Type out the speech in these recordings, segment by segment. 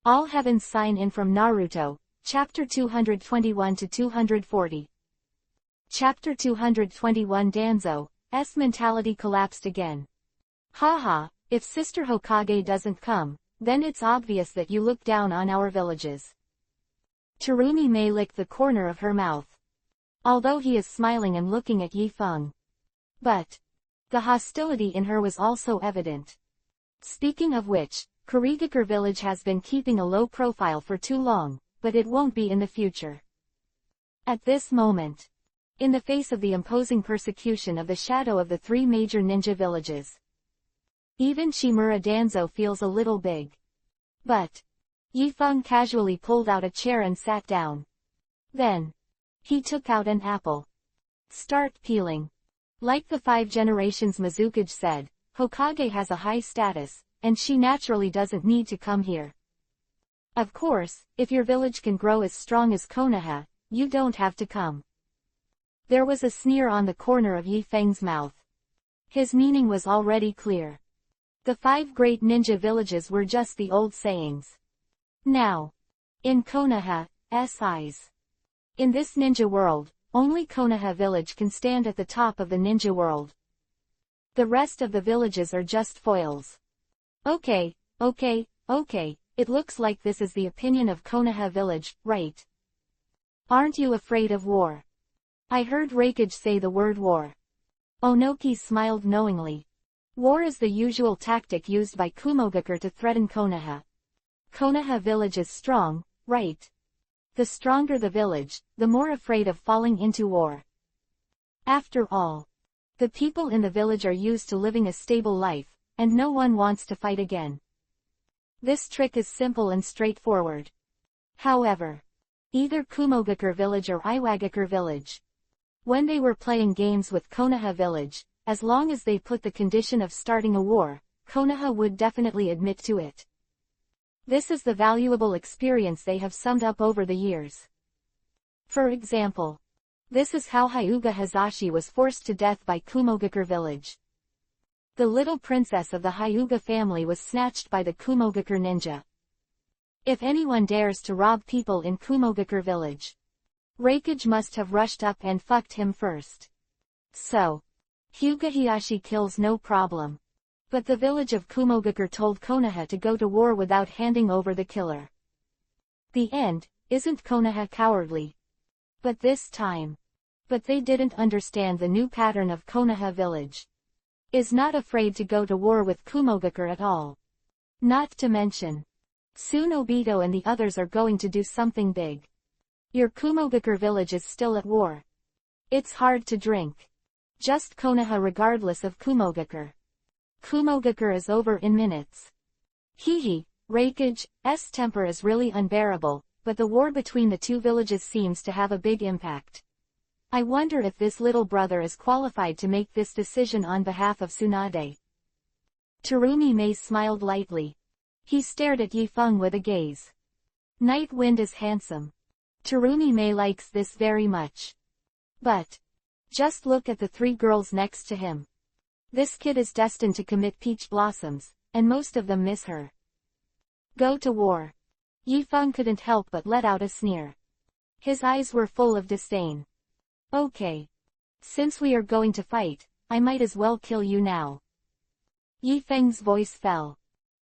All heavens sign in from Naruto, Chapter 221 to 240. Chapter 221 Danzo's mentality collapsed again. Haha, if Sister Hokage doesn't come, then it's obvious that you look down on our villages. Terumi Mei licked the corner of her mouth. Although he is smiling and looking at Yi Feng. But the hostility in her was also evident. Speaking of which, Kurigakure village has been keeping a low profile for too long, but it won't be in the future. At this moment, in the face of the imposing persecution of the shadow of the three major ninja villages, even Shimura Danzo feels a little big. But Yi Feng casually pulled out a chair and sat down. Then he took out an apple. Start peeling. Like the 5 generations Mizukage said, Hokage has a high status, and she naturally doesn't need to come here. Of course, if your village can grow as strong as Konoha, you don't have to come. There was a sneer on the corner of Yi Feng's mouth. His meaning was already clear. The 5 great ninja villages were just the old sayings. Now, in Konoha's eyes, in this ninja world, only Konoha village can stand at the top of the ninja world. The rest of the villages are just foils. Okay, it looks like this is the opinion of Konoha village, right? Aren't you afraid of war? I heard Reikage say the word war. Onoki smiled knowingly. War is the usual tactic used by Kumogakure to threaten Konoha. Konoha village is strong, right? The stronger the village, the more afraid of falling into war. After all, the people in the village are used to living a stable life, and no one wants to fight again. This trick is simple and straightforward. However, either Kumogakure village or Iwagakure village, when they were playing games with Konoha village, as long as they put the condition of starting a war, Konoha would definitely admit to it. This is the valuable experience they have summed up over the years. For example, this is how Hyuga Hazashi was forced to death by Kumogakure village. The little princess of the Hyuga family was snatched by the Kumogakure ninja. If anyone dares to rob people in Kumogakure village, Reikage must have rushed up and fucked him first. So, Hyuga Hayashi kills no problem. But the village of Kumogakure told Konoha to go to war without handing over the killer. The end, isn't Konoha cowardly? But this time. But they didn't understand the new pattern of Konoha village. Is not afraid to go to war with Kumogakure at all. Not to mention, soon Obito and the others are going to do something big. Your Kumogakure village is still at war. It's hard to drink. Just Konoha regardless of Kumogakure. Kumogakure is over in minutes. Hehe, Reikage's temper is really unbearable, but the war between the two villages seems to have a big impact. I wonder if this little brother is qualified to make this decision on behalf of Tsunade. Terumi Mei smiled lightly. He stared at Yi Feng with a gaze. Night Wind is handsome. Terumi Mei likes this very much. But just look at the 3 girls next to him. This kid is destined to commit peach blossoms, and most of them miss her. Go to war. Yi Feng couldn't help but let out a sneer. His eyes were full of disdain. Okay. Since we are going to fight, I might as well kill you now. Yi Feng's voice fell.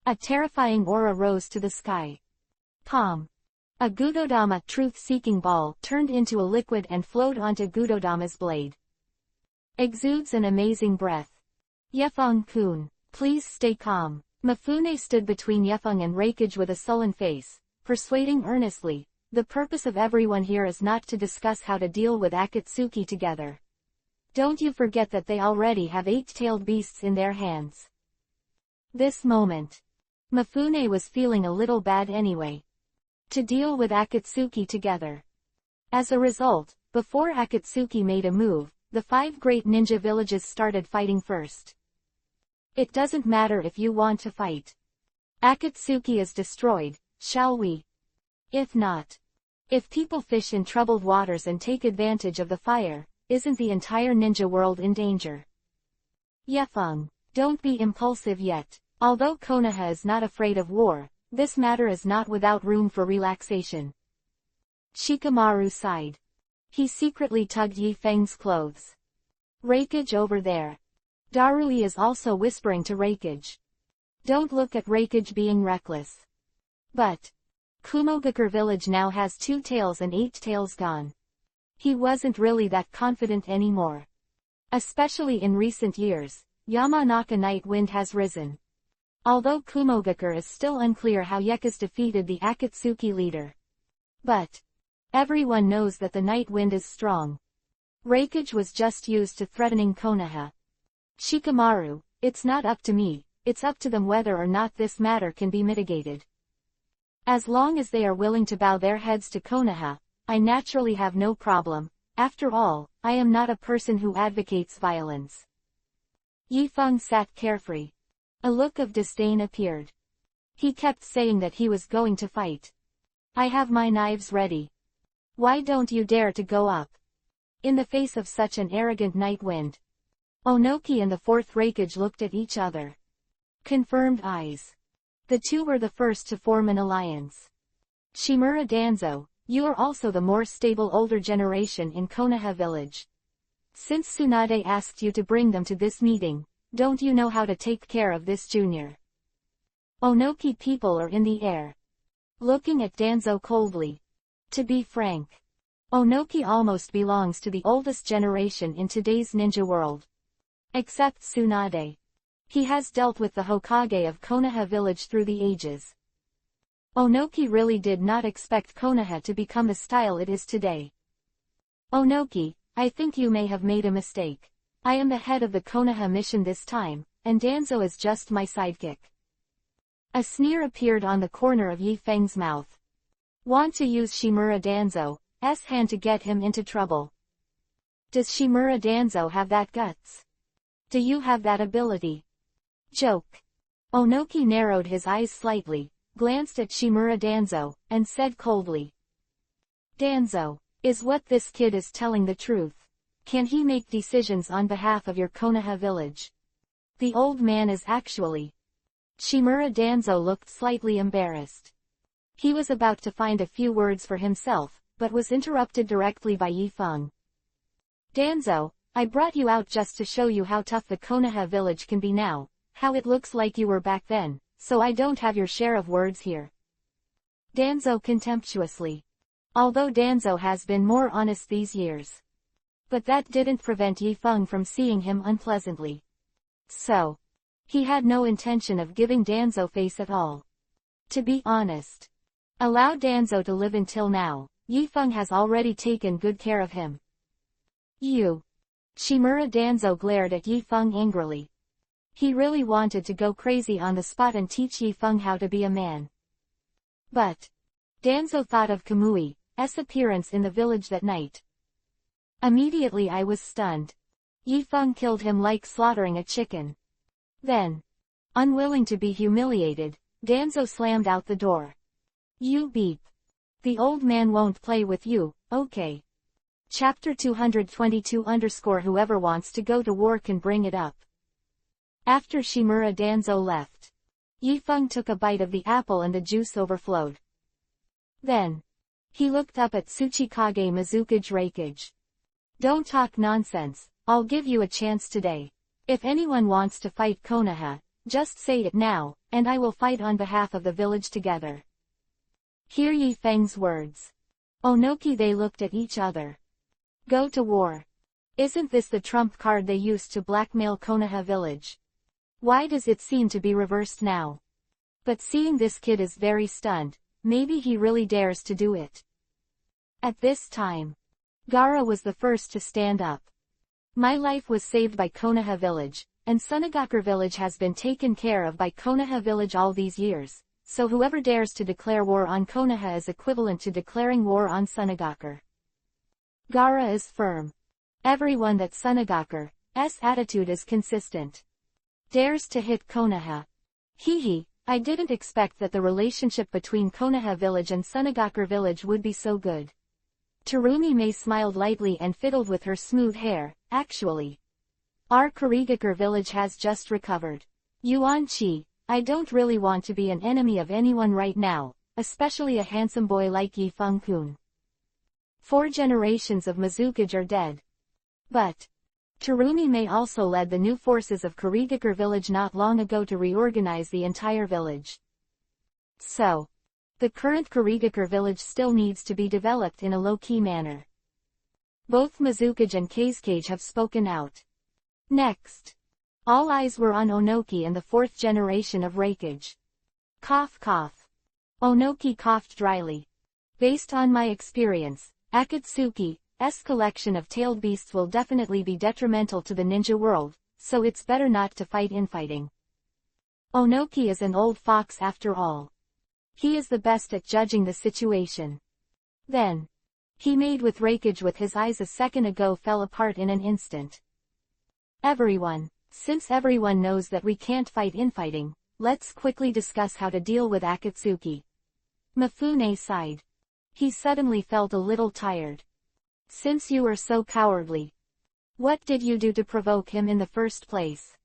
A terrifying aura rose to the sky. Palm. A Gudodama truth-seeking ball turned into a liquid and flowed onto Gudodama's blade. Exudes an amazing breath. Yefeng-kun, please stay calm. Mifune stood between Yefeng and Reikage with a sullen face, persuading earnestly, the purpose of everyone here is not to discuss how to deal with Akatsuki together. Don't you forget that they already have 8-tailed beasts in their hands. This moment, Mifune was feeling a little bad anyway. To deal with Akatsuki together. As a result, before Akatsuki made a move, the 5 great ninja villages started fighting first. It doesn't matter if you want to fight. Akatsuki is destroyed, shall we? If not. If people fish in troubled waters and take advantage of the fire, isn't the entire ninja world in danger? Yefeng, don't be impulsive yet. Although Konoha is not afraid of war, this matter is not without room for relaxation. Shikamaru sighed. He secretly tugged Yi Feng's clothes. Reikage over there. Darui is also whispering to Reikage. Don't look at Reikage being reckless. But Kumogakure village now has 2 tails and 8 tails gone. He wasn't really that confident anymore. Especially in recent years, Yamanaka Night Wind has risen. Although Kumogakure is still unclear how Yeka's defeated the Akatsuki leader. But everyone knows that the Night Wind is strong. Reikage was just used to threatening Konoha. Shikamaru, it's not up to me, it's up to them whether or not this matter can be mitigated. As long as they are willing to bow their heads to Konoha, I naturally have no problem. After all, I am not a person who advocates violence. Yi Feng sat carefree. A look of disdain appeared. He kept saying that he was going to fight. I have my knives ready. Why don't you dare to go up? In the face of such an arrogant Night Wind. Onoki and the 4th Reikage looked at each other. Confirmed eyes. The 2 were the first to form an alliance. Shimura Danzo, you are also the more stable older generation in Konoha village. Since Tsunade asked you to bring them to this meeting, don't you know how to take care of this junior? Onoki people are in the air. Looking at Danzo coldly. To be frank, Onoki almost belongs to the oldest generation in today's ninja world. Except Tsunade. He has dealt with the Hokage of Konoha village through the ages. Onoki really did not expect Konoha to become the style it is today. Onoki, I think you may have made a mistake. I am the head of the Konoha mission this time, and Danzo is just my sidekick. A sneer appeared on the corner of Yi Feng's mouth. Want to use Shimura Danzo's hand to get him into trouble? Does Shimura Danzo have that guts? Do you have that ability? Joke. Onoki narrowed his eyes slightly, glanced at Shimura Danzo, and said coldly. Danzo, is what this kid is telling the truth? Can he make decisions on behalf of your Konoha village? The old man is actually. Shimura Danzo looked slightly embarrassed. He was about to find a few words for himself, but was interrupted directly by Yi Feng. Danzo, I brought you out just to show you how tough the Konoha village can be now, how it looks like you were back then, so I don't have your share of words here. Danzo contemptuously. Although Danzo has been more honest these years. But that didn't prevent Yi Feng from seeing him unpleasantly. So, he had no intention of giving Danzo face at all. To be honest. Allow Danzo to live until now, Yi Feng has already taken good care of him. You. Shimura Danzo glared at Yi Feng angrily. He really wanted to go crazy on the spot and teach Yi Feng how to be a man. But Danzo thought of Kamui's appearance in the village that night. Immediately I was stunned. Yi Feng killed him like slaughtering a chicken. Then, unwilling to be humiliated, Danzo slammed out the door. You beep. The old man won't play with you, okay. Chapter 222 _ whoever wants to go to war can bring it up. After Shimura Danzo left, Yi Feng took a bite of the apple and the juice overflowed. Then, he looked up at Tsuchikage Mizukage Reikage. Don't talk nonsense, I'll give you a chance today. If anyone wants to fight Konoha, just say it now, and I will fight on behalf of the village together. Hear Yi Feng's words. Onoki they looked at each other. Go to war. Isn't this the trump card they used to blackmail Konoha village? Why does it seem to be reversed now? But seeing this kid is very stunned, maybe he really dares to do it. At this time, Gaara was the first to stand up. My life was saved by Konoha village, and Sunagakure village has been taken care of by Konoha village all these years, so whoever dares to declare war on Konoha is equivalent to declaring war on Sunagakure. Gaara is firm. Everyone that Sunagakure's attitude is consistent. Dares to hit Konoha. Hehe, I didn't expect that the relationship between Konoha village and Sunagakure village would be so good. Terumi May smiled lightly and fiddled with her smooth hair. Actually, our Kurigakure village has just recovered. Yuan Chi, I don't really want to be an enemy of anyone right now, especially a handsome boy like Yi Feng-kun. 4 generations of Mizukage are dead. But Terumi may also led the new forces of Kurigakure village not long ago to reorganize the entire village. So, the current Kurigakure village still needs to be developed in a low-key manner. Both Mizukage and Kazekage have spoken out. Next, all eyes were on Onoki and the 4th generation of Reikage. Cough cough. Onoki coughed dryly. Based on my experience, Akatsuki's collection of tailed beasts will definitely be detrimental to the ninja world, so it's better not to fight infighting. Onoki is an old fox after all. He is the best at judging the situation. Then, he made with Reikage with his eyes a second ago fell apart in an instant. Since everyone knows that we can't fight infighting, let's quickly discuss how to deal with Akatsuki. Mifune sighed. He suddenly felt a little tired. Since you are so cowardly, what did you do to provoke him in the first place?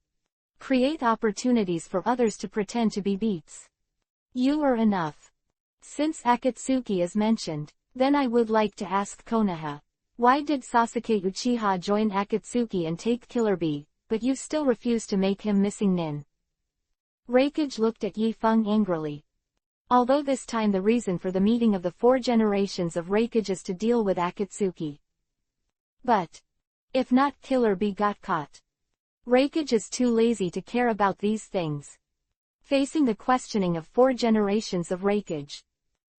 Create opportunities for others to pretend to be beats. You are enough. Since Akatsuki is mentioned, then I would like to ask Konoha. Why did Sasuke Uchiha join Akatsuki and take Killer Bee, but you still refuse to make him missing nin? Reikage looked at Yi Feng angrily. Although this time the reason for the meeting of the 4 generations of Reikage is to deal with Akatsuki. But, if not Killer Bee got caught, Reikage is too lazy to care about these things. Facing the questioning of 4 generations of Reikage,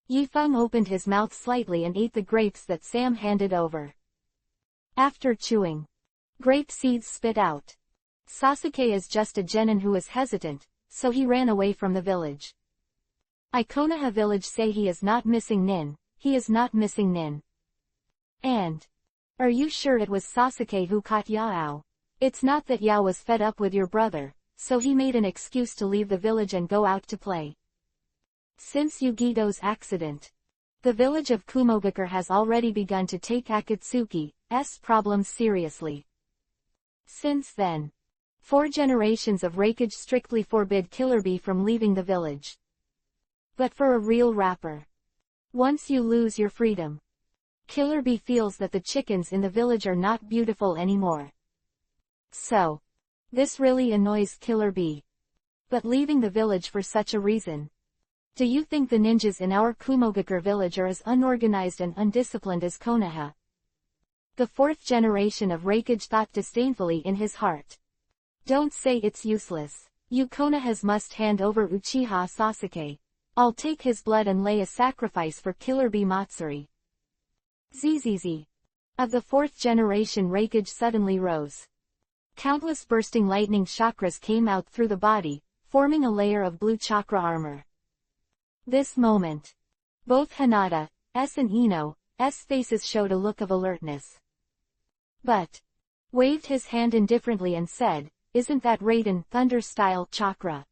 Yi Feng opened his mouth slightly and ate the grapes that Sam handed over. After chewing grape seeds spit out, Sasuke is just a genin who is hesitant, so he ran away from the village. Konoha village say he is not missing nin, he is not missing nin. And, are you sure it was Sasuke who caught Yao? It's not that Yao was fed up with your brother, so he made an excuse to leave the village and go out to play. Since Yugito's accident, the village of Kumogakure has already begun to take Akatsuki's problems seriously. Since then, 4 generations of Reikage strictly forbid Killer Bee from leaving the village. But for a real rapper, once you lose your freedom, Killer Bee feels that the chickens in the village are not beautiful anymore. So, this really annoys Killer Bee. But leaving the village for such a reason. Do you think the ninjas in our Kumogakure village are as unorganized and undisciplined as Konoha? The 4th generation of Reikage thought disdainfully in his heart. Don't say it's useless. You Konohas must hand over Uchiha Sasuke. I'll take his blood and lay a sacrifice for Killer Bee Matsuri. Zzz. Of the 4th generation Reikage suddenly rose. Countless bursting lightning chakras came out through the body, forming a layer of blue chakra armor. This moment, both Hinata's and Ino's faces showed a look of alertness. But waved his hand indifferently and said, "Isn't that Raiden Thunder-style chakra?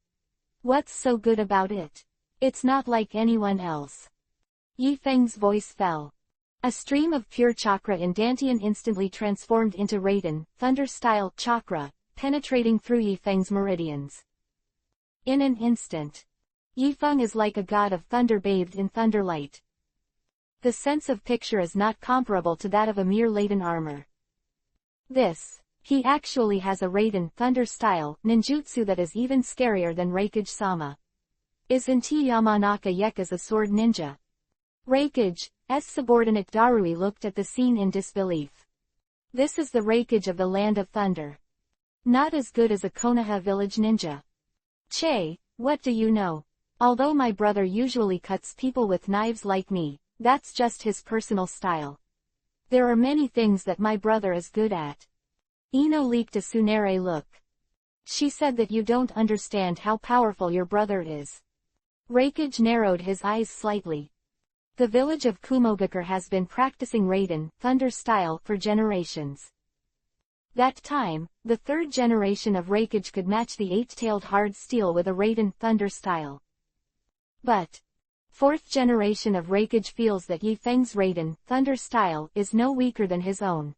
What's so good about it? It's not like anyone else." Yi Feng's voice fell. A stream of pure chakra in Dantian instantly transformed into Raiden Thunder-style chakra, penetrating through Yi Feng's meridians. In an instant, Yi Feng is like a god of thunder bathed in thunderlight. The sense of picture is not comparable to that of a mere laden armor. He actually has a Raiden Thunder-style ninjutsu that is even scarier than Reikage-sama. Isn't Yamanaka Yeka's a sword ninja? Reikage's subordinate Darui looked at the scene in disbelief. This is the Reikage of the Land of Thunder. Not as good as a Konoha village ninja. Che, what do you know? Although my brother usually cuts people with knives like me, that's just his personal style. There are many things that my brother is good at. Ino leaked a Tsunere look. She said that you don't understand how powerful your brother is. Reikage narrowed his eyes slightly. The village of Kumogakure has been practicing Raiden Thunder style for generations. That time, the 3rd generation of Reikage could match the 8-tailed hard steel with a Raiden Thunder style. But 4th generation of Reikage feels that Yi Feng's Raiden Thunder style is no weaker than his own.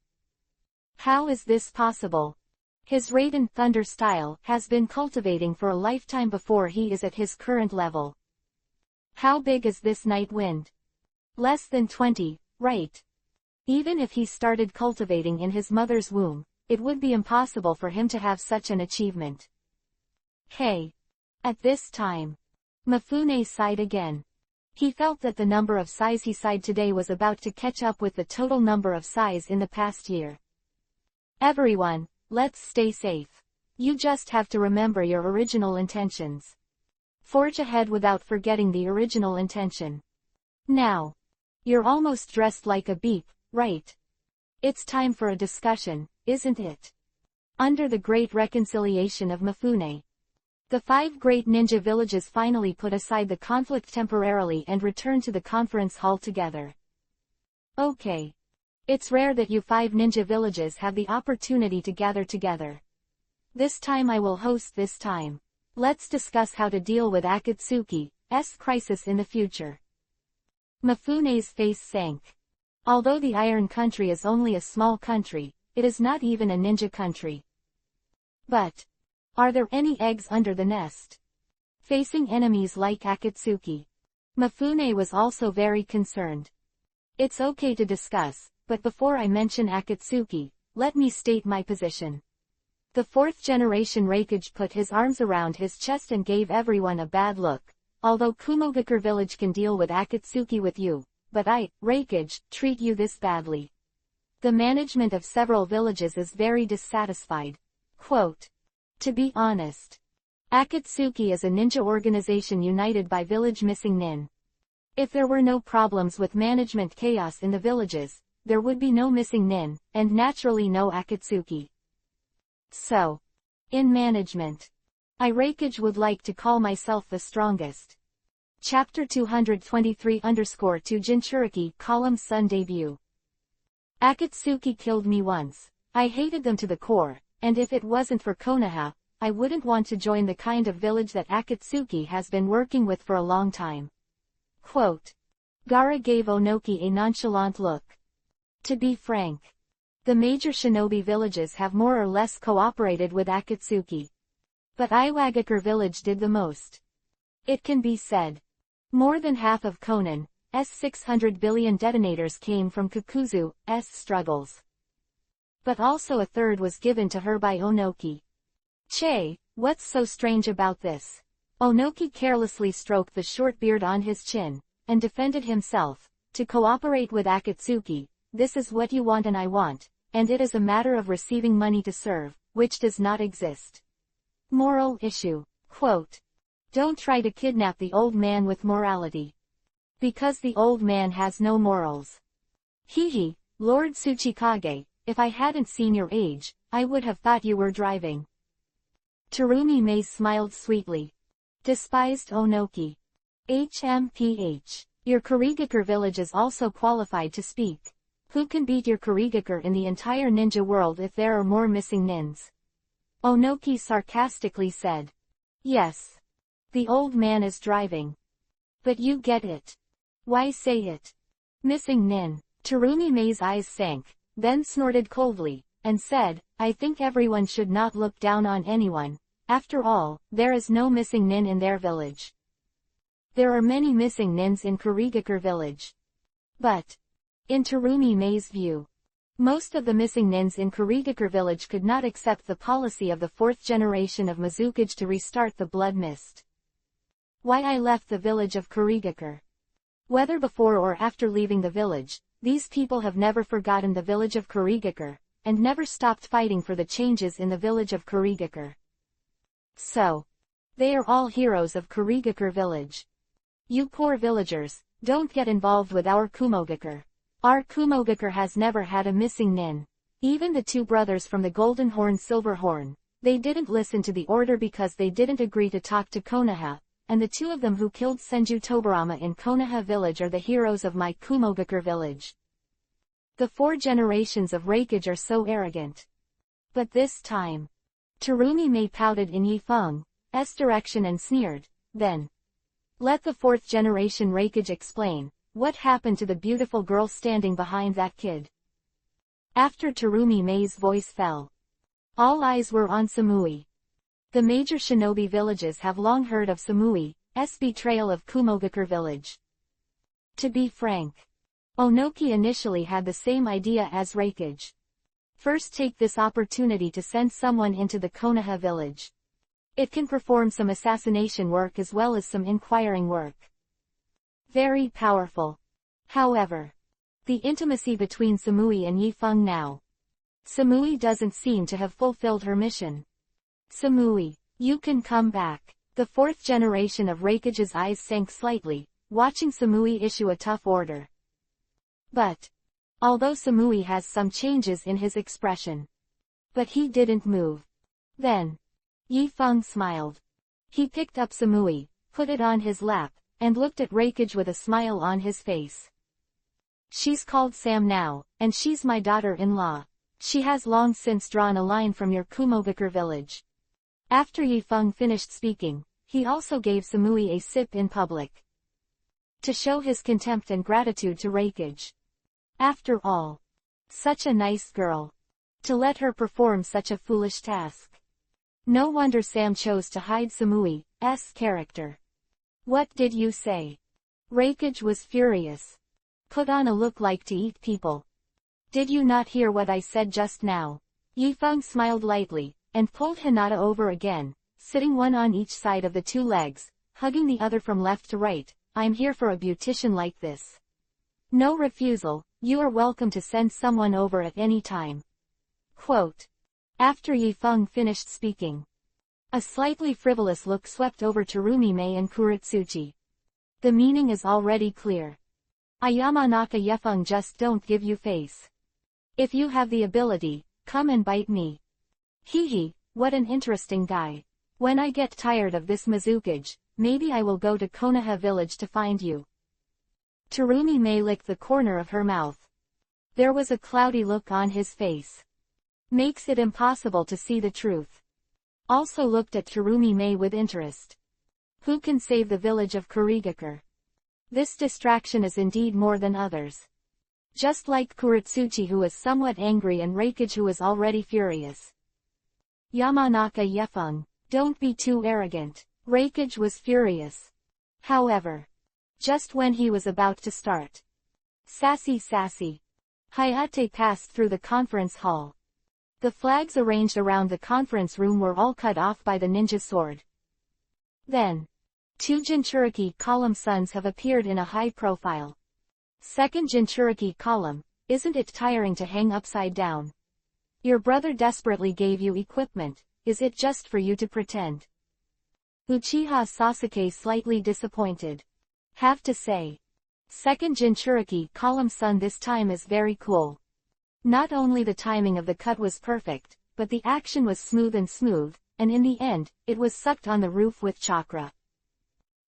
How is this possible? His Raiden Thunder style has been cultivating for a lifetime before he is at his current level. How big is this night wind? Less than 20, right? Even if he started cultivating in his mother's womb, it would be impossible for him to have such an achievement. Hey! At this time, Mifune sighed again. He felt that the number of sighs he sighed today was about to catch up with the total number of sighs in the past year. Everyone, let's stay safe. You just have to remember your original intentions. Forge ahead without forgetting the original intention. Now. You're almost dressed like a beep, right? It's time for a discussion, isn't it? Under the Great Reconciliation of Mifune, the 5 great ninja villages finally put aside the conflict temporarily and returned to the conference hall together. Okay. It's rare that you 5 ninja villages have the opportunity to gather together. This time I will host this time. Let's discuss how to deal with Akatsuki's crisis in the future. Mifune's face sank. Although the Iron Country is only a small country, it is not even a ninja country. But, are there any eggs under the nest? Facing enemies like Akatsuki, Mifune was also very concerned. It's okay to discuss, but before I mention Akatsuki, let me state my position. The 4th generation Reikage put his arms around his chest and gave everyone a bad look. Although Kumogakure village can deal with Akatsuki with you, but I, Reikage, treat you this badly. The management of several villages is very dissatisfied. Quote. To be honest, Akatsuki is a ninja organization united by village missing nin. If there were no problems with management chaos in the villages, there would be no missing nin, and naturally no Akatsuki. So, in management, I Reikage would like to call myself the strongest. Chapter 223-2 Jinchuriki Column Sun Debut. Akatsuki killed me once. I hated them to the core, and if it wasn't for Konoha, I wouldn't want to join the kind of village that Akatsuki has been working with for a long time. Quote. Gara gave Onoki a nonchalant look. To be frank, the major shinobi villages have more or less cooperated with Akatsuki. But Iwagakure village did the most. It can be said. More than half of Conan's 600 billion detonators came from Kakuzu's struggles. But also a third was given to her by Onoki. Che, what's so strange about this? Onoki carelessly stroked the short beard on his chin, and defended himself. To cooperate with Akatsuki, this is what you want and I want, and it is a matter of receiving money to serve, which does not exist. Moral issue. Quote. Don't try to kidnap the old man with morality. Because the old man has no morals. Hehe, Lord Tsuchikage, if I hadn't seen your age, I would have thought you were driving. Terumi Mei smiled sweetly. Despised Onoki. HMPH. Your Kurigakure village is also qualified to speak. Who can beat your Kurigakure in the entire ninja world if there are more missing nins? Onoki sarcastically said. Yes. The old man is driving. But you get it. Why say it? Missing nin. Terumi Mei's eyes sank, then snorted coldly, and said, I think everyone should not look down on anyone. After all, there is no missing nin in their village. There are many missing nins in Kurigakure village. But, in Terumi Mei's view, most of the missing nins in Kurigakure village could not accept the policy of the 4th generation of Mizukage to restart the blood mist. Why I left the village of Kurigakure. Whether before or after leaving the village, these people have never forgotten the village of Kurigakure, and never stopped fighting for the changes in the village of Kurigakure. So, they are all heroes of Kurigakure village. You poor villagers, don't get involved with our Kumogakure. Our Kumogakure has never had a missing nin. Even the 2 brothers from the Golden Horn Silver Horn, they didn't listen to the order because they didn't agree to talk to Konoha, and the 2 of them who killed Senju Tobarama in Konoha village are the heroes of my Kumogakure village. The 4 generations of Reikage are so arrogant. But this time, Terumi Mei pouted in Yifeng's direction and sneered, then. Let the 4th generation Reikage explain, what happened to the beautiful girl standing behind that kid. After Terumi Mei's voice fell. All eyes were on Samui's. The major shinobi villages have long heard of Samui's betrayal of Kumogakure village. To be frank, Onoki initially had the same idea as Reikage. First, take this opportunity to send someone into the Konoha village. It can perform some assassination work as well as some inquiring work. Very powerful. However, the intimacy between Samui and Yifeng now. Samui doesn't seem to have fulfilled her mission. Samui, you can come back. The fourth generation of Reikage's eyes sank slightly, watching Samui issue a tough order. But, although Samui has some changes in his expression, but he didn't move. Then, Yifeng smiled. He picked up Samui, put it on his lap, and looked at Reikage with a smile on his face. She's called Sam now, and she's my daughter-in-law. She has long since drawn a line from your Kumogakure village. After Yifeng finished speaking, he also gave Samui a sip in public, to show his contempt and gratitude to Reikage. After all, such a nice girl. To let her perform such a foolish task. No wonder Sam chose to hide Samui's character. What did you say? Reikage was furious. Put on a look like to eat people. Did you not hear what I said just now? Yifeng smiled lightly, and pulled Hinata over again, sitting one on each side of the two legs, hugging the other from left to right. I'm here for a beautician like this. No refusal, you are welcome to send someone over at any time. Quote. After Yifeng finished speaking, a slightly frivolous look swept over Terumi-mei and Kuretsuchi. The meaning is already clear. Ayamanaka Yifeng just don't give you face. If you have the ability, come and bite me. Hee, what an interesting guy. When I get tired of this Mizukage, maybe I will go to Konoha village to find you. Terumi-mei licked the corner of her mouth. There was a cloudy look on his face. Makes it impossible to see the truth. Also looked at Terumi-mei with interest. Who can save the village of Kurigakure? This distraction is indeed more than others. Just like Kuretsuchi, who is somewhat angry, and Reikage, who is already furious. Yamanaka Yifeng, don't be too arrogant. Reikage was furious. However, just when he was about to start. Sassy. Hayate passed through the conference hall. The flags arranged around the conference room were all cut off by the ninja sword. Then, two Jinchuriki column suns have appeared in a high profile. Second Jinchuriki column, isn't it tiring to hang upside down? Your brother desperately gave you equipment, is it just for you to pretend? Uchiha Sasuke slightly disappointed. Have to say. Second Jinchuriki column sun this time is very cool. Not only the timing of the cut was perfect, but the action was smooth, and in the end, it was sucked on the roof with chakra.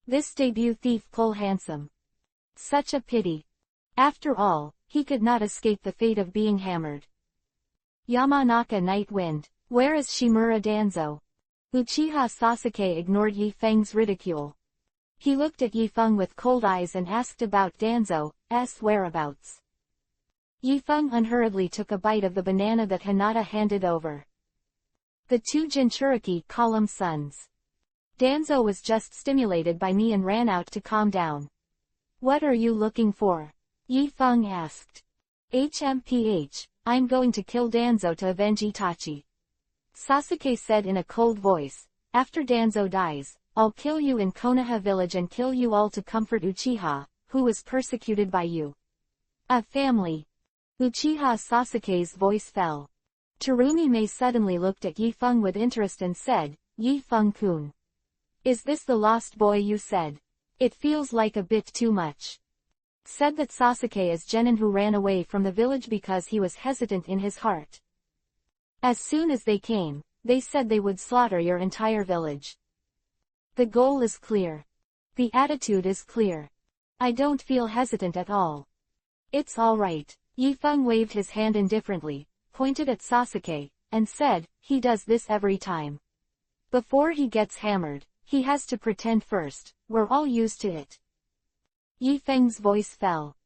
This debut thief pull handsome. Such a pity. After all, he could not escape the fate of being hammered. Yamanaka Night Wind, where is Shimura Danzo? Uchiha Sasuke ignored Yifeng's ridicule. He looked at Yifeng with cold eyes and asked about Danzo's whereabouts. Yifeng unhurriedly took a bite of the banana that Hinata handed over. The two Jinchuriki column suns. Danzo was just stimulated by me and ran out to calm down. What are you looking for? Yifeng asked. HMPH, I'm going to kill Danzo to avenge Itachi. Sasuke said in a cold voice, after Danzo dies, I'll kill you in Konoha village and kill you all to comfort Uchiha, who was persecuted by you. A family. Uchiha Sasuke's voice fell. Terumi-mei suddenly looked at Yifeng with interest and said, Yifeng-kun. Is this the lost boy you said? It feels like a bit too much. Said that Sasuke is genin who ran away from the village because he was hesitant in his heart. As soon as they came, they said they would slaughter your entire village. The goal is clear. The attitude is clear. I don't feel hesitant at all. It's all right. Yifeng waved his hand indifferently, pointed at Sasuke, and said, he does this every time. Before he gets hammered, he has to pretend first, we're all used to it. Yifeng's voice fell.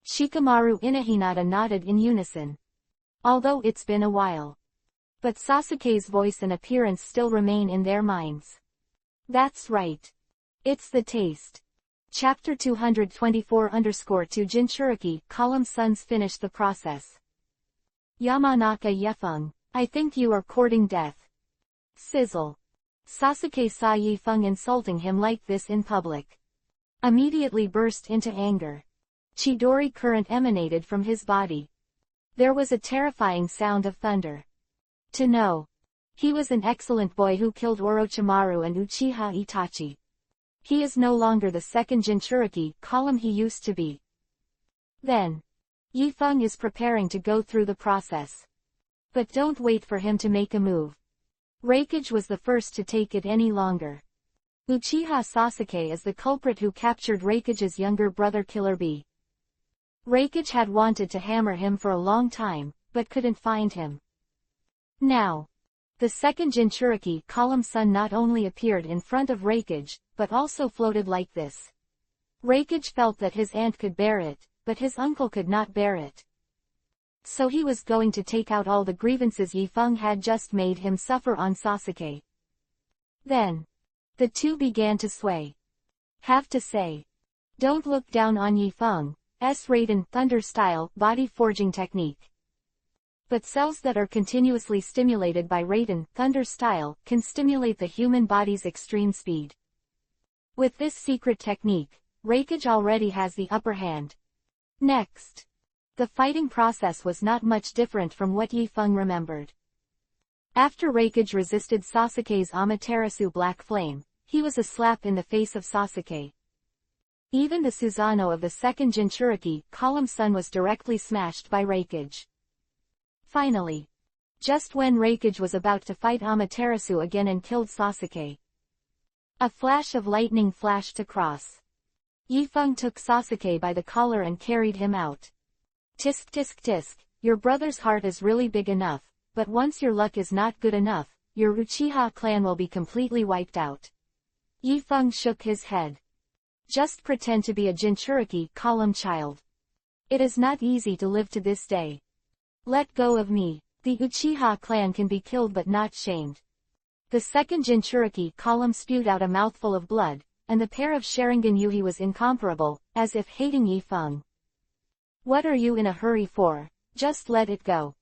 Shikamaru and Hinata nodded in unison. Although it's been a while. But Sasuke's voice and appearance still remain in their minds. That's right. It's the taste. Chapter 224_2 Jinchuriki, column Sons finish the process. Yamanaka Yefeng, I think you are courting death. Sizzle. Sasuke saw Yifeng insulting him like this in public. Immediately burst into anger. Chidori current emanated from his body. There was a terrifying sound of thunder. To know. He was an excellent boy who killed Orochimaru and Uchiha Itachi. He is no longer the second Jinchuriki column he used to be. Then. Yifeng is preparing to go through the process. But don't wait for him to make a move. Reikage was the first to take it any longer. Uchiha Sasuke is the culprit who captured Reikage's younger brother Killer Bee. Reikage had wanted to hammer him for a long time, but couldn't find him. Now. The second Jinchuriki column Son not only appeared in front of Reikage, but also floated like this. Reikage felt that his aunt could bear it, but his uncle could not bear it. So he was going to take out all the grievances Yifeng had just made him suffer on Sasuke. Then. The two began to sway. Have to say. Don't look down on Yifeng's Raiden Thunder style body forging technique. But cells that are continuously stimulated by Raiden Thunder style can stimulate the human body's extreme speed. With this secret technique, Reikage already has the upper hand. Next. The fighting process was not much different from what Yifeng remembered. After Reikage resisted Sasuke's Amaterasu Black Flame, he was a slap in the face of Sasuke. Even the Susanoo of the second Jinchuriki column Son was directly smashed by Reikage. Finally. Just when Reikage was about to fight Amaterasu again and killed Sasuke. A flash of lightning flashed across. Yifeng took Sasuke by the collar and carried him out. Tisk tisk tisk, your brother's heart is really big enough, but once your luck is not good enough, your Uchiha clan will be completely wiped out. Yifeng shook his head. Just pretend to be a Jinchuriki column child. It is not easy to live to this day. Let go of me. The Uchiha clan can be killed but not shamed. The second Jinchuriki column spewed out a mouthful of blood, and the pair of Sharingan Yuhi was incomparable, as if hating Yifeng. What are you in a hurry for? Just let it go.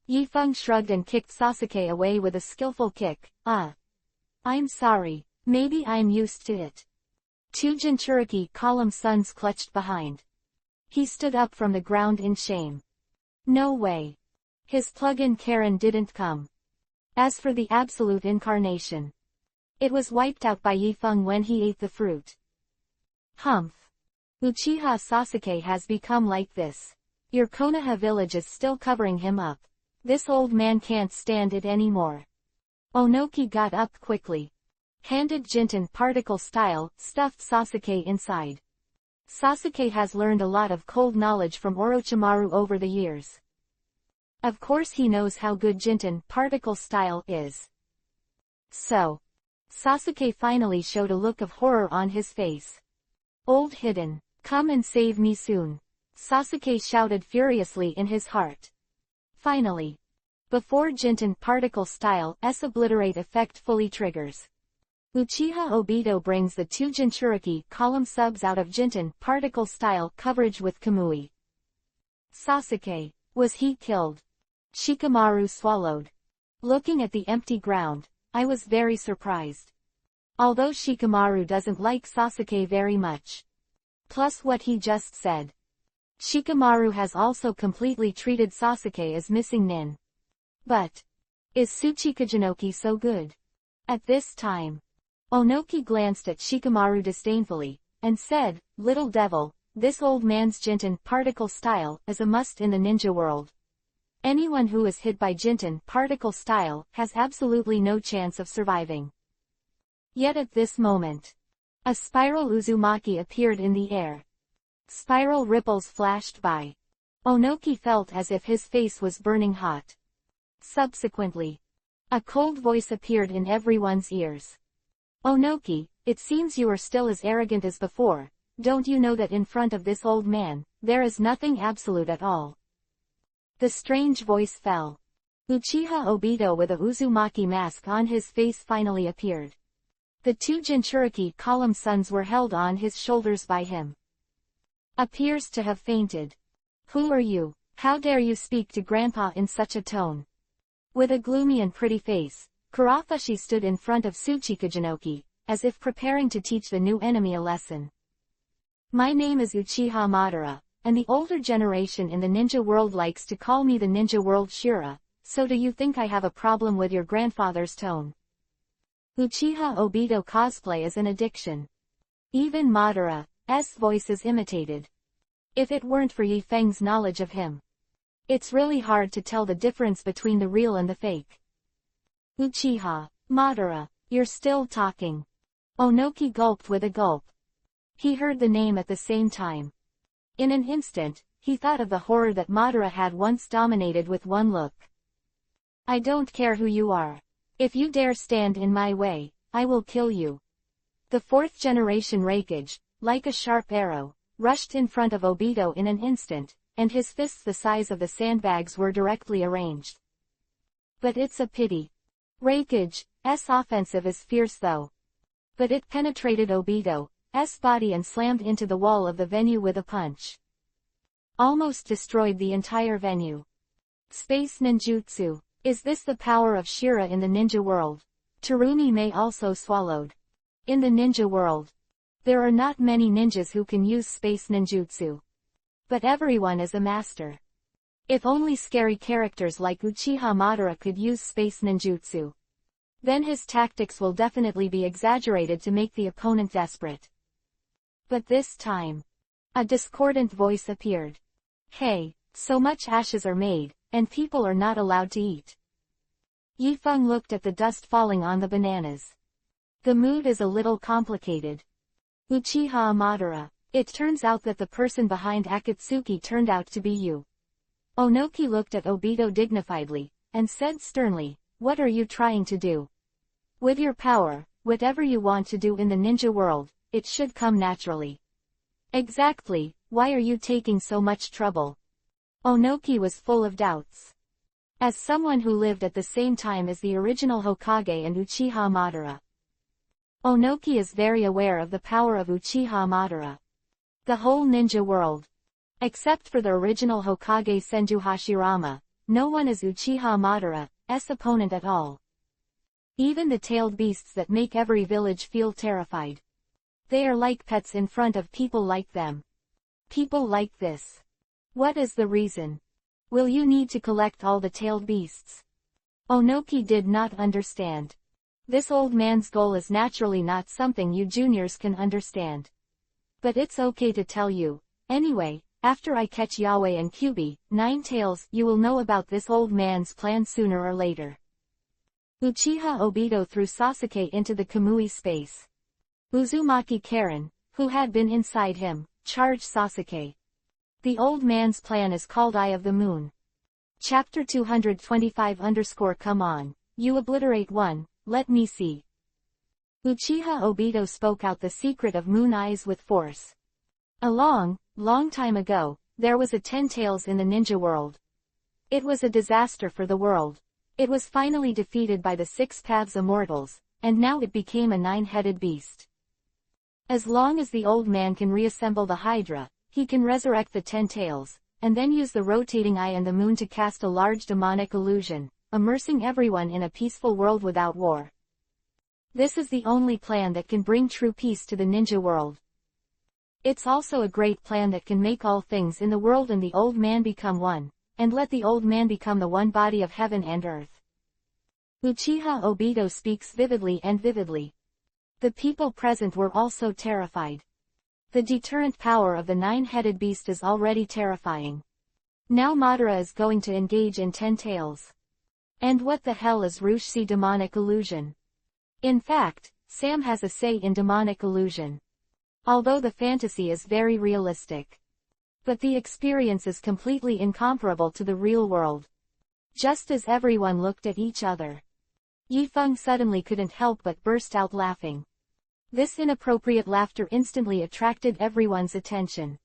Yifeng shrugged and kicked Sasuke away with a skillful kick. I'm sorry, maybe I'm used to it. Two Jinchuriki column Sons clutched behind. He stood up from the ground in shame. No way. His plug-in Karen didn't come. As for the absolute incarnation, it was wiped out by Yifeng when he ate the fruit. Humph. Uchiha Sasuke has become like this. Your Konoha village is still covering him up. This old man can't stand it anymore. Onoki got up quickly. Handed Jinten particle style, stuffed Sasuke inside. Sasuke has learned a lot of cold knowledge from Orochimaru over the years. Of course he knows how good Jinten particle style is. So. Sasuke finally showed a look of horror on his face. Old Hidden, come and save me soon. Sasuke shouted furiously in his heart. Finally. Before Jinten particle style's obliterate effect fully triggers. Uchiha Obito brings the two Jinchuriki column subs out of Jinten particle style coverage with Kamui. Sasuke, was he killed? Shikamaru swallowed. Looking at the empty ground, I was very surprised. Although Shikamaru doesn't like Sasuke very much. Plus what he just said. Shikamaru has also completely treated Sasuke as missing nin. But. Is Tsuchikajinoki so good? At this time. Onoki glanced at Shikamaru disdainfully, and said, Little devil, this old man's Jinten particle style is a must in the ninja world. Anyone who is hit by Jinten particle style has absolutely no chance of surviving. Yet at this moment, a spiral Uzumaki appeared in the air. Spiral ripples flashed by. Onoki felt as if his face was burning hot. Subsequently, a cold voice appeared in everyone's ears. Onoki, it seems you are still as arrogant as before. Don't you know that in front of this old man, there is nothing absolute at all? The strange voice fell. Uchiha Obito with a Uzumaki mask on his face finally appeared. The two Jinchuriki column suns were held on his shoulders by him. Appears to have fainted. Who are you? How dare you speak to Grandpa in such a tone? With a gloomy and pretty face, Kurafashi stood in front of Tsuchikajinoki, as if preparing to teach the new enemy a lesson. My name is Uchiha Madara, and the older generation in the ninja world likes to call me the ninja world Shira, so do you think I have a problem with your grandfather's tone? Uchiha Obito cosplay is an addiction. Even Madara's voice is imitated. If it weren't for Yi Feng's knowledge of him, it's really hard to tell the difference between the real and the fake. Uchiha Madara, you're still talking. Onoki gulped with a gulp. He heard the name at the same time. In an instant, he thought of the horror that Madara had once dominated with one look. I don't care who you are. If you dare stand in my way, I will kill you. The fourth generation Raikage, like a sharp arrow, rushed in front of Obito in an instant, and his fists the size of the sandbags were directly arranged. But it's a pity. Raikage's offensive is fierce though. But it penetrated Obito's body and slammed into the wall of the venue with a punch. Almost destroyed the entire venue. Space ninjutsu. Is this the power of Shira in the ninja world? Terumi may also swallowed. In the ninja world, there are not many ninjas who can use space ninjutsu. But everyone is a master. If only scary characters like Uchiha Madara could use space ninjutsu, then his tactics will definitely be exaggerated to make the opponent desperate. But this time, a discordant voice appeared. Hey, so much ashes are made, and people are not allowed to eat. Yi Feng looked at the dust falling on the bananas. The mood is a little complicated. Uchiha Madara, it turns out that the person behind Akatsuki turned out to be you. Onoki looked at Obito dignifiedly, and said sternly, what are you trying to do? With your power, whatever you want to do in the ninja world, it should come naturally. Exactly, why are you taking so much trouble? Onoki was full of doubts. As someone who lived at the same time as the original Hokage and Uchiha Madara, Onoki is very aware of the power of Uchiha Madara. The whole ninja world, except for the original Hokage Senju Hashirama, no one is Uchiha Madara's opponent at all. Even the tailed beasts that make every village feel terrified. They are like pets in front of people like them. People like this. What is the reason? Will you need to collect all the tailed beasts? Onoki did not understand. This old man's goal is naturally not something you juniors can understand. But it's okay to tell you. Anyway, after I catch Yaoi and Kyubi, Nine Tails, you will know about this old man's plan sooner or later. Uchiha Obito threw Sasuke into the Kamui space. Uzumaki Karen, who had been inside him, charged Sasuke. The old man's plan is called Eye of the Moon. Chapter 225 Come on, you obliterate one, let me see. Uchiha Obito spoke out the secret of moon eyes with force. A long time ago, there was a 10 Tails in the ninja world. It was a disaster for the world. It was finally defeated by the 6 Paths Immortals, and now it became a 9-headed beast. As long as the old man can reassemble the Hydra, he can resurrect the 10 Tails, and then use the rotating eye and the moon to cast a large demonic illusion, immersing everyone in a peaceful world without war. This is the only plan that can bring true peace to the ninja world. It's also a great plan that can make all things in the world and the old man become one, and let the old man become the one body of heaven and earth. Uchiha Obito speaks vividly and vividly. The people present were also terrified. The deterrent power of the 9-headed beast is already terrifying. Now Madara is going to engage in 10 Tails. And what the hell is Rushi demonic illusion? In fact, Sam has a say in demonic illusion. Although the fantasy is very realistic. But the experience is completely incomparable to the real world. Just as everyone looked at each other, Yi Feng suddenly couldn't help but burst out laughing. This inappropriate laughter instantly attracted everyone's attention.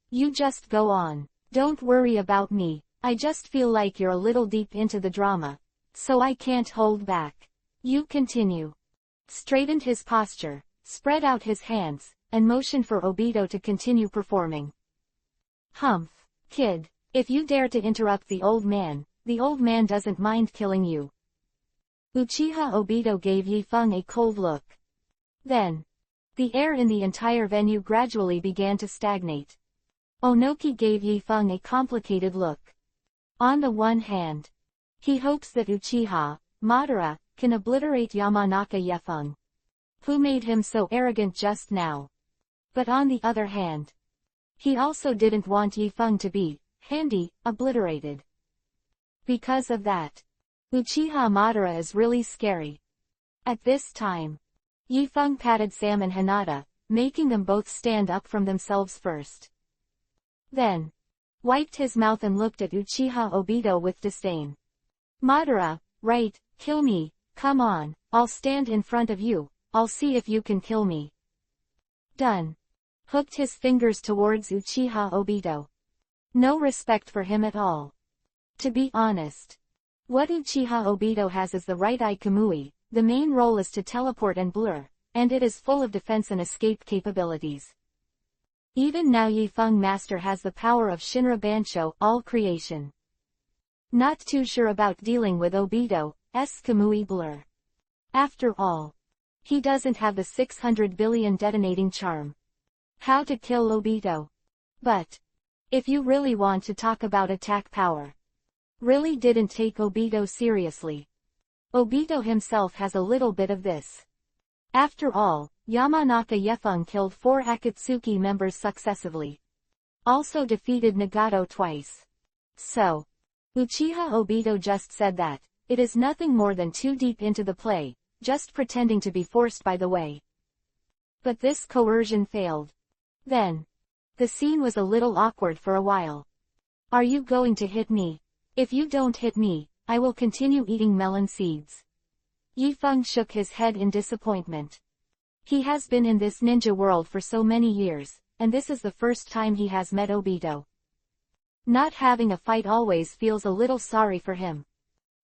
You just go on. Don't worry about me. I just feel like you're a little deep into the drama. So I can't hold back. You continue. Straightened his posture, spread out his hands, and motioned for Obito to continue performing. Humph, kid. If you dare to interrupt the old man doesn't mind killing you. Uchiha Obito gave Yifeng a cold look. Then, the air in the entire venue gradually began to stagnate. Onoki gave Yifeng a complicated look. On the one hand, he hopes that Uchiha, Madara, can obliterate Yamanaka Yifeng, who made him so arrogant just now. But on the other hand, he also didn't want Yifeng to be, obliterated. Because of that, Uchiha Madara is really scary. At this time, Yifeng patted Sam and Hinata, making them both stand up from themselves first. Then, wiped his mouth and looked at Uchiha Obito with disdain. Madara, right, kill me, come on, I'll stand in front of you, I'll see if you can kill me. Done. Hooked his fingers towards Uchiha Obito. No respect for him at all. To be honest, what Uchiha Obito has is the right-eye Kamui. The main role is to teleport and blur, and it is full of defense and escape capabilities. Even now Yifeng Master has the power of Shinra Bansho, all creation. Not too sure about dealing with Obito's Kamui blur. After all, he doesn't have the 600 billion detonating charm. How to kill Obito? But, if you really want to talk about attack power, really didn't take Obito seriously. Obito himself has a little bit of this. After all, Yamanaka Yifeng killed 4 Akatsuki members successively. Also defeated Nagato twice. So, Uchiha Obito just said that, it is nothing more than too deep into the play, just pretending to be forced by the way. But this coercion failed. Then, the scene was a little awkward for a while. Are you going to hit me? If you don't hit me, I will continue eating melon seeds. Yifeng shook his head in disappointment. He has been in this ninja world for so many years, and this is the first time he has met Obito. Not having a fight always feels a little sorry for him.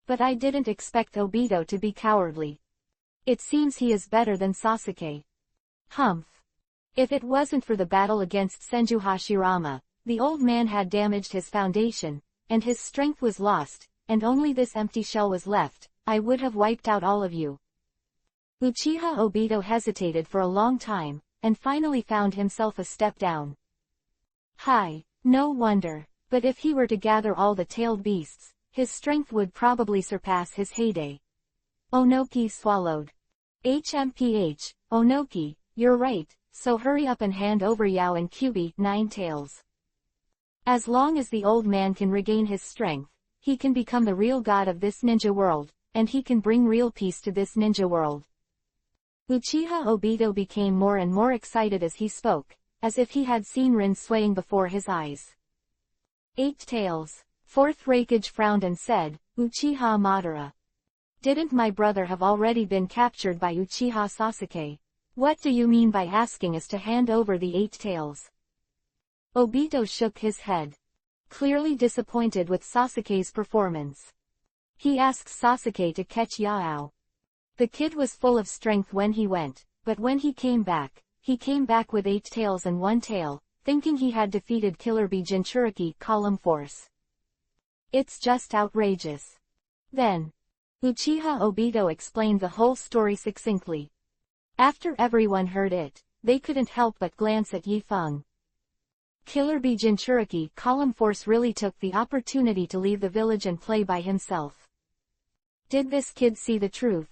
But I didn't expect Obito to be cowardly. It seems he is better than Sasuke. Humph. If it wasn't for the battle against Senju Hashirama, the old man had damaged his foundation, and his strength was lost, and only this empty shell was left, I would have wiped out all of you. Uchiha Obito hesitated for a long time, and finally found himself a step down. Hi, no wonder, but if he were to gather all the tailed beasts, his strength would probably surpass his heyday. Onoki swallowed. HMPH, Onoki, you're right, so hurry up and hand over Yao and Kyubi, 9 tails. As long as the old man can regain his strength, he can become the real god of this ninja world, and he can bring real peace to this ninja world. Uchiha Obito became more and more excited as he spoke, as if he had seen Rin swaying before his eyes. 8 tails. Fourth Raikage frowned and said, Uchiha Madara. Didn't my brother have already been captured by Uchiha Sasuke? What do you mean by asking us to hand over the 8 tails? Obito shook his head. Clearly disappointed with Sasuke's performance. He asked Sasuke to catch Yao. The kid was full of strength when he went, but when he came back with 8 tails and 1 tail, thinking he had defeated Killer Bee Jinchuriki column force. It's just outrageous. Then, Uchiha Obito explained the whole story succinctly. After everyone heard it, they couldn't help but glance at Yifeng. Killer Bee Jinchuriki column force really took the opportunity to leave the village and play by himself. Did this kid see the truth?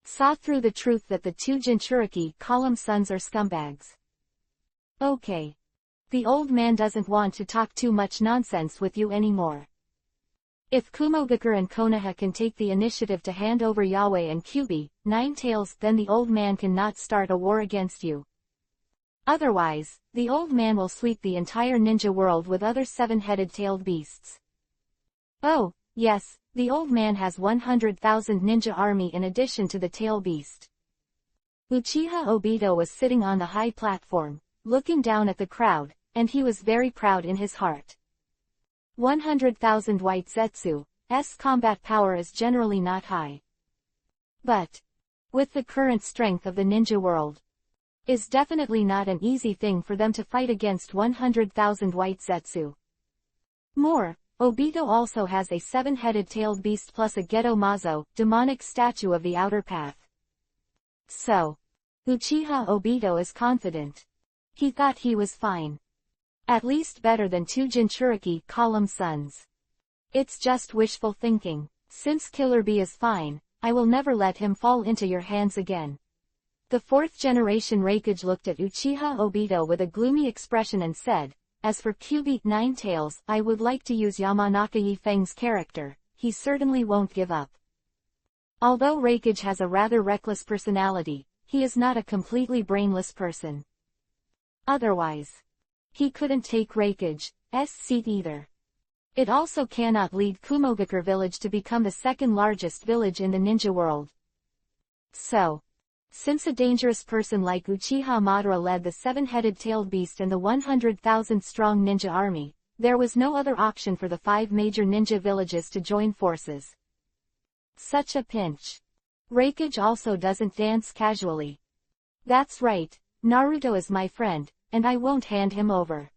Saw through the truth that the 2 Jinchuriki column sons are scumbags. Okay. The old man doesn't want to talk too much nonsense with you anymore. If Kumogakure and Konoha can take the initiative to hand over Yahweh and Kyubi, 9 tails, then the old man cannot start a war against you. Otherwise, the old man will sweep the entire ninja world with other 7-headed tailed beasts. Oh, yes, the old man has 100,000 ninja army in addition to the tail beast. Uchiha Obito was sitting on the high platform, looking down at the crowd, and he was very proud in his heart. 100,000 white Zetsu's combat power is generally not high. But, with the current strength of the ninja world, is definitely not an easy thing for them to fight against 100,000 white Zetsu. More, Obito also has a 7-headed tailed beast plus a Geto Mazo, demonic statue of the outer path. So, Uchiha Obito is confident. He thought he was fine. At least better than 2 Jinchuriki column suns. It's just wishful thinking. Since Killer Bee is fine, I will never let him fall into your hands again. The 4th generation Raikage looked at Uchiha Obito with a gloomy expression and said, as for Kyubi Ninetales, I would like to use Yamanaka Yifeng's character, he certainly won't give up. Although Raikage has a rather reckless personality, he is not a completely brainless person. Otherwise, he couldn't take Raikage's seat either. It also cannot lead Kumogakure village to become the 2nd largest village in the ninja world. So, since a dangerous person like Uchiha Madara led the 7-headed tailed beast and the 100,000-strong ninja army, there was no other option for the 5 major ninja villages to join forces. Such a pinch. Raikage also doesn't dance casually. That's right, Naruto is my friend, and I won't hand him over.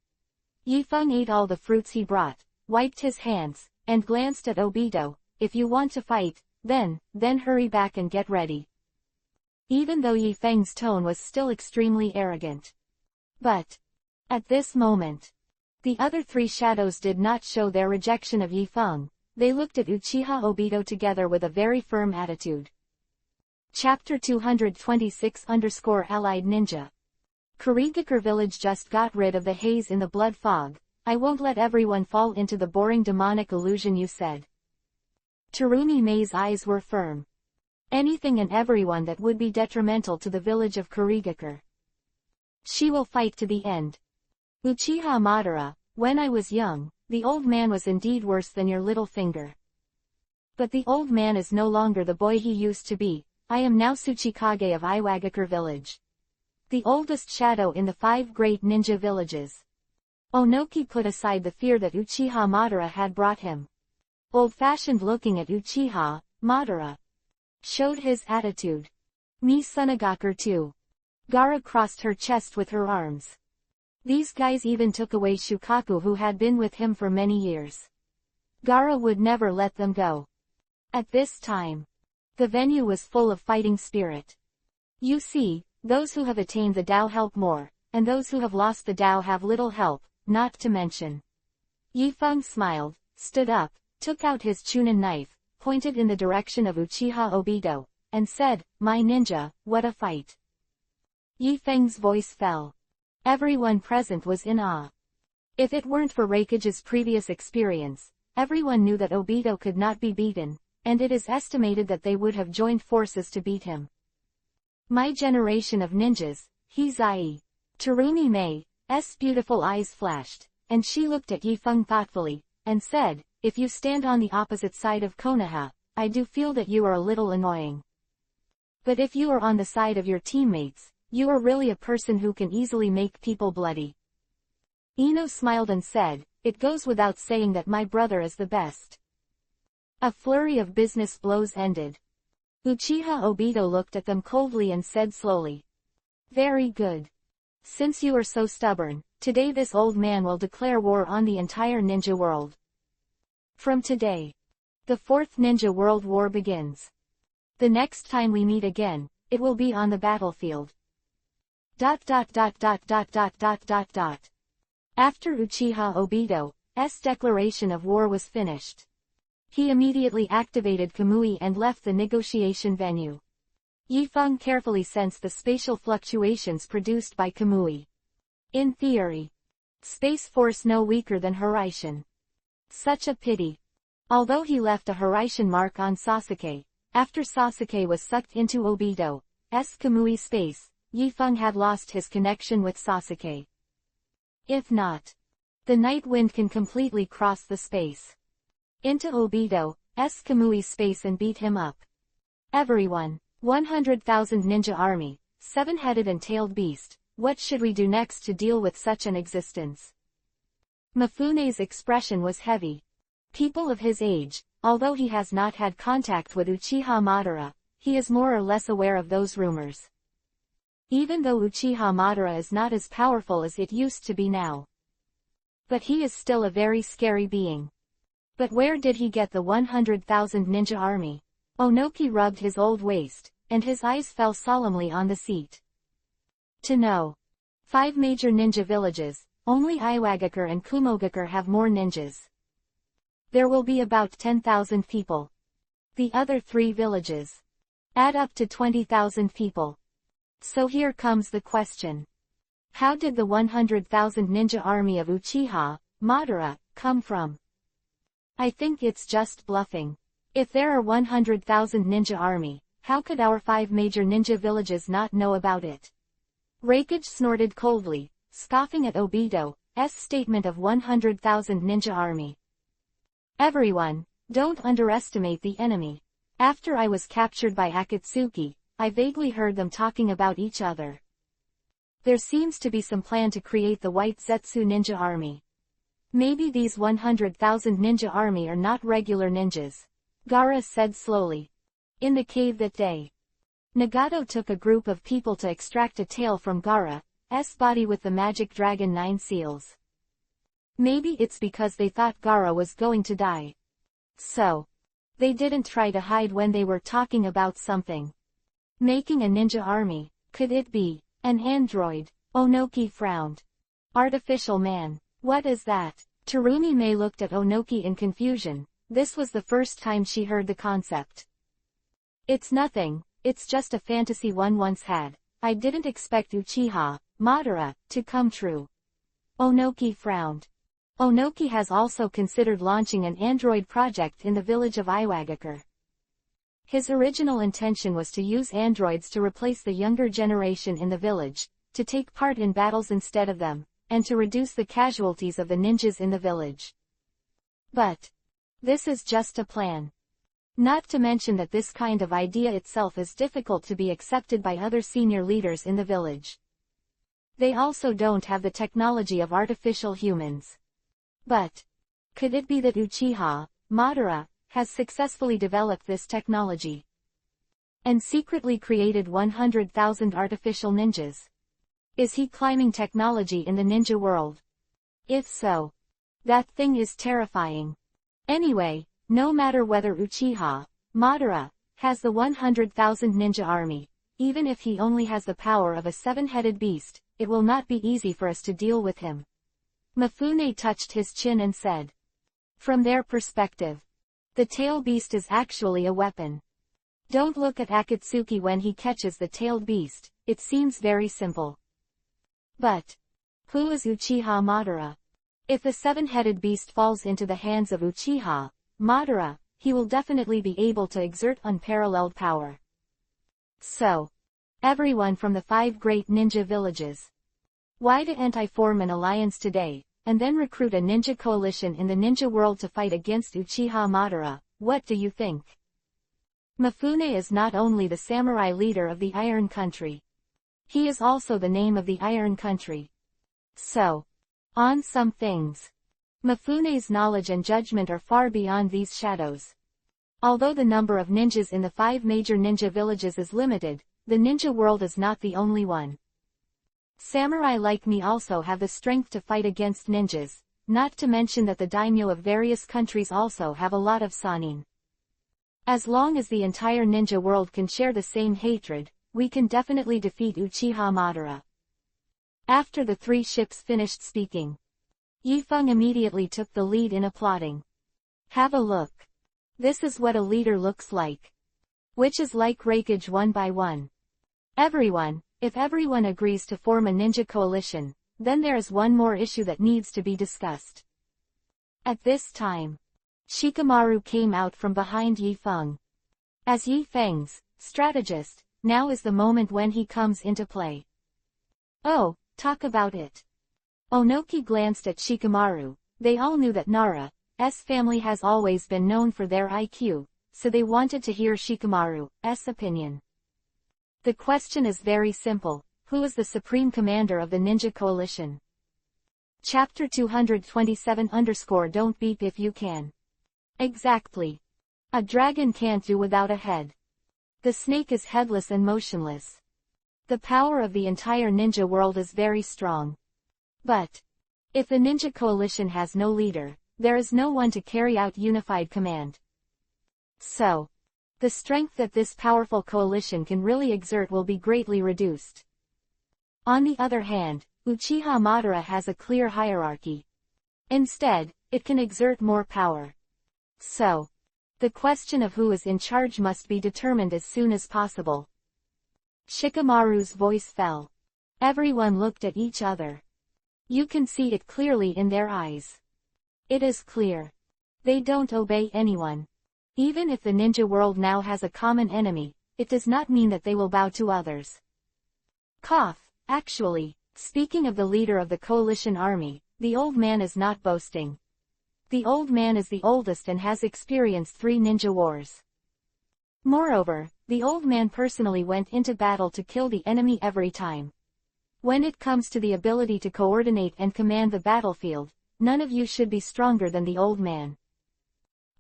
Yifeng ate all the fruits he brought, wiped his hands, and glanced at Obito. If you want to fight, then hurry back and get ready. Even though Yifeng's tone was still extremely arrogant. But, at this moment, the other 3 shadows did not show their rejection of Yifeng. They looked at Uchiha Obito together with a very firm attitude. Chapter 226_Allied Ninja. Kurigakure village just got rid of the haze in the blood fog. I won't let everyone fall into the boring demonic illusion you said. Terumi Mei's eyes were firm. Anything and everyone that would be detrimental to the village of Kurigakure. She will fight to the end. Uchiha Madara, when I was young, the old man was indeed worse than your little finger. But the old man is no longer the boy he used to be. I am now Tsuchikage of Iwagakure village. The oldest shadow in the 5 great ninja villages. Onoki put aside the fear that Uchiha Madara had brought him. Old-fashioned looking at Uchiha Madara. Showed his attitude. Me Sunagakure too. Gaara crossed her chest with her arms. These guys even took away Shukaku who had been with him for many years. Gaara would never let them go. At this time, the venue was full of fighting spirit. You see, those who have attained the Tao help more, and those who have lost the Tao have little help, not to mention. Yifeng smiled, stood up, took out his chunin knife, pointed in the direction of Uchiha Obito, and said, "My ninja, what a fight." Yifeng's voice fell. Everyone present was in awe. If it weren't for Raikage's previous experience, everyone knew that Obito could not be beaten, and it is estimated that they would have joined forces to beat him. My generation of ninjas, Hizai. Terumi Mei's beautiful eyes flashed, and she looked at Yifeng thoughtfully, and said, "If you stand on the opposite side of Konoha, I do feel that you are a little annoying. But if you are on the side of your teammates, you are really a person who can easily make people bloody." Ino smiled and said, "It goes without saying that my brother is the best." A flurry of business blows ended. Uchiha Obito looked at them coldly and said slowly, "Very good. Since you are so stubborn, today this old man will declare war on the entire ninja world. From today, the 4th Ninja World War begins. The next time we meet again, it will be on the battlefield." After Uchiha Obito's declaration of war was finished, he immediately activated Kamui and left the negotiation venue. Yifeng carefully sensed the spatial fluctuations produced by Kamui. In theory, space force no weaker than Hiraishin. Such a pity. Although he left a Hiraishin mark on Sasuke, after Sasuke was sucked into Obito's Kamui space, Yifeng had lost his connection with Sasuke. If not, the night wind can completely cross the space into Obito's Kamui space and beat him up. Everyone, 100,000 ninja army, 7-headed and tailed beast, what should we do next to deal with such an existence? Mifune's expression was heavy. People of his age, although he has not had contact with Uchiha Madara, he is more or less aware of those rumors. Even though Uchiha Madara is not as powerful as it used to be now. But he is still a very scary being. But where did he get the 100,000 ninja army? Onoki rubbed his old waist, and his eyes fell solemnly on the seat. To know. 5 major ninja villages, only Iwagakure and Kumogakure have more ninjas. There will be about 10,000 people. The other 3 villages add up to 20,000 people. So here comes the question. How did the 100,000 ninja army of Uchiha Madara come from? I think it's just bluffing. If there are 100,000 ninja army, how could our 5 major ninja villages not know about it? Reikage snorted coldly, scoffing at Obito's statement of 100,000 ninja army. Everyone, don't underestimate the enemy. After I was captured by Akatsuki, I vaguely heard them talking about each other. There seems to be some plan to create the White Zetsu Ninja Army. Maybe these 100,000 ninja army are not regular ninjas. Gaara said slowly. In the cave that day, Nagato took a group of people to extract a tail from Gaara's body with the magic dragon 9 seals. Maybe it's because they thought Gaara was going to die. So, they didn't try to hide when they were talking about something. Making a ninja army, could it be an android? Onoki frowned. Artificial man. What is that? Terumi looked at Onoki in confusion. This was the first time she heard the concept. It's nothing, it's just a fantasy one once had. I didn't expect Uchiha Madara to come true. Onoki frowned. Onoki has also considered launching an android project in the village of Iwagakure. His original intention was to use androids to replace the younger generation in the village, to take part in battles instead of them, and to reduce the casualties of the ninjas in the village. But this is just a plan. Not to mention that this kind of idea itself is difficult to be accepted by other senior leaders in the village. They also don't have the technology of artificial humans. But could it be that Uchiha Madara has successfully developed this technology and secretly created 100,000 artificial ninjas? Is he climbing technology in the ninja world? If so, that thing is terrifying. Anyway, no matter whether Uchiha Madara has the 100,000 ninja army, even if he only has the power of a 7-headed beast, it will not be easy for us to deal with him. Mifune touched his chin and said. From their perspective, the tail beast is actually a weapon. Don't look at Akatsuki when he catches the tailed beast, it seems very simple. But who is Uchiha Madara? If the 7-headed beast falls into the hands of Uchiha Madara, he will definitely be able to exert unparalleled power. So, everyone from the 5 great ninja villages. Why didn't I form an alliance today, and then recruit a ninja coalition in the ninja world to fight against Uchiha Madara? What do you think? Mifune is not only the samurai leader of the Iron Country. He is also the name of the Iron Country. So, on some things, Mifune's knowledge and judgment are far beyond these shadows. Although the number of ninjas in the 5 major ninja villages is limited, the ninja world is not the only one. Samurai like me also have the strength to fight against ninjas, not to mention that the daimyo of various countries also have a lot of sannin. As long as the entire ninja world can share the same hatred, we can definitely defeat Uchiha Madara. After the 3 ships finished speaking, Yifeng immediately took the lead in applauding. Have a look. This is what a leader looks like. Which is like Reikage one by one. Everyone, if everyone agrees to form a ninja coalition, then there is one more issue that needs to be discussed. At this time, Shikamaru came out from behind Yifeng. As Yifeng's strategist, now is the moment when he comes into play. Oh, talk about it. Onoki glanced at Shikamaru. They all knew that Nara's family has always been known for their IQ, so they wanted to hear Shikamaru's opinion. The question is very simple. Who is the supreme commander of the ninja coalition? Chapter 227 _ Don't beep if you can. Exactly. A dragon can't do without a head. The snake is headless and motionless. The power of the entire ninja world is very strong. But if the ninja coalition has no leader, there is no one to carry out unified command. So, the strength that this powerful coalition can really exert will be greatly reduced. On the other hand, Uchiha Madara has a clear hierarchy. Instead, it can exert more power. So, the question of who is in charge must be determined as soon as possible. Shikamaru's voice fell. Everyone looked at each other. You can see it clearly in their eyes. It is clear. They don't obey anyone. Even if the ninja world now has a common enemy, it does not mean that they will bow to others. Cough. Actually, speaking of the leader of the coalition army, the old man is not boasting. The old man is the oldest and has experienced 3 ninja wars. Moreover, the old man personally went into battle to kill the enemy every time. When it comes to the ability to coordinate and command the battlefield, none of you should be stronger than the old man.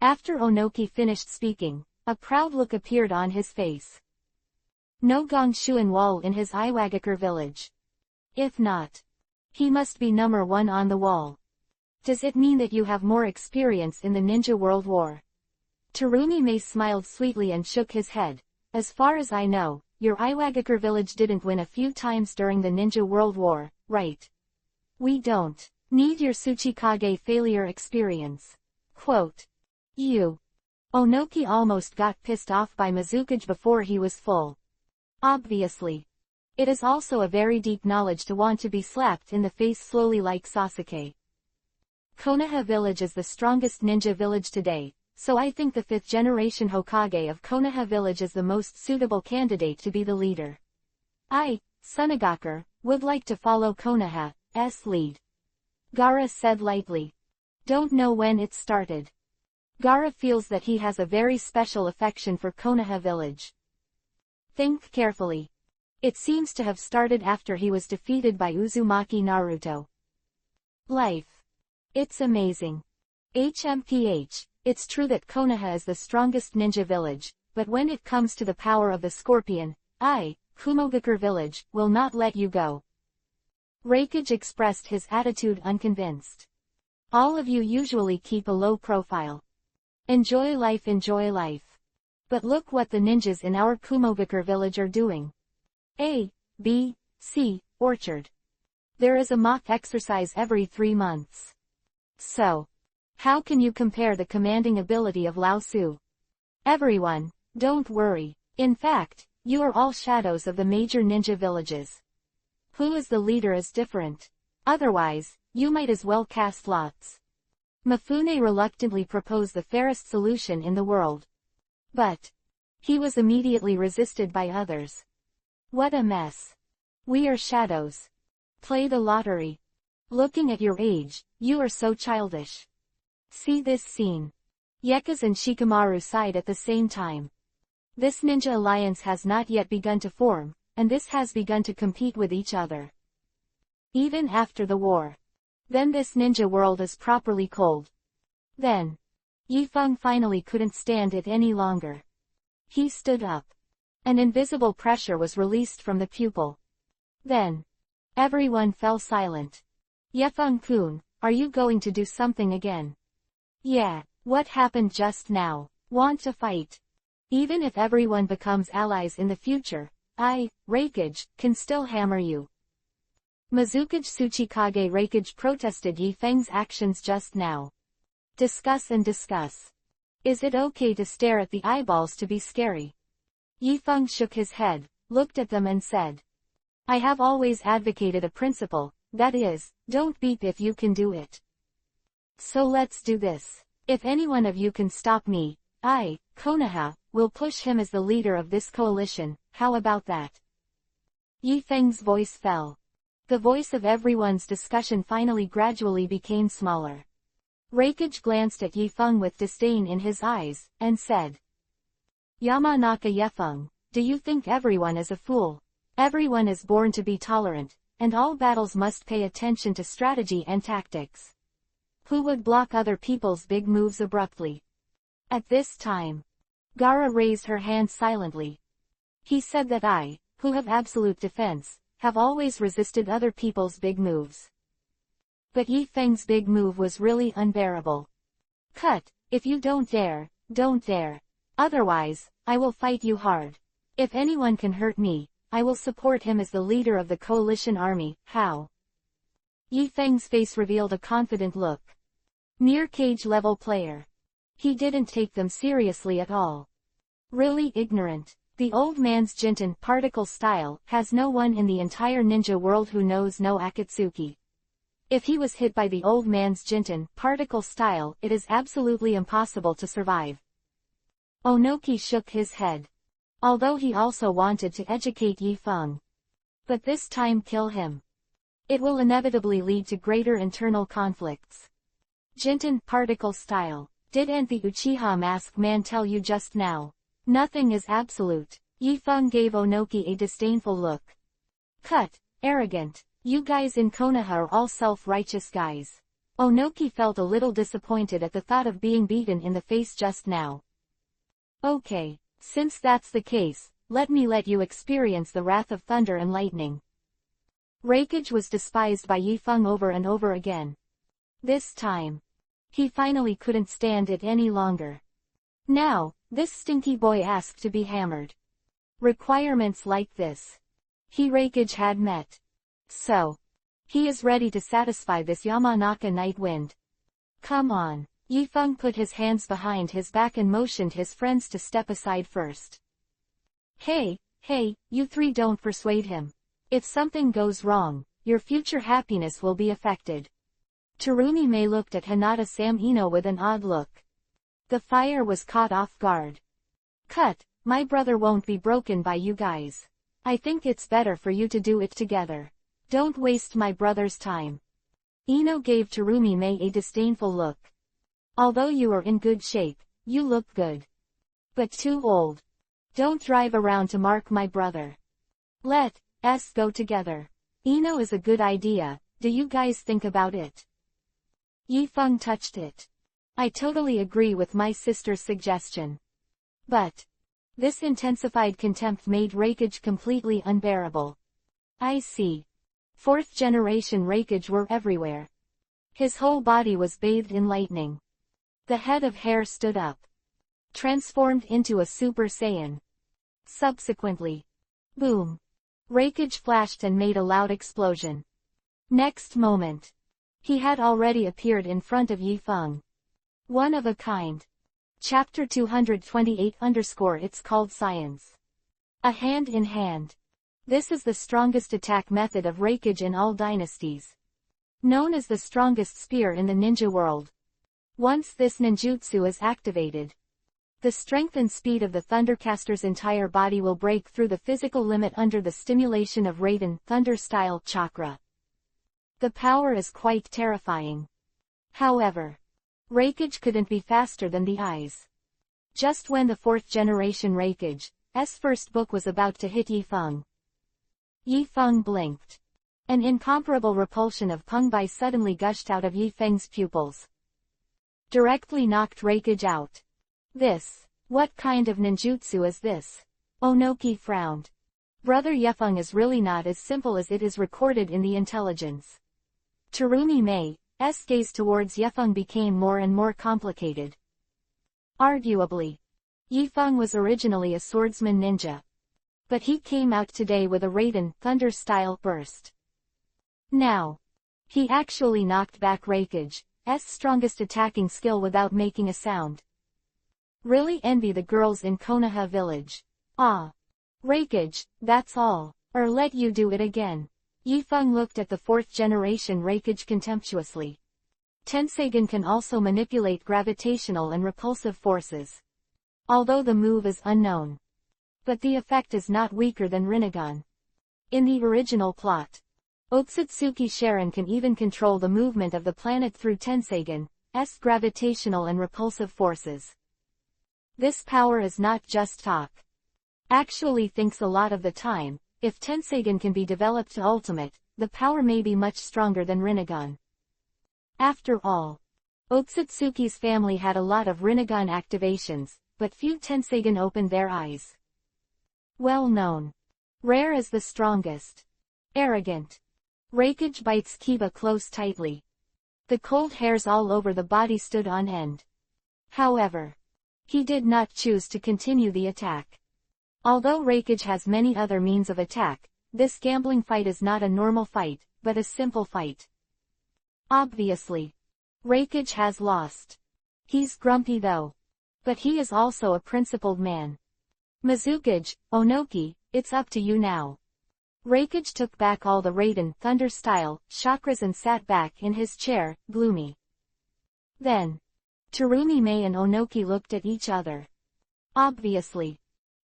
After Onoki finished speaking, a proud look appeared on his face. No Gongshuan wall in his Iwagakure village. If not, he must be number 1 on the wall. Does it mean that you have more experience in the Ninja World War? Terumi smiled sweetly and shook his head. As far as I know, your Iwagakure village didn't win a few times during the Ninja World War, right? We don't need your Tsuchikage failure experience. Quote. You. Onoki almost got pissed off by Mizukage before he was full. Obviously. It is also a very deep knowledge to want to be slapped in the face slowly like Sasuke. Konoha village is the strongest ninja village today, so I think the 5th generation Hokage of Konoha village is the most suitable candidate to be the leader. I, Sunagakure, would like to follow Konoha's lead. Gaara said lightly. Don't know when it started. Gaara feels that he has a very special affection for Konoha village. Think carefully. It seems to have started after he was defeated by Uzumaki Naruto. Life. It's amazing. HMPH, it's true that Konoha is the strongest ninja village, but when it comes to the power of the scorpion, I, Kumogakure village, will not let you go. Reikage expressed his attitude unconvinced. All of you usually keep a low profile. Enjoy life. But look what the ninjas in our Kumogakure village are doing. A, B, C, orchard. There is a mock exercise every 3 months. So, how can you compare the commanding ability of Lao Su? Everyone, don't worry. In fact, you are all shadows of the major ninja villages. Who is the leader is different. Otherwise, you might as well cast lots. Mifune reluctantly proposed the fairest solution in the world. But he was immediately resisted by others. What a mess. We are shadows. Play the lottery. Looking at your age, you are so childish. See this scene. Yekas and Shikamaru sighed at the same time. This ninja alliance has not yet begun to form, and this has begun to compete with each other. Even after the war. Then this ninja world is properly cold. Then. Yifeng finally couldn't stand it any longer. He stood up. An invisible pressure was released from the pupil. Then. Everyone fell silent. Yifeng-kun, are you going to do something again? Yeah, what happened just now? Want to fight? Even if everyone becomes allies in the future, I, Reikage, can still hammer you. Mizukage Tsuchikage Reikage protested Yifeng's actions just now. Discuss and discuss. Is it okay to stare at the eyeballs to be scary? Yifeng shook his head, looked at them and said. I have always advocated a principle, that is, don't beep if you can do it. So let's do this. If any one of you can stop me, I, Konoha, will push him as the leader of this coalition, how about that? Yifeng's voice fell. The voice of everyone's discussion finally gradually became smaller. Reikage glanced at Yifeng with disdain in his eyes, and said. Yamanaka Yifeng, do you think everyone is a fool? Everyone is born to be tolerant, and all battles must pay attention to strategy and tactics. Who would block other people's big moves abruptly? At this time, Gaara raised her hand silently. He said that I, who have absolute defense, have always resisted other people's big moves. But Yi Feng's big move was really unbearable. Cut, if you don't dare, don't dare. Otherwise, I will fight you hard. If anyone can hurt me, I will support him as the leader of the coalition army. How? Yi Feng's face revealed a confident look. Mere cage-level player. He didn't take them seriously at all. Really ignorant. The old man's Jinten particle style has no one in the entire ninja world who knows no Akatsuki. If he was hit by the old man's Jinten particle style, it is absolutely impossible to survive. Onoki shook his head. Although he also wanted to educate Yi Feng. But this time kill him. It will inevitably lead to greater internal conflicts. Jinten particle style. Didn't the Uchiha masked man tell you just now? Nothing is absolute. Yi Feng gave Onoki a disdainful look. Cut, arrogant. You guys in Konoha are all self-righteous guys. Onoki felt a little disappointed at the thought of being beaten in the face just now. Okay, since that's the case, let me let you experience the wrath of thunder and lightning. Reikage was despised by Yi Feng over and over again. This time, he finally couldn't stand it any longer. Now, this stinky boy asked to be hammered. Requirements like this, Reikage had met. So, he is ready to satisfy this Yamanaka night wind. Come on. Yi Feng put his hands behind his back and motioned his friends to step aside first. Hey, you three don't persuade him. If something goes wrong, your future happiness will be affected. Terumi Mei looked at Hinata Sam Ino with an odd look. The fire was caught off guard. Cut, my brother won't be broken by you guys. I think it's better for you to do it together. Don't waste my brother's time. Ino gave Terumi Mei a disdainful look. Although you are in good shape, you look good. But too old. Don't drive around to mark my brother. Let's go together. Ino is a good idea, do you guys think about it? Yi Feng touched it. I totally agree with my sister's suggestion. But this intensified contempt made Reikage completely unbearable. I see. Fourth generation Reikage were everywhere. His whole body was bathed in lightning. The head of hair stood up, transformed into a Super Saiyan. Subsequently, boom! Reikage flashed and made a loud explosion. Next moment, he had already appeared in front of Yi Feng. One of a kind. Chapter 228 _ It's called science. A hand in hand. This is the strongest attack method of Reikage in all dynasties. Known as the strongest spear in the ninja world. Once this ninjutsu is activated, the strength and speed of the Thundercaster's entire body will break through the physical limit under the stimulation of Raiden Thunder-style chakra. The power is quite terrifying. However, Reikage couldn't be faster than the eyes. Just when the fourth generation Reikage's first book was about to hit Yi Feng blinked. An incomparable repulsion of Pengbai suddenly gushed out of Yi Feng's pupils. Directly knocked Reikage out. What kind of ninjutsu is this? Onoki frowned. Brother Yefeng is really not as simple as it is recorded in the intelligence. Terumi Mei's gaze towards Yefeng became more and more complicated. Arguably, Yifeng was originally a swordsman ninja. But he came out today with a Raiden Thunder-style burst. Now, he actually knocked back Reikage's strongest attacking skill without making a sound. Really envy the girls in Konoha village. Ah. Reikage, that's all. Or let you do it again. Yi Feng looked at the fourth generation Reikage contemptuously. Tenseigan can also manipulate gravitational and repulsive forces. Although the move is unknown. But the effect is not weaker than Rinnegan. In the original plot, Otsutsuki Sharon can even control the movement of the planet through Tenseigan's gravitational and repulsive forces. This power is not just talk. Actually thinks a lot of the time. If Tenseigan can be developed to ultimate, the power may be much stronger than Rinnegan. After all, Otsutsuki's family had a lot of Rinnegan activations, but few Tensegan opened their eyes. Well known. Rare as the strongest. Arrogant. Reikage bites Kiba close tightly. The cold hairs all over the body stood on end. However, he did not choose to continue the attack. Although Reikage has many other means of attack, this gambling fight is not a normal fight, but a simple fight. Obviously, Reikage has lost. He's grumpy though. But he is also a principled man. Mizukage, Onoki, it's up to you now. Reikage took back all the Raiden Thunder-style chakras and sat back in his chair, gloomy. Then, Terumi-Mei and Onoki looked at each other. Obviously,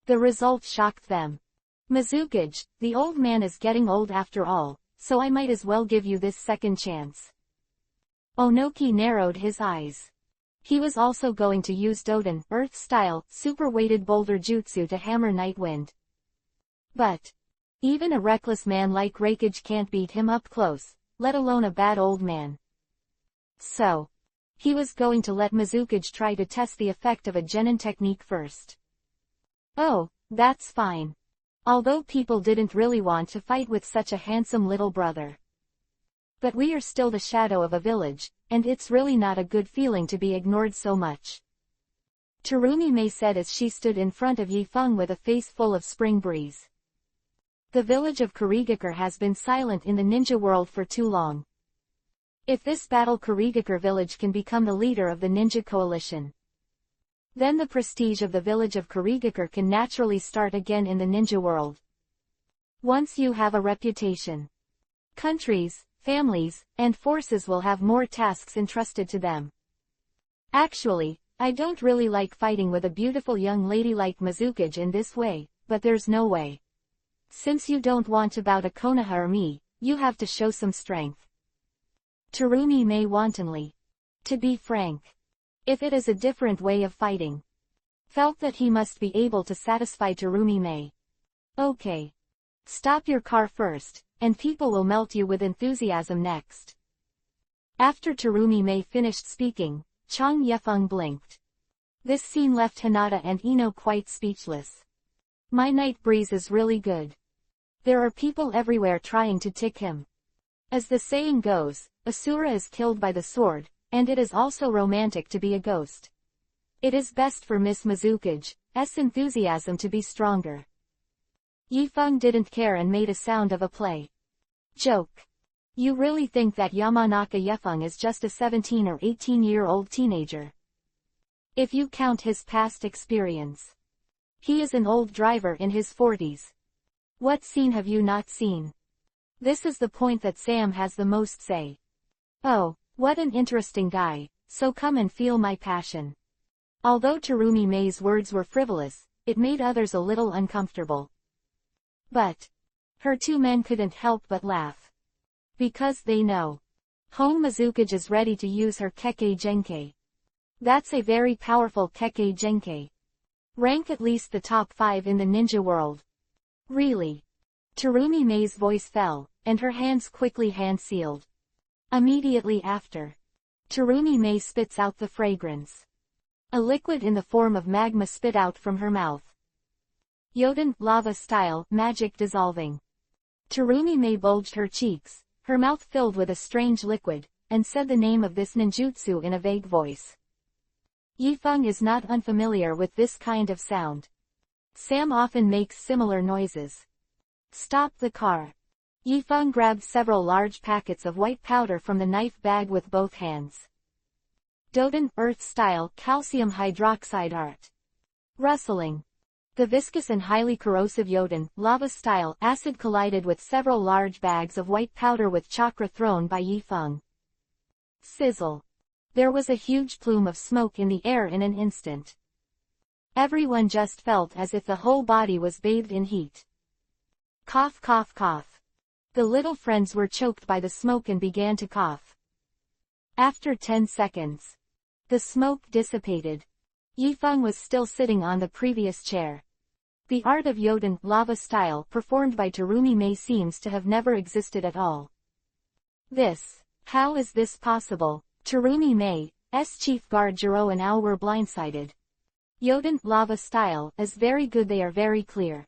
the result shocked them. Mizukage, the old man is getting old after all, so I might as well give you this second chance. Onoki narrowed his eyes. He was also going to use Doden Earth-style super-weighted boulder jutsu to hammer Nightwind. But even a reckless man like Reikage can't beat him up close, let alone a bad old man. So, he was going to let Mizukage try to test the effect of a genin technique first. Oh, that's fine. Although people didn't really want to fight with such a handsome little brother. But we are still the shadow of a village, and it's really not a good feeling to be ignored so much. Terumi-Mei said as she stood in front of Yifeng with a face full of spring breeze. The village of Kurigakure has been silent in the ninja world for too long. If this battle Kurigakure village can become the leader of the ninja coalition, then the prestige of the village of Kurigakure can naturally start again in the ninja world. Once you have a reputation, countries, families, and forces will have more tasks entrusted to them. Actually, I don't really like fighting with a beautiful young lady like Mizukage in this way, but there's no way. Since you don't want to bow to Konoha or me, you have to show some strength. Terumi-Mei wantonly. To be frank, if it is a different way of fighting, felt that he must be able to satisfy Terumi-Mei. Okay. Stop your car first, and people will melt you with enthusiasm next. After Terumi-Mei finished speaking, Chang Yefeng blinked. This scene left Hinata and Ino quite speechless. My night breeze is really good. There are people everywhere trying to tick him. As the saying goes, Asura is killed by the sword, and it is also romantic to be a ghost. It is best for Miss Mizukage's enthusiasm to be stronger. Yifeng didn't care and made a sound of a play joke. You really think that Yamanaka Yefeng is just a 17 or 18-year-old teenager? If you count his past experience, he is an old driver in his 40s. What scene have you not seen? This is the point that Sam has the most say. Oh, what an interesting guy, so come and feel my passion. Although Terumi-Mei's words were frivolous, it made others a little uncomfortable. But her two men couldn't help but laugh. Because they know. Hone Mizukage is ready to use her Kekkei Genkei. That's a very powerful Kekkei Genkei. Rank at least the top 5 in the ninja world. Really? Terumi-Mei's voice fell, and her hands quickly hand-sealed. Immediately after, Terumi-Mei spits out the fragrance. A liquid in the form of magma spit out from her mouth. Yoden, lava-style, magic dissolving. Terumi-Mei bulged her cheeks, her mouth filled with a strange liquid, and said the name of this ninjutsu in a vague voice. Yifeng is not unfamiliar with this kind of sound. Sam often makes similar noises. Stop the car. Yifeng grabbed several large packets of white powder from the knife bag with both hands. Doden, Earth-style, calcium hydroxide art. Rustling. The viscous and highly corrosive Yoden, lava-style, acid collided with several large bags of white powder with chakra thrown by Yifeng. Sizzle. There was a huge plume of smoke in the air in an instant. Everyone just felt as if the whole body was bathed in heat. Cough, cough, cough. The little friends were choked by the smoke and began to cough. After 10 seconds, the smoke dissipated. Yifeng was still sitting on the previous chair. The art of Yoden lava style performed by Terumi Mei seems to have never existed at all. How is this possible? Terumi Mei's chief guard Jiro and Ao were blindsided. Yoden lava style is very good, they are very clear.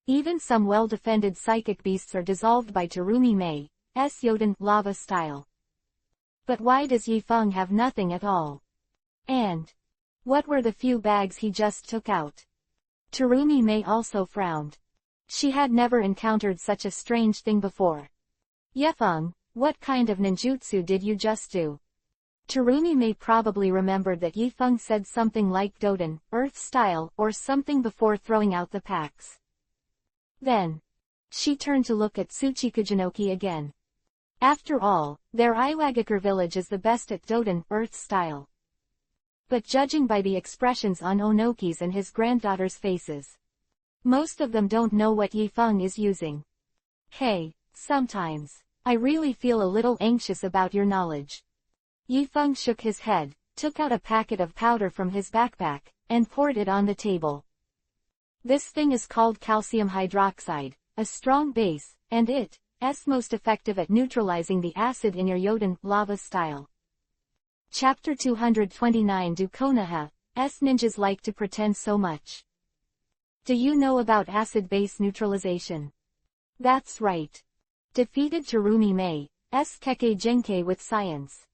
Even some well-defended psychic beasts are dissolved by Terumi Mei's Yoden lava style. But why does Yifeng have nothing at all? And what were the few bags he just took out? Terumi Mei also frowned. She had never encountered such a strange thing before. Yifeng, what kind of ninjutsu did you just do? Terumi Mei probably remembered that Yifeng said something like Doden, earth style, or something before throwing out the packs. Then she turned to look at Tsuchikajinoki again. After all, their Iwagakure village is the best at Doden, earth style. But judging by the expressions on Onoki's and his granddaughter's faces, most of them don't know what Yifeng is using. Hey, sometimes I really feel a little anxious about your knowledge. Yifeng shook his head, took out a packet of powder from his backpack, and poured it on the table. This thing is called calcium hydroxide, a strong base, and it's most effective at neutralizing the acid in your Yoden lava style. Chapter 229. Do Konoha's ninjas like to pretend so much? Do you know about acid-base neutralization? That's right. Defeated Terumi Mei's Kekkei Genkei with science.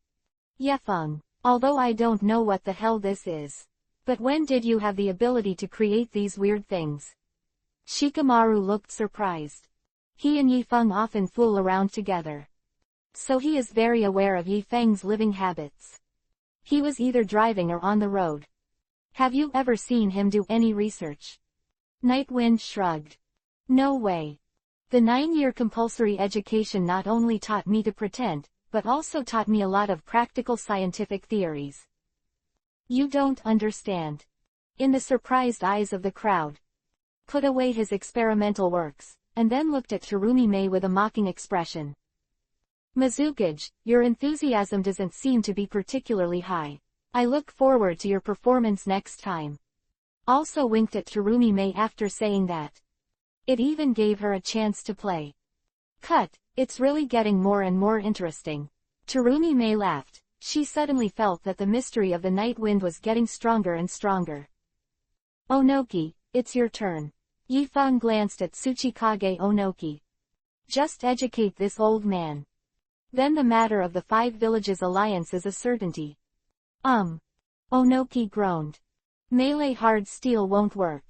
Yifeng, although I don't know what the hell this is. But when did you have the ability to create these weird things? Shikamaru looked surprised. He and Yifeng often fool around together. So he is very aware of Yifeng's living habits. He was either driving or on the road. Have you ever seen him do any research? Nightwind shrugged. No way. The 9-year compulsory education not only taught me to pretend, but also taught me a lot of practical scientific theories. You don't understand. In the surprised eyes of the crowd. Put away his experimental works, and then looked at Terumi Mei with a mocking expression. Mizukage, your enthusiasm doesn't seem to be particularly high. I look forward to your performance next time. Also winked at Terumi Mei after saying that. It even gave her a chance to play. Cut, it's really getting more and more interesting. Terumi Mei laughed. She suddenly felt that the mystery of the night wind was getting stronger and stronger. Onoki, it's your turn. Yifeng glanced at Tsuchikage Onoki. Just educate this old man. Then the matter of the 5 villages alliance is a certainty. Onoki groaned. Melee hard steel won't work.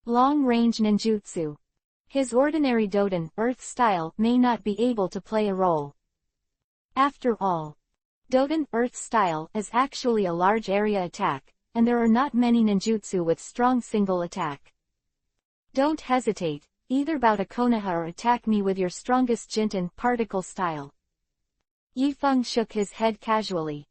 Long-range ninjutsu. His ordinary Doden, earth style, may not be able to play a role. After all, Doden, earth style, is actually a large area attack, and there are not many ninjutsu with strong single attack. Don't hesitate, either bow to Konoha or attack me with your strongest Jinten particle style. Yifeng shook his head casually.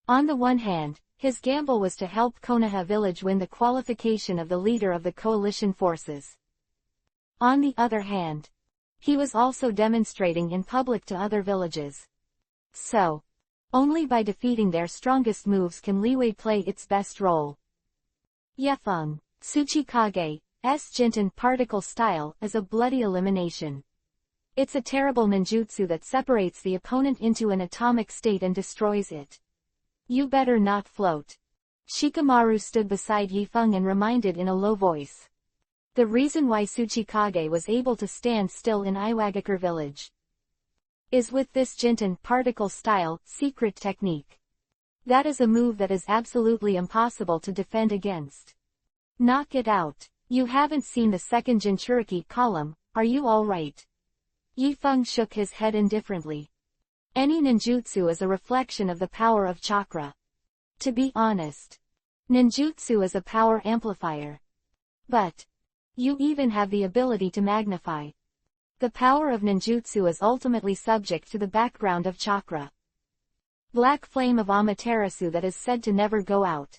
On the one hand, his gamble was to help Konoha village win the qualification of the leader of the coalition forces. On the other hand, he was also demonstrating in public to other villages. So, only by defeating their strongest moves can Liyue play its best role. Yifeng, Tsuchikage's Jinten particle style is a bloody elimination. It's a terrible ninjutsu that separates the opponent into an atomic state and destroys it. You better not float. Shikamaru stood beside Yifeng and reminded in a low voice. The reason why Tsuchikage was able to stand still in Iwagakure village is with this Jinten particle style secret technique. That is a move that is absolutely impossible to defend against. Knock it out. You haven't seen the second Jinchuriki column, are you alright? Yifeng shook his head indifferently. Any ninjutsu is a reflection of the power of chakra. To be honest, ninjutsu is a power amplifier. But you even have the ability to magnify. The power of ninjutsu is ultimately subject to the background of chakra. Black flame of Amaterasu that is said to never go out.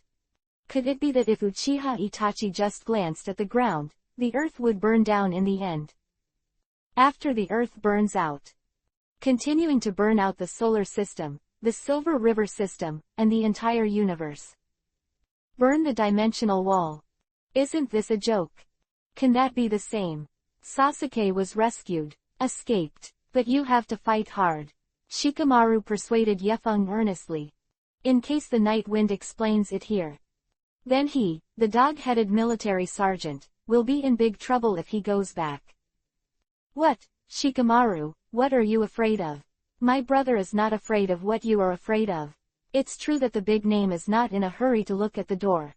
Could it be that if Uchiha Itachi just glanced at the ground, the earth would burn down in the end? After the earth burns out, continuing to burn out the solar system, the Silver River system, and the entire universe. Burn the dimensional wall. Isn't this a joke? Can that be the same? Sasuke was rescued, escaped, but you have to fight hard. Shikamaru persuaded Yefeng earnestly. In case the night wind explains it here. Then he, the dog-headed military sergeant, will be in big trouble if he goes back. What, Shikamaru, what are you afraid of? My brother is not afraid of what you are afraid of. It's true that the big name is not in a hurry to look at the door.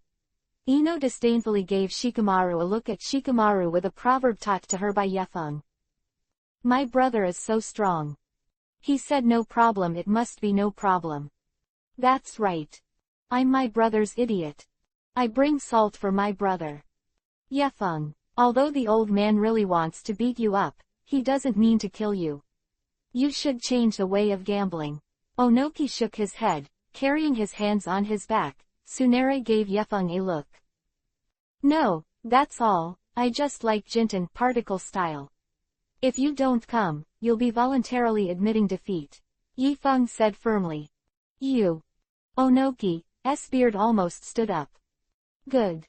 Ino disdainfully gave Shikamaru a look at Shikamaru with a proverb taught to her by Yefeng. My brother is so strong. He said no problem, it must be no problem. That's right. I'm my brother's idiot. I bring salt for my brother. Yefeng, although the old man really wants to beat you up, he doesn't mean to kill you. You should change the way of gambling. Onoki shook his head, carrying his hands on his back. Tsunere gave Yefeng a look. No, that's all, I just like Jinten particle style. If you don't come, you'll be voluntarily admitting defeat. Yifeng said firmly. You. Onoki's beard almost stood up. Good.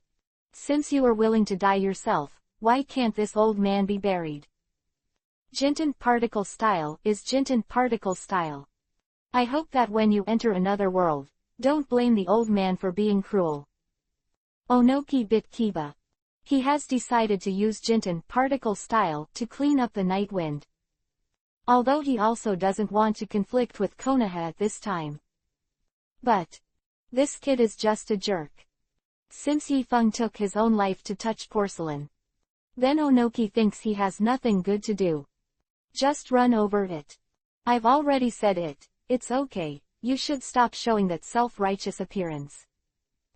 Since you are willing to die yourself, why can't this old man be buried? Jinten particle style is Jinten particle style. I hope that when you enter another world, don't blame the old man for being cruel. Onoki bit Kiba. He has decided to use Jinten particle style to clean up the night wind. Although he also doesn't want to conflict with Konoha at this time. But this kid is just a jerk. Since Yifeng took his own life to touch porcelain, then Onoki thinks he has nothing good to do. Just run over it. I've already said it, it's okay, you should stop showing that self-righteous appearance.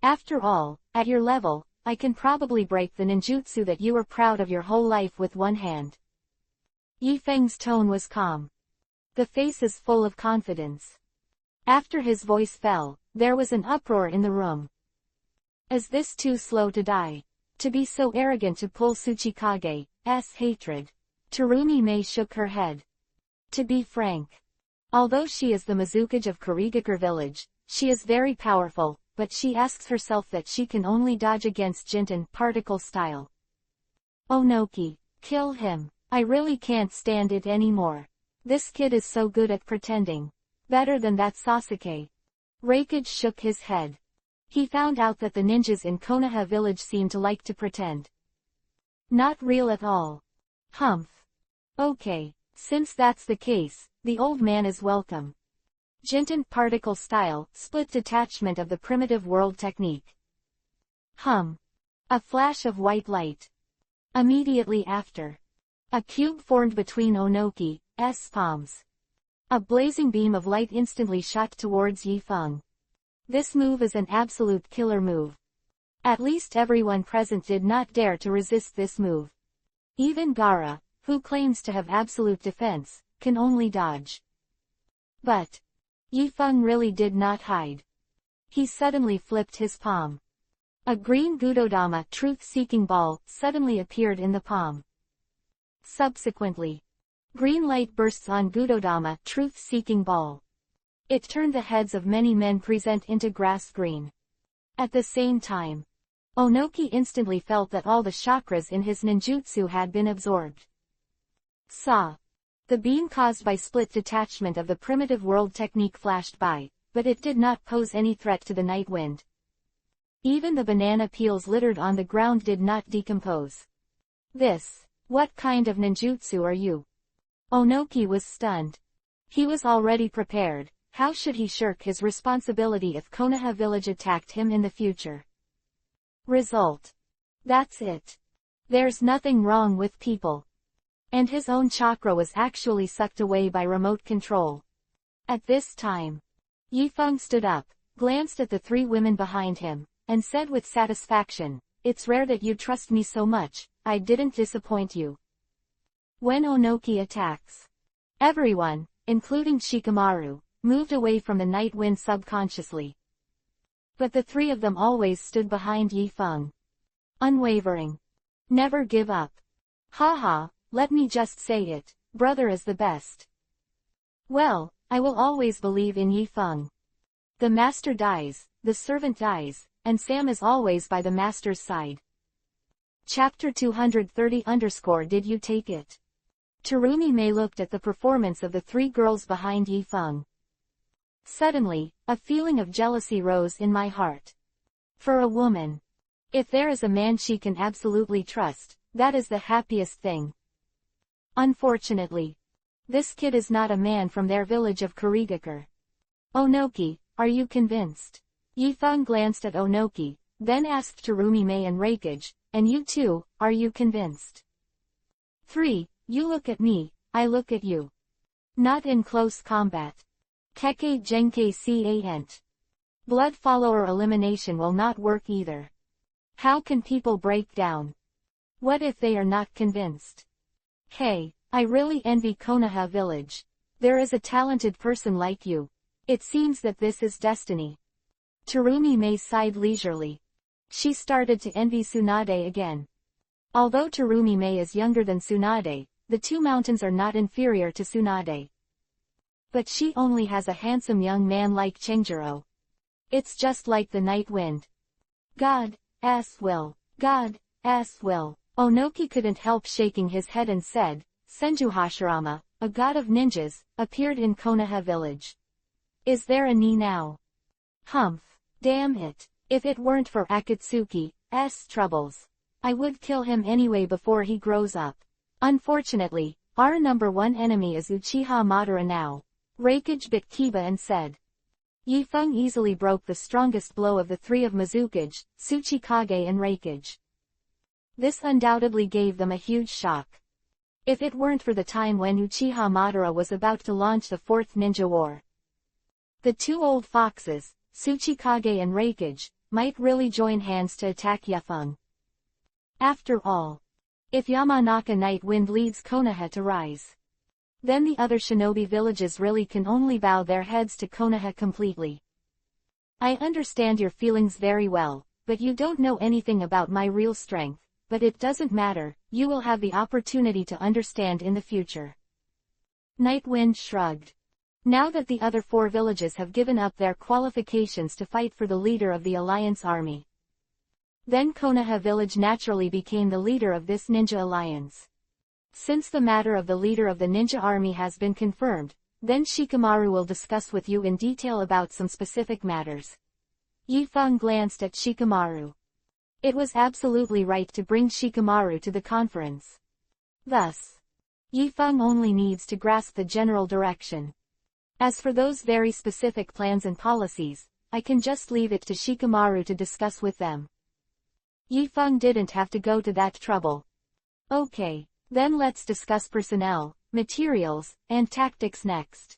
After all, at your level, I can probably break the ninjutsu that you were proud of your whole life with one hand. Yifeng's tone was calm. The face is full of confidence. After his voice fell, there was an uproar in the room. Is this too slow to die? To be so arrogant to pull Tsuchikage's hatred? Terumi Mei shook her head. To be frank. Although she is the Mizukage of Kurigakure village, she is very powerful, but she asks herself that she can only dodge against Jinten particle style. Onoki, kill him. I really can't stand it anymore. This kid is so good at pretending. Better than that Sasuke. Reikage shook his head. He found out that the ninjas in Konoha village seem to like to pretend. Not real at all. Humph. Okay, since that's the case, the old man is welcome. Jinten particle style, split detachment of the primitive world technique. A flash of white light. Immediately after. A cube formed between Onoki's palms. A blazing beam of light instantly shot towards Yifeng. This move is an absolute killer move. At least everyone present did not dare to resist this move. Even Gaara, who claims to have absolute defense, can only dodge. But Yifeng really did not hide. He suddenly flipped his palm. A green Gudodama truth-seeking ball suddenly appeared in the palm. Subsequently, green light bursts on Gudodama truth-seeking ball. It turned the heads of many men present into grass green. At the same time, Onoki instantly felt that all the chakras in his ninjutsu had been absorbed. The beam caused by split detachment of the primitive world technique flashed by, but it did not pose any threat to the night wind. Even the banana peels littered on the ground did not decompose. What kind of ninjutsu are you? Onoki was stunned. He was already prepared. How should he shirk his responsibility if Konoha village attacked him in the future? Result. That's it. There's nothing wrong with people. And his own chakra was actually sucked away by remote control. At this time, Yifeng stood up, glanced at the three women behind him, and said with satisfaction, "It's rare that you trust me so much, I didn't disappoint you." When Onoki attacks, everyone, including Shikamaru, moved away from the night wind subconsciously. But the three of them always stood behind Yifeng. Unwavering. Never give up. Haha, let me just say it, brother is the best. Well, I will always believe in Yifeng. The master dies, the servant dies, and Sam is always by the master's side. Chapter 230 Did you take it? Terumi Mei looked at the performance of the three girls behind Yi Feng. Suddenly, a feeling of jealousy rose in my heart. For a woman. If there is a man she can absolutely trust, that is the happiest thing. Unfortunately, this kid is not a man from their village of Kurigakure. Onoki, are you convinced? Yi Feng glanced at Onoki, then asked Terumi Mei and Reikage, and you too, are you convinced? 3. You look at me, I look at you. Not in close combat. Keke Genkai Cant. Blood follower elimination will not work either. How can people break down? What if they are not convinced? Hey, I really envy Konoha village. There is a talented person like you. It seems that this is destiny. Terumi Mei sighed leisurely. She started to envy Tsunade again. Although Terumi Mei is younger than Tsunade, the two mountains are not inferior to Tsunade. But she only has a handsome young man like Chenjiro. It's just like the night wind. God, will. God, will. Onoki couldn't help shaking his head and said, Senju Hashirama, a god of ninjas, appeared in Konoha village. Is there a knee now? Humph. Damn it. If it weren't for Akatsuki's troubles, I would kill him anyway before he grows up. Unfortunately, our number one enemy is Uchiha Madara now. Reikage bit Kiba and said. Yi Feng easily broke the strongest blow of the three of Mizukage, Tsuchikage and Reikage. This undoubtedly gave them a huge shock. If it weren't for the time when Uchiha Madara was about to launch the Fourth Ninja War, the two old foxes, Tsuchikage and Reikage, might really join hands to attack Yi Feng. After all, if Yamanaka Night Wind leads Konoha to rise, then the other shinobi villages really can only bow their heads to Konoha completely. I understand your feelings very well, but you don't know anything about my real strength, but it doesn't matter, you will have the opportunity to understand in the future. Night Wind shrugged. Now that the other four villages have given up their qualifications to fight for the leader of the Alliance army, then Konoha village naturally became the leader of this ninja alliance. Since the matter of the leader of the ninja army has been confirmed, then Shikamaru will discuss with you in detail about some specific matters. Yi Feng glanced at Shikamaru. It was absolutely right to bring Shikamaru to the conference. Thus, Yi Feng only needs to grasp the general direction. As for those very specific plans and policies, I can just leave it to Shikamaru to discuss with them. Yi Feng didn't have to go to that trouble. Okay, then let's discuss personnel, materials, and tactics next.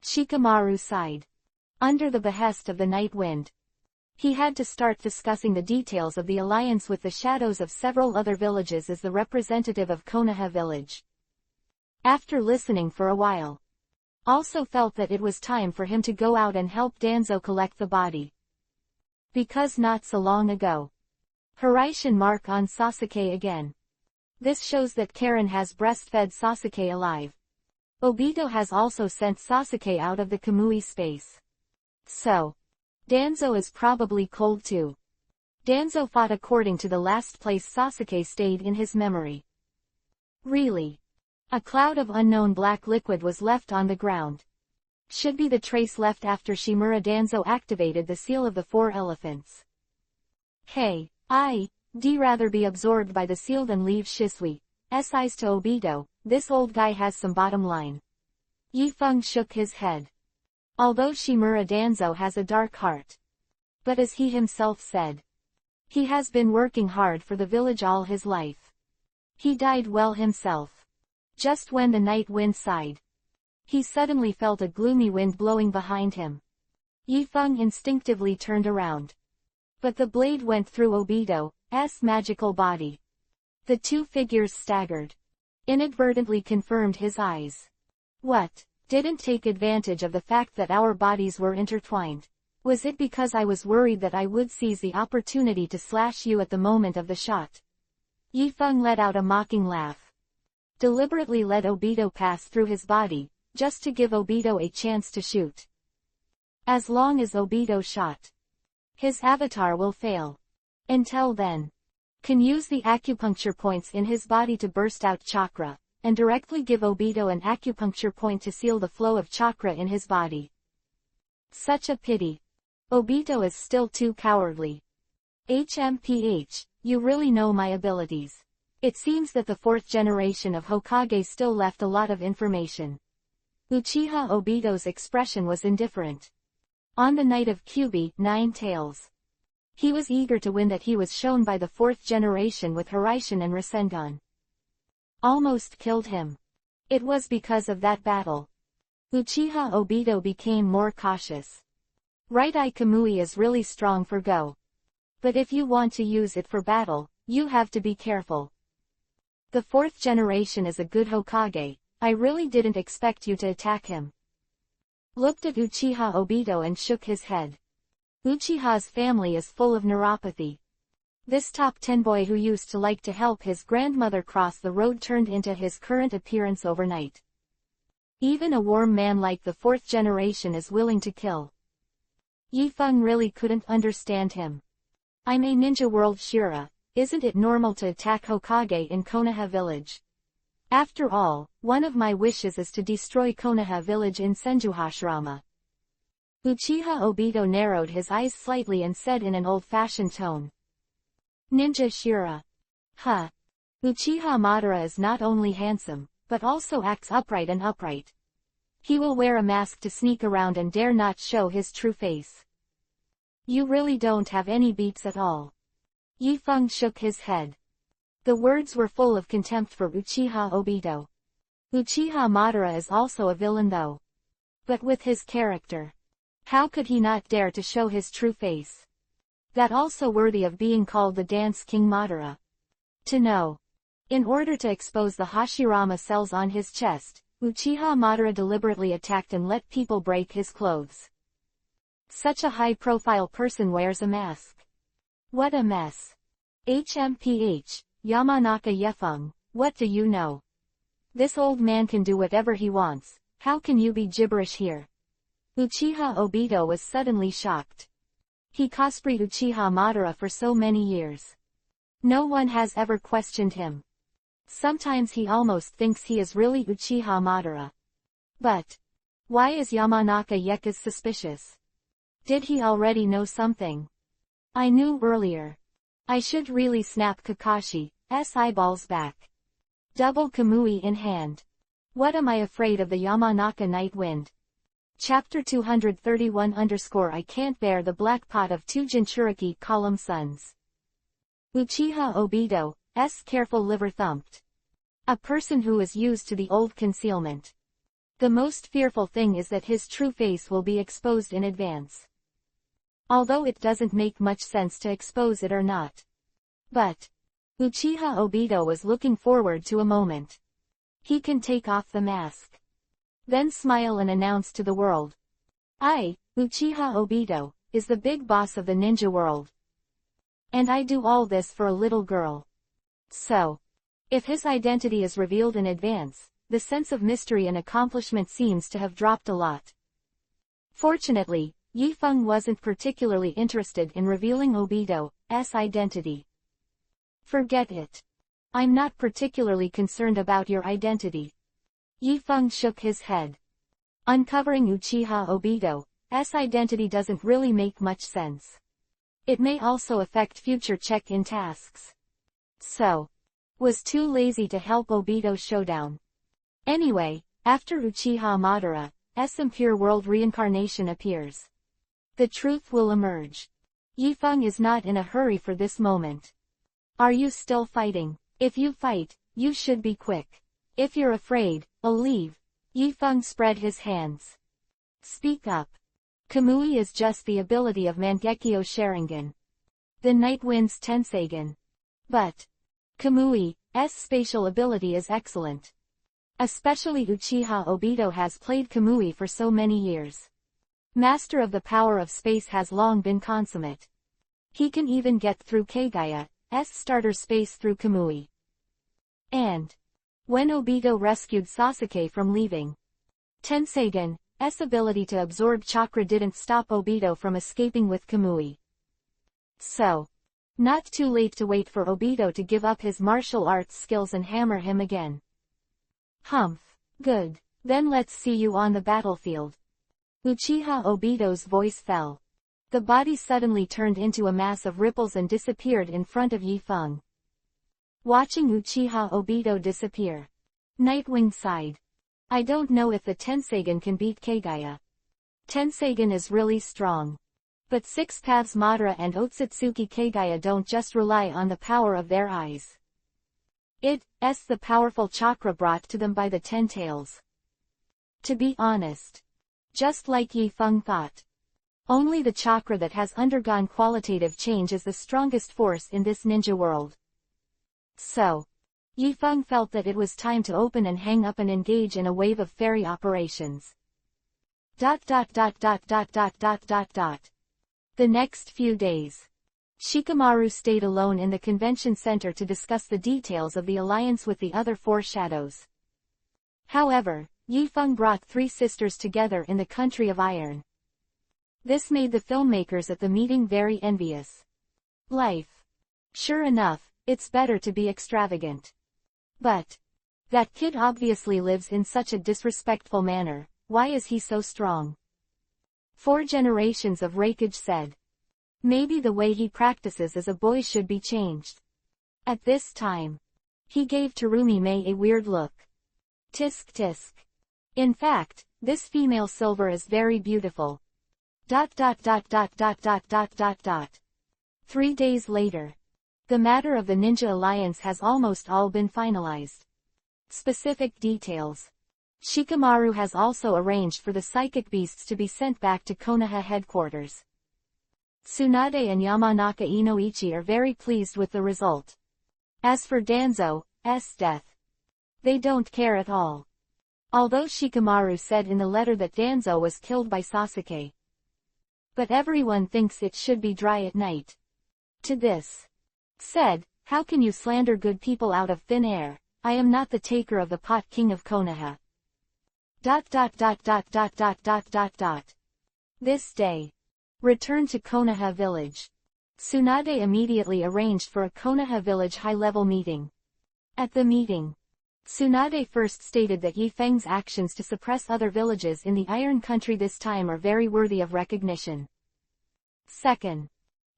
Shikamaru sighed. Under the behest of the Night Wind, he had to start discussing the details of the alliance with the shadows of several other villages as the representative of Konoha village. After listening for a while, also felt that it was time for him to go out and help Danzo collect the body. Because not so long ago, Hiraishin mark on Sasuke again. This shows that Karen has breastfed Sasuke alive. Obito has also sent Sasuke out of the Kamui space. So, Danzo is probably cold too. Danzo fought according to the last place Sasuke stayed in his memory. Really? A cloud of unknown black liquid was left on the ground. Should be the trace left after Shimura Danzo activated the seal of the four elephants. Hey, I'd rather be absorbed by the seal than leave Shisui. Eyes to Obito, this old guy has some bottom line. Yi Feng shook his head. Although Shimura Danzo has a dark heart, but as he himself said, he has been working hard for the village all his life. He died well himself. Just when the Night Wind sighed, he suddenly felt a gloomy wind blowing behind him. Yi Feng instinctively turned around. But the blade went through Obito's magical body. The two figures staggered. Inadvertently confirmed his eyes. What? Didn't take advantage of the fact that our bodies were intertwined. Was it because I was worried that I would seize the opportunity to slash you at the moment of the shot? Yi Feng let out a mocking laugh. Deliberately let Obito pass through his body, just to give Obito a chance to shoot. As long as Obito shot, his avatar will fail. Until then, can use the acupuncture points in his body to burst out chakra, and directly give Obito an acupuncture point to seal the flow of chakra in his body. Such a pity. Obito is still too cowardly. HMPH, you really know my abilities. It seems that the fourth generation of Hokage still left a lot of information. Uchiha Obito's expression was indifferent. On the night of Kyubi, 9 Tails. He was eager to win that he was shown by the fourth generation with Hiraishin and Rasengan. Almost killed him. It was because of that battle. Uchiha Obito became more cautious. Right Eye Kamui is really strong for Go. But if you want to use it for battle, you have to be careful. The fourth generation is a good Hokage, I really didn't expect you to attack him. Looked at Uchiha Obito and shook his head. Uchiha's family is full of neuropathy. This top 10 boy who used to like to help his grandmother cross the road turned into his current appearance overnight. Even a warm man like the fourth generation is willing to kill. Yifeng really couldn't understand him. I'm a ninja world Shira, isn't it normal to attack Hokage in Konoha village? After all, one of my wishes is to destroy Konoha village in Senjuhashirama. Uchiha Obito narrowed his eyes slightly and said in an old-fashioned tone. Ninja Shira. Huh. Uchiha Madara is not only handsome, but also acts upright and upright. He will wear a mask to sneak around and dare not show his true face. You really don't have any beats at all. Yifeng shook his head. The words were full of contempt for Uchiha Obito. Uchiha Madara is also a villain though. But with his character, how could he not dare to show his true face? That also worthy of being called the Dance King Madara. To know. In order to expose the Hashirama cells on his chest, Uchiha Madara deliberately attacked and let people break his clothes. Such a high-profile person wears a mask. What a mess. HMPH, Yamanaka Yefeng, what do you know? This old man can do whatever he wants, how can you be gibberish here? Uchiha Obito was suddenly shocked. He cosplayed Uchiha Madara for so many years. No one has ever questioned him. Sometimes he almost thinks he is really Uchiha Madara. But why is Yamanaka Yeka suspicious? Did he already know something? I knew earlier. I should really snap Kakashi's eyeballs back. Double Kamui in hand. What am I afraid of the Yamanaka night wind? Chapter 231 I can't bear the black pot of 2 Jinchuriki column sons. Uchiha Obito's careful liver thumped. A person who is used to the old concealment. The most fearful thing is that his true face will be exposed in advance. Although it doesn't make much sense to expose it or not. But Uchiha Obito was looking forward to a moment. He can take off the mask. Then smile and announce to the world. I, Uchiha Obito, is the big boss of the ninja world. And I do all this for a little girl. So, if his identity is revealed in advance, the sense of mystery and accomplishment seems to have dropped a lot. Fortunately, Yifeng wasn't particularly interested in revealing Obito's identity. Forget it. I'm not particularly concerned about your identity. Yifeng shook his head. Uncovering Uchiha Obito's identity doesn't really make much sense. It may also affect future check-in tasks. So, was too lazy to help Obito's showdown. Anyway, after Uchiha Madara's impure world reincarnation appears, the truth will emerge. Yifeng is not in a hurry for this moment. Are you still fighting? If you fight, you should be quick. If you're afraid, I'll leave. Yifeng spread his hands. Speak up. Kamui is just the ability of Mangekyo Sharingan. The Night Wind's Tenseigan. But Kamui's spatial ability is excellent. Especially Uchiha Obito has played Kamui for so many years. Master of the power of space has long been consummate. He can even get through Kagaya's starter space through Kamui. And when Obito rescued Sasuke from leaving, Tenseigan's ability to absorb chakra didn't stop Obito from escaping with Kamui. So, Not too late to wait for Obito to give up his martial arts skills and hammer him again. Humph. Good. Then let's see you on the battlefield. Uchiha Obito's voice fell. The body suddenly turned into a mass of ripples and disappeared in front of Yi Feng. Watching Uchiha Obito disappear, Nightwing sighed. I don't know if the Tenseigan can beat Kagaya. Tenseigan is really strong. But Six Paths Madara and Otsutsuki Kagaya don't just rely on the power of their eyes. It's the powerful chakra brought to them by the Ten Tails. To be honest, just like Yi Feng thought, only the chakra that has undergone qualitative change is the strongest force in this ninja world. So, Yi Feng felt that it was time to open and hang up and engage in a wave of fairy operations. The next few days, Shikamaru stayed alone in the convention center to discuss the details of the alliance with the other four shadows. However, Yi Feng brought three sisters together in the country of iron. This made the filmmakers at the meeting very envious. Life. Sure enough, it's better to be extravagant. But that kid obviously lives in such a disrespectful manner. Why is he so strong? 4 generations of Reikage said. Maybe the way he practices as a boy should be changed. At this time, he gave Terumi Mei a weird look. Tisk tisk. In fact, this female silver is very beautiful. 3 days later, the matter of the Ninja Alliance has almost all been finalized. Specific details. Shikamaru has also arranged for the psychic beasts to be sent back to Konoha headquarters. Tsunade and Yamanaka Inoichi are very pleased with the result. As for Danzo's death, they don't care at all. Although Shikamaru said in the letter that Danzo was killed by Sasuke. But everyone thinks it should be dry at night. To this, said, how can you slander good people out of thin air? I am not the taker of the pot king of Konoha. This day. Return to Konoha village. Tsunade immediately arranged for a Konoha village high-level meeting. At the meeting, Tsunade first stated that Yi Feng's actions to suppress other villages in the Iron Country this time are very worthy of recognition. Second,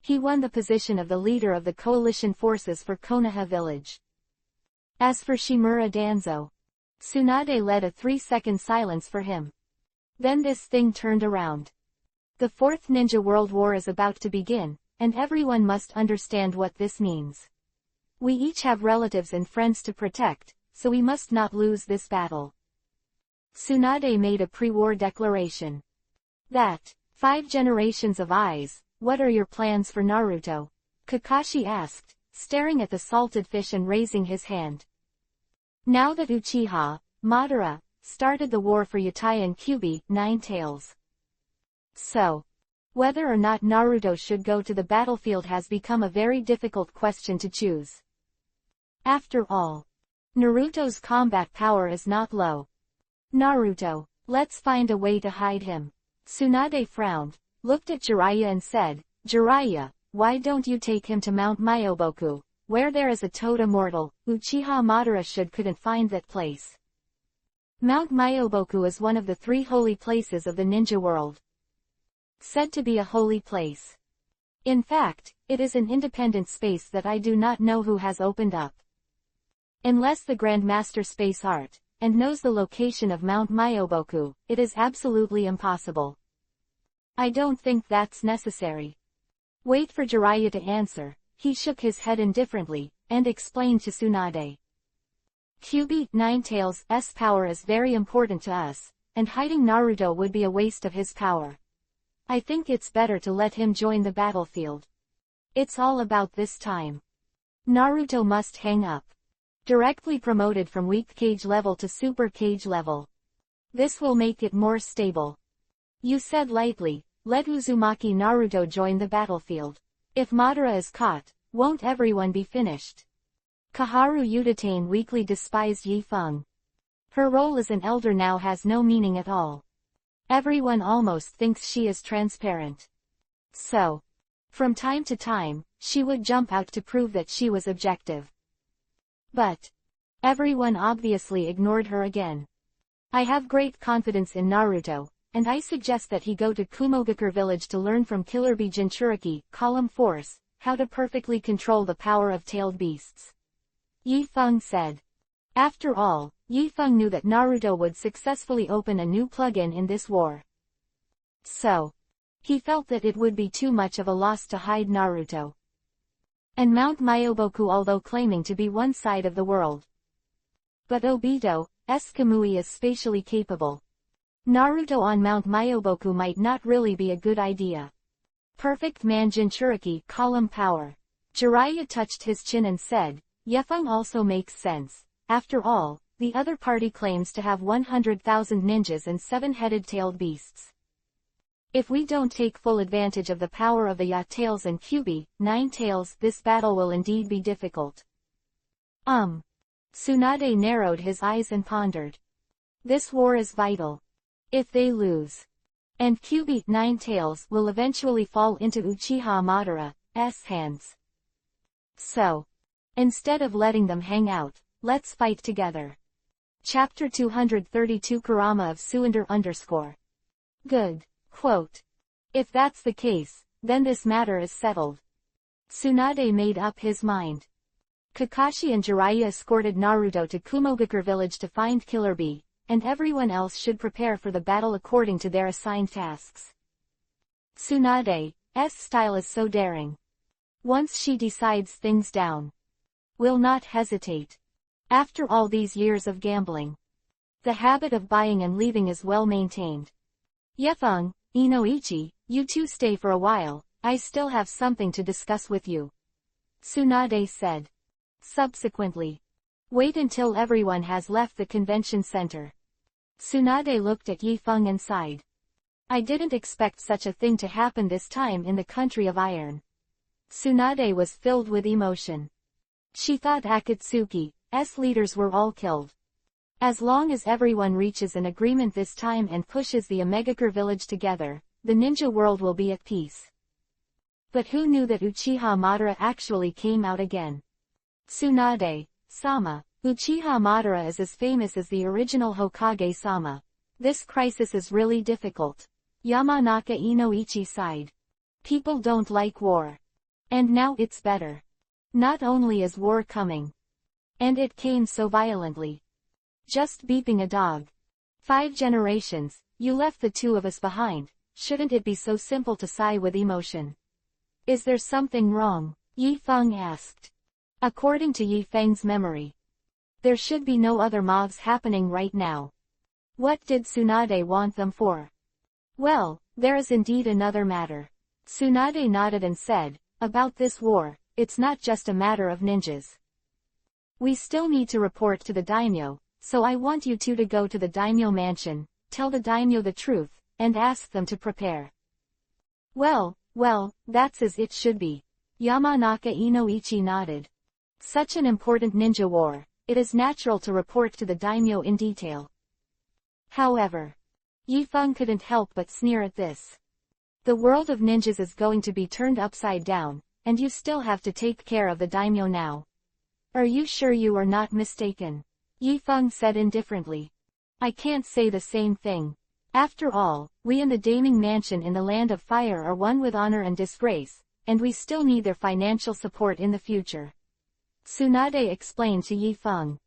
he won the position of the leader of the coalition forces for Konoha village. As for Shimura Danzo, Tsunade led a 3-second silence for him. Then this thing turned around. The Fourth Ninja World War is about to begin, and everyone must understand what this means. We each have relatives and friends to protect, so we must not lose this battle. Tsunade made a pre-war declaration. That 5 generations of eyes, what are your plans for Naruto? Kakashi asked, staring at the salted fish and raising his hand. Now that Uchiha, Madara, started the war for Yatai and Kyuubi, 9 Tails. So, whether or not Naruto should go to the battlefield has become a very difficult question to choose. After all, Naruto's combat power is not low. Naruto, let's find a way to hide him. Tsunade frowned, looked at Jiraiya and said, Jiraiya, why don't you take him to Mount Myoboku, where there is a toad immortal? Uchiha Madara couldn't find that place. Mount Myoboku is one of the 3 holy places of the ninja world. Said to be a holy place. In fact, it is an independent space that I do not know who has opened up. Unless the Grandmaster Space Art, and knows the location of Mount Myoboku, it is absolutely impossible. I don't think that's necessary. Wait for Jiraiya to answer. He shook his head indifferently, and explained to Tsunade. Kyuubi, 9 Tails' power is very important to us, and hiding Naruto would be a waste of his power. I think it's better to let him join the battlefield. It's all about this time. Naruto must hang up. Directly promoted from weak cage level to super cage level. This will make it more stable. You said lightly, let Uzumaki Naruto join the battlefield. If Madara is caught, won't everyone be finished? Kaharu Udatane weakly despised Yi Feng. Her role as an elder now has no meaning at all. Everyone almost thinks she is transparent. So, from time to time, she would jump out to prove that she was objective. But everyone obviously ignored her again. I have great confidence in Naruto, and I suggest that he go to Kumogakure village to learn from Killer Bee Jinchuriki, Column Force, how to perfectly control the power of tailed beasts. Yi Feng said. After all, Yi Feng knew that Naruto would successfully open a new plugin in this war. So he felt that it would be too much of a loss to hide Naruto. And Mount Myoboku, although claiming to be one side of the world. But Obito's Kamui is spatially capable. Naruto on Mount Myoboku might not really be a good idea. Perfect man Jinchuriki, column power. Jiraiya touched his chin and said, Yefeng also makes sense. After all, the other party claims to have 100,000 ninjas and 7-headed tailed beasts. If we don't take full advantage of the power of the Ya-tails and Kyuubi, 9-tails, this battle will indeed be difficult. Tsunade narrowed his eyes and pondered. This war is vital. If they lose, and Kyuubi, 9-tails, will eventually fall into Uchiha Madara's hands. So, instead of letting them hang out, let's fight together. Chapter 232 Kurama of Suinder_. Good. Quote. If that's the case, then this matter is settled. Tsunade made up his mind. Kakashi and Jiraiya escorted Naruto to Kumogakure village to find Killer Bee, and everyone else should prepare for the battle according to their assigned tasks. Tsunade's style is so daring. Once she decides things down, will not hesitate. After all these years of gambling, the habit of buying and leaving is well maintained. Yefeng, Inoichi, you two stay for a while, I still have something to discuss with you. Tsunade said. Subsequently, wait until everyone has left the convention center. Tsunade looked at Yifeng and sighed. I didn't expect such a thing to happen this time in the country of iron. Tsunade was filled with emotion. She thought Akatsuki's leaders were all killed. As long as everyone reaches an agreement this time and pushes the Omegakure village together, the ninja world will be at peace. But who knew that Uchiha Madara actually came out again? Tsunade-sama, Uchiha Madara is as famous as the original Hokage-sama. This crisis is really difficult. Yamanaka Inoichi sighed. People don't like war. And now it's better. Not only is war coming, and it came so violently. Just beeping a dog. 5 generations, you left the two of us behind, shouldn't it be so simple to sigh with emotion? Is there something wrong? Yi Feng asked. According to Yi Feng's memory, there should be no other mobs happening right now. What did Tsunade want them for? Well, there is indeed another matter. Tsunade nodded and said, about this war, it's not just a matter of ninjas. We still need to report to the daimyo. So I want you two to go to the daimyo mansion, tell the daimyo the truth, and ask them to prepare. Well, that's as it should be. Yamanaka Inoichi nodded. Such an important ninja war, it is natural to report to the daimyo in detail. However, Yifeng couldn't help but sneer at this. The world of ninjas is going to be turned upside down, and you still have to take care of the daimyo now. Are you sure you are not mistaken? Yifeng said indifferently. I can't say the same thing. After all, we in the Daiming Mansion in the Land of Fire are one with honor and disgrace, and we still need their financial support in the future. Tsunade explained to Yifeng.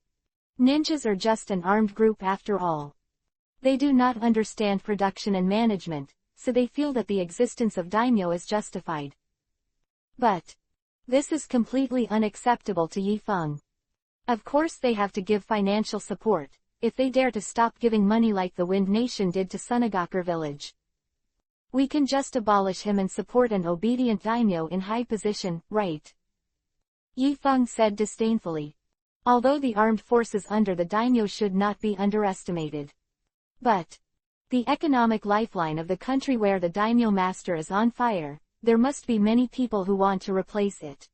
Ninjas are just an armed group after all. They do not understand production and management, so they feel that the existence of daimyo is justified. But this is completely unacceptable to Yifeng. Of course they have to give financial support, if they dare to stop giving money like the Wind Nation did to Sunagakure village. We can just abolish him and support an obedient daimyo in high position, right? Yifeng said disdainfully. Although the armed forces under the daimyo should not be underestimated. But the economic lifeline of the country where the daimyo master is on fire, there must be many people who want to replace it.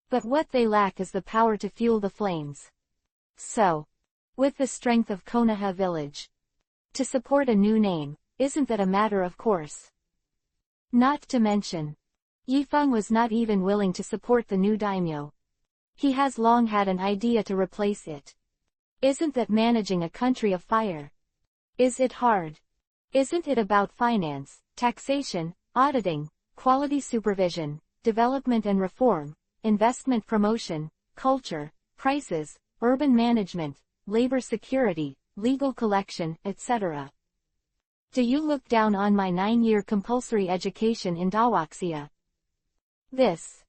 But what they lack is the power to fuel the flames. So, with the strength of Konoha village, to support a new name, isn't that a matter of course? Not to mention, Yifeng was not even willing to support the new daimyo. He has long had an idea to replace it. Isn't that managing a country of fire? Is it hard? Isn't it about finance, taxation, auditing, quality supervision, development and reform, investment promotion, culture, prices, urban management, labor security, legal collection, etc.? Do you look down on my 9-year compulsory education in Dawaxia? This.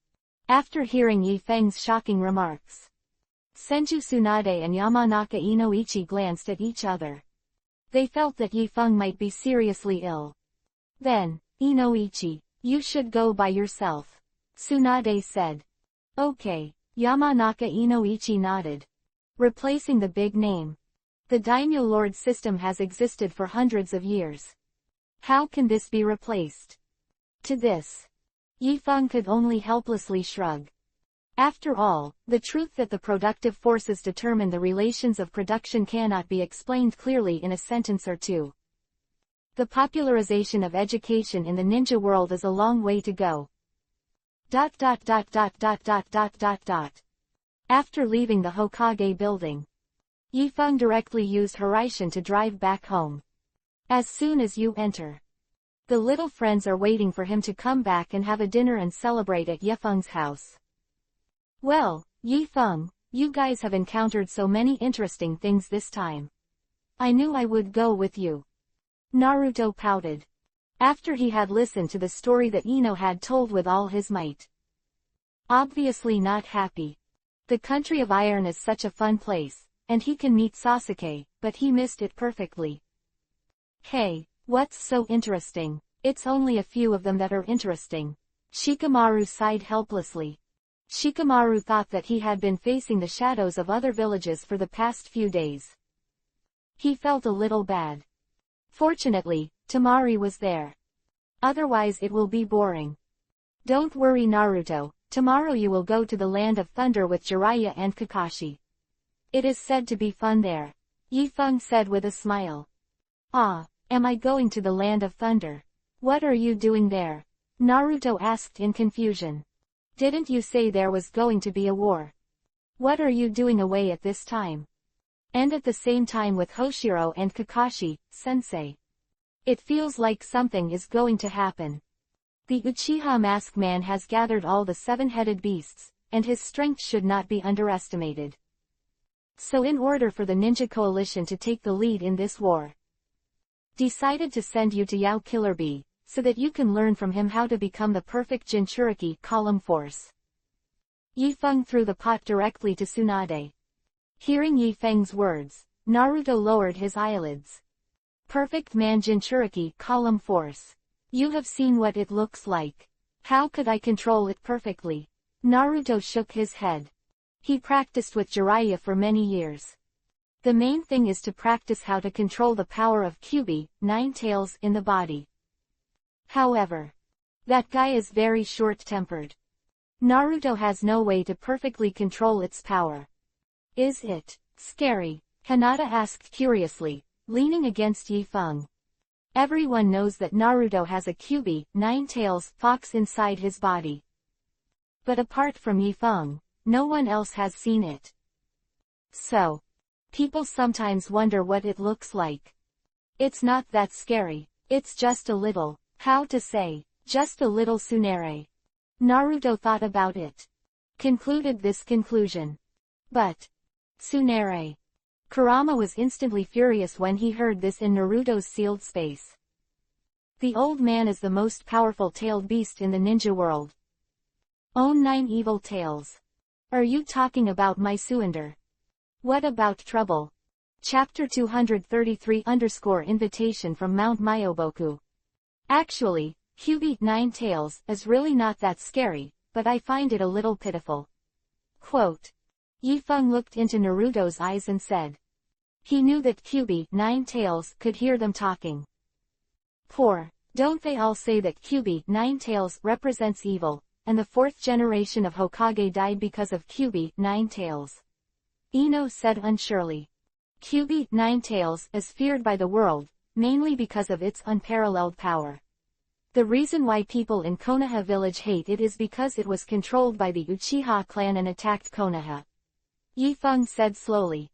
After hearing Yifeng's shocking remarks, Senju Tsunade and Yamanaka Inoichi glanced at each other. They felt that Yifeng might be seriously ill. Then, Inoichi, you should go by yourself, Tsunade said. Okay, Yamanaka Inoichi nodded. Replacing the big name. The daimyo lord system has existed for hundreds of years. How can this be replaced? To this, Yifeng could only helplessly shrug. After all, the truth that the productive forces determine the relations of production cannot be explained clearly in a sentence or two. The popularization of education in the ninja world is a long way to go. After leaving the Hokage building, Yifeng directly used Horaishin to drive back home. As soon as you enter, the little friends are waiting for him to come back and have a dinner and celebrate at Yifeng's house. Well, Yifeng, you guys have encountered so many interesting things this time. I knew I would go with you. Naruto pouted. After he had listened to the story that Ino had told with all his might. Obviously not happy. The country of iron is such a fun place, and he can meet Sasuke, but he missed it perfectly. Hey, what's so interesting? It's only a few of them that are interesting. Shikamaru sighed helplessly. Shikamaru thought that he had been facing the shadows of other villages for the past few days. He felt a little bad. Fortunately, Tamari was there. Otherwise it will be boring. Don't worry Naruto, tomorrow you will go to the Land of Thunder with Jiraiya and Kakashi. It is said to be fun there. Yifeng said with a smile. Ah, am I going to the Land of Thunder? What are you doing there? Naruto asked in confusion. Didn't you say there was going to be a war? What are you doing away at this time? And at the same time with Hoshiro and Kakashi, sensei. It feels like something is going to happen. The Uchiha Mask Man has gathered all the 7-headed beasts, and his strength should not be underestimated. So in order for the ninja coalition to take the lead in this war, decided to send you to Yao Killer Bee, so that you can learn from him how to become the perfect Jinchuriki column force. Yifeng threw the pot directly to Tsunade. Hearing Yifeng's words, Naruto lowered his eyelids. Perfect man Jinchuriki column force. You have seen what it looks like. How could I control it perfectly? Naruto shook his head. He practiced with Jiraiya for many years. The main thing is to practice how to control the power of Kyuubi, 9 tails, in the body. However, that guy is very short-tempered. Naruto has no way to perfectly control its power. Is it scary? Hinata asked curiously, leaning against Yifeng. Everyone knows that Naruto has a Kyuubi, 9 tails, fox inside his body. But apart from Yifeng, no one else has seen it. So, people sometimes wonder what it looks like. It's not that scary, it's just a little, how to say, just a little tsunere. Naruto thought about it. Concluded this conclusion. But, tsunere. Kurama was instantly furious when he heard this in Naruto's sealed space. The old man is the most powerful tailed beast in the ninja world. Own 9 evil tails. Are you talking about my Suinder? What about trouble? Chapter 233 Invitation from Mount Myoboku. Actually, Kyuubi, 9 tails, is really not that scary, but I find it a little pitiful. Quote. Yifeng looked into Naruto's eyes and said. He knew that Kyuubi, 9 tails, could hear them talking. Poor. Don't they all say that Kyuubi, 9 tails, represents evil, and the 4th generation of Hokage died because of Kyuubi, 9 tails? Ino said unsurely. Kyuubi, 9 tails, is feared by the world, mainly because of its unparalleled power. The reason why people in Konoha village hate it is because it was controlled by the Uchiha clan and attacked Konoha. Yifeng said slowly.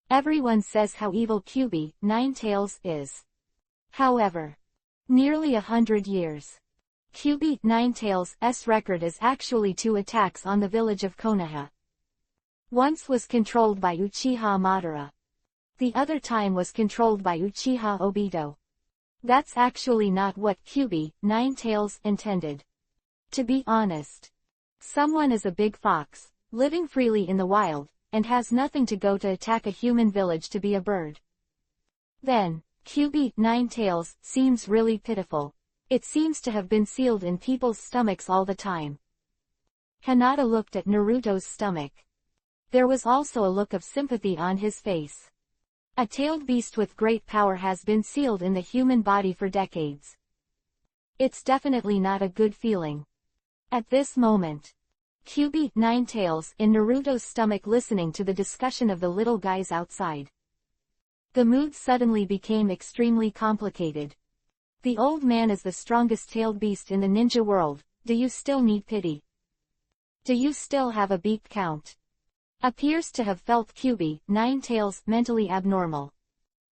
Everyone says how evil Kyubi, Ninetales, is. However, nearly 100 years. Kyubi, Ninetales' record is actually 2 attacks on the village of Konoha. Once was controlled by Uchiha Madara. The other time was controlled by Uchiha Obito. That's actually not what Kyubi, Ninetales, intended. To be honest. Someone is a big fox, living freely in the wild, and has nothing to go to attack a human village to be a bird. Then, Kyubi, Ninetales, seems really pitiful. It seems to have been sealed in people's stomachs all the time. Hinata looked at Naruto's stomach. There was also a look of sympathy on his face. A tailed beast with great power has been sealed in the human body for decades. It's definitely not a good feeling. At this moment, Kyubi, Ninetales, in Naruto's stomach listening to the discussion of the little guys outside. The mood suddenly became extremely complicated. The old man is the strongest tailed beast in the ninja world. Do you still need pity? Do you still have a beep count? Appears to have felt Kyubi, Ninetales, mentally abnormal.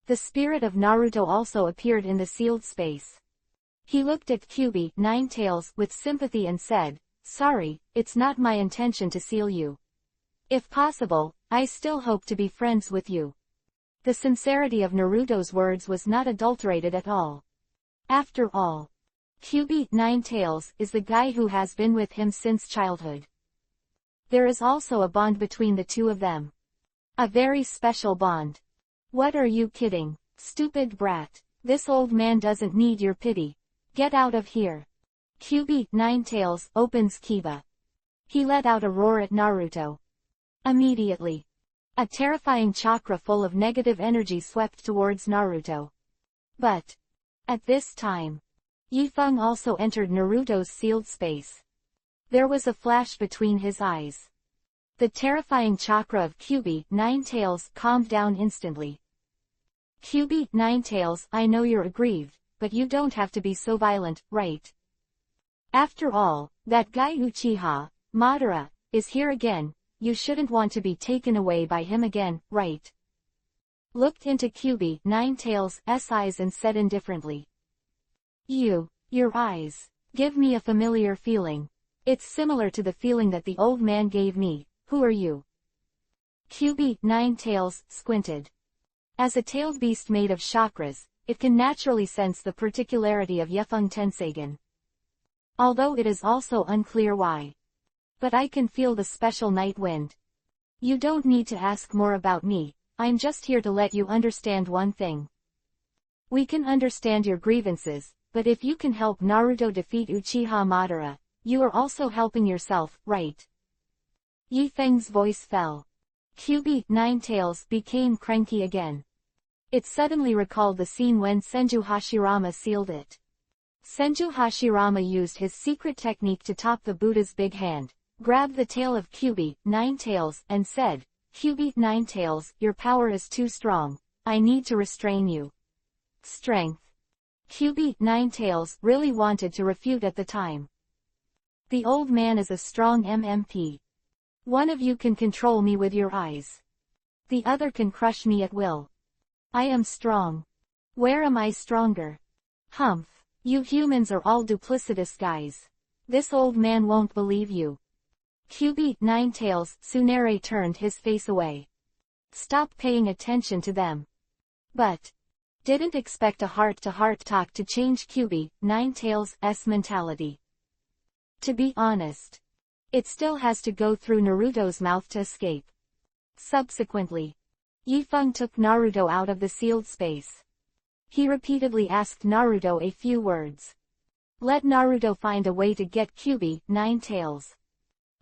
The spirit of Naruto also appeared in the sealed space. He looked at Kyubi, Ninetales, with sympathy and said, "Sorry, it's not my intention to seal you. If possible, I still hope to be friends with you." The sincerity of Naruto's words was not adulterated at all. After all, Kyubi, Ninetales, is the guy who has been with him since childhood. There is also a bond between the two of them. A very special bond. What are you kidding, stupid brat? This old man doesn't need your pity. Get out of here. Kyubi, Ninetales, opens Kiba. He let out a roar at Naruto. Immediately, a terrifying chakra full of negative energy swept towards Naruto. But, at this time, Yifeng also entered Naruto's sealed space. There was a flash between his eyes. The terrifying chakra of Kyubi, Ninetales, calmed down instantly. Kyubi, Ninetales, I know you're aggrieved, but you don't have to be so violent, right? After all, that guy Uchiha, Madara, is here again. You shouldn't want to be taken away by him again, right? Looked into Kyubi, Ninetales' eyes and said indifferently. Your eyes, give me a familiar feeling. It's similar to the feeling that the old man gave me. Who are you? Kyubi, Ninetales, squinted. As a tailed beast made of chakras, it can naturally sense the particularity of Yifeng Tenseigen. Although it is also unclear why. But I can feel the special night wind. You don't need to ask more about me, I'm just here to let you understand one thing. We can understand your grievances, but if you can help Naruto defeat Uchiha Madara, you are also helping yourself, right? Yifeng's voice fell. Kyubi, Ninetales, became cranky again. It suddenly recalled the scene when Senju Hashirama sealed it. Senju Hashirama used his secret technique to top the Buddha's big hand, grabbed the tail of Kyubi, Ninetales, and said, "Kyubi, Ninetales, your power is too strong. I need to restrain you." Strength. Kyubi, Ninetales, really wanted to refute at the time. The old man is a strong MMP. One of you can control me with your eyes. The other can crush me at will. I am strong. Where am I stronger? Humph. You humans are all duplicitous guys. This old man won't believe you. Kyubi, Ninetales, Tsunere turned his face away. Stop paying attention to them. But didn't expect a heart-to-heart talk to change Kyubi, Ninetales' mentality. To be honest, it still has to go through Naruto's mouth to escape. Subsequently, Yifeng took Naruto out of the sealed space. He repeatedly asked Naruto a few words. Let Naruto find a way to get Kyubi, Ninetales.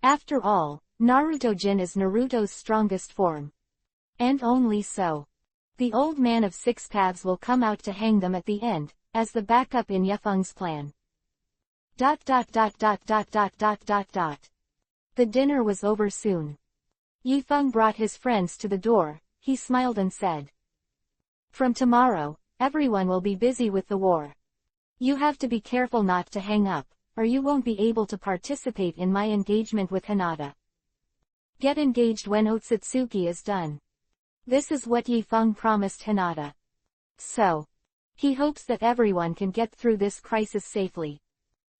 After all, Naruto-jin is Naruto's strongest form. And only so. The old man of six paths will come out to hang them at the end, as the backup in Yifeng's plan. The dinner was over soon. Yifeng brought his friends to the door. He smiled and said, "From tomorrow, everyone will be busy with the war. You have to be careful not to hang up, or you won't be able to participate in my engagement with Hinata. Get engaged when Otsutsuki is done. This is what Yifeng promised Hinata. So, he hopes that everyone can get through this crisis safely.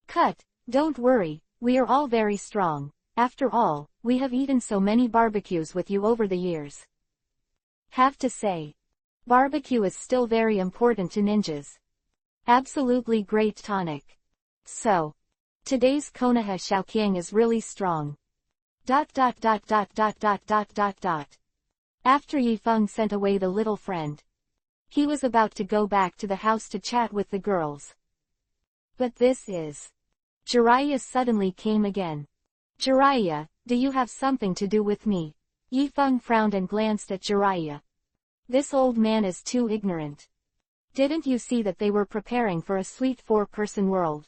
Cut, don't worry, we are all very strong. After all, we have eaten so many barbecues with you over the years. Have to say, barbecue is still very important to ninjas. Absolutely great tonic. So, today's Konoha Shaoqiang is really strong. ... After Yifeng sent away the little friend, he was about to go back to the house to chat with the girls. But this is... Jiraiya suddenly came again. Jiraiya, do you have something to do with me? Yifeng frowned and glanced at Jiraiya. This old man is too ignorant. Didn't you see that they were preparing for a sweet four-person world?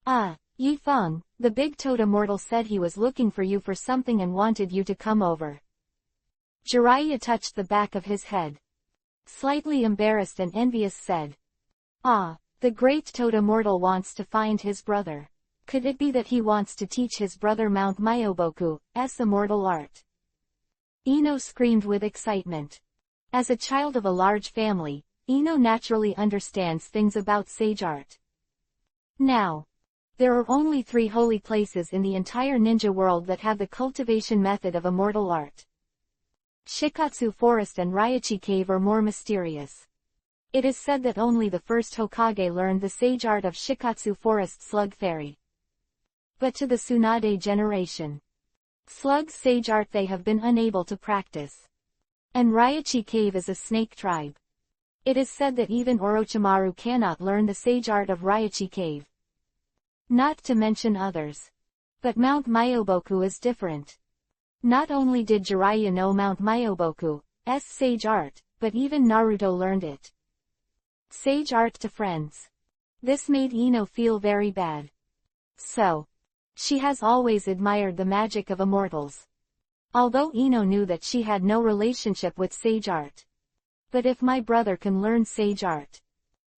Ah, Yifeng, the big toad immortal said he was looking for you for something and wanted you to come over. Jiraiya touched the back of his head. Slightly embarrassed and envious said. Ah, the great toad immortal wants to find his brother. Could it be that he wants to teach his brother Mount Myoboku's immortal art? Ino screamed with excitement. As a child of a large family, Ino naturally understands things about sage art. Now, there are only 3 holy places in the entire ninja world that have the cultivation method of immortal art. Shikatsu Forest and Raichi Cave are more mysterious. It is said that only the first Hokage learned the sage art of Shikatsu Forest Slug Fairy. But to the Tsunade generation, Slug's sage art they have been unable to practice. And Raichi Cave is a snake tribe. It is said that even Orochimaru cannot learn the sage art of Raichi Cave. Not to mention others. But Mount Myoboku is different. Not only did Jiraiya know Mount Myoboku's sage art, but even Naruto learned it. Sage art to friends. This made Ino feel very bad. So, she has always admired the magic of immortals. Although Ino knew that she had no relationship with sage art. But if my brother can learn sage art,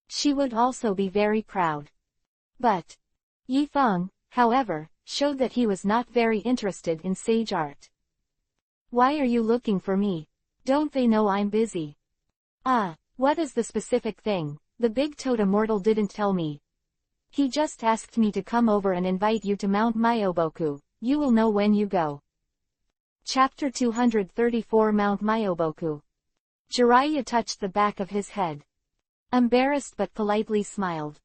she would also be very proud. But Yifeng, however, showed that he was not very interested in sage art. Why are you looking for me? Don't they know I'm busy? Ah, what is the specific thing? The big toad immortal didn't tell me. He just asked me to come over and invite you to Mount Myoboku. You will know when you go. Chapter 234 Mount Myoboku. Jiraiya touched the back of his head. Embarrassed but politely smiled.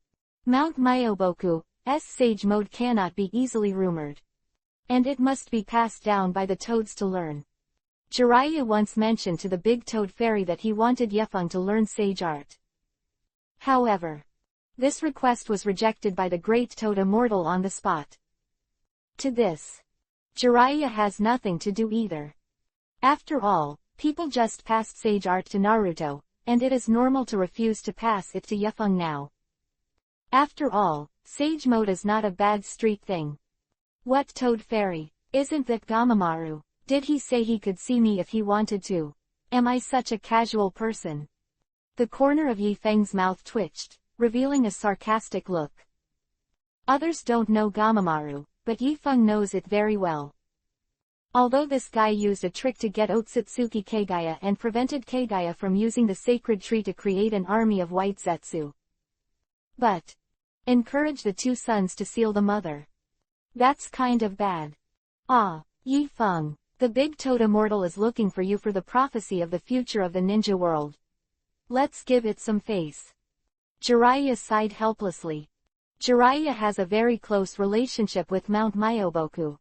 Mount Myoboku's sage mode cannot be easily rumored. And it must be passed down by the toads to learn. Jiraiya once mentioned to the big toad fairy that he wanted Yifeng to learn sage art. However, this request was rejected by the great toad immortal on the spot. To this, Jiraiya has nothing to do either. After all, people just passed sage art to Naruto, and it is normal to refuse to pass it to Yifeng now. After all, sage mode is not a bad street thing. What toad fairy? Isn't that Gamamaru? Did he say he could see me if he wanted to? Am I such a casual person? The corner of Yifeng's mouth twitched, revealing a sarcastic look. Others don't know Gamamaru, but Yifeng knows it very well. Although this guy used a trick to get Otsutsuki Kagaya and prevented Kagaya from using the sacred tree to create an army of white Zetsu. But encourage the 2 sons to seal the mother. That's kind of bad. Ah, Yifeng, the big toad immortal is looking for you for the prophecy of the future of the ninja world. Let's give it some face. Jiraiya sighed helplessly. Jiraiya has a very close relationship with Mount Myoboku.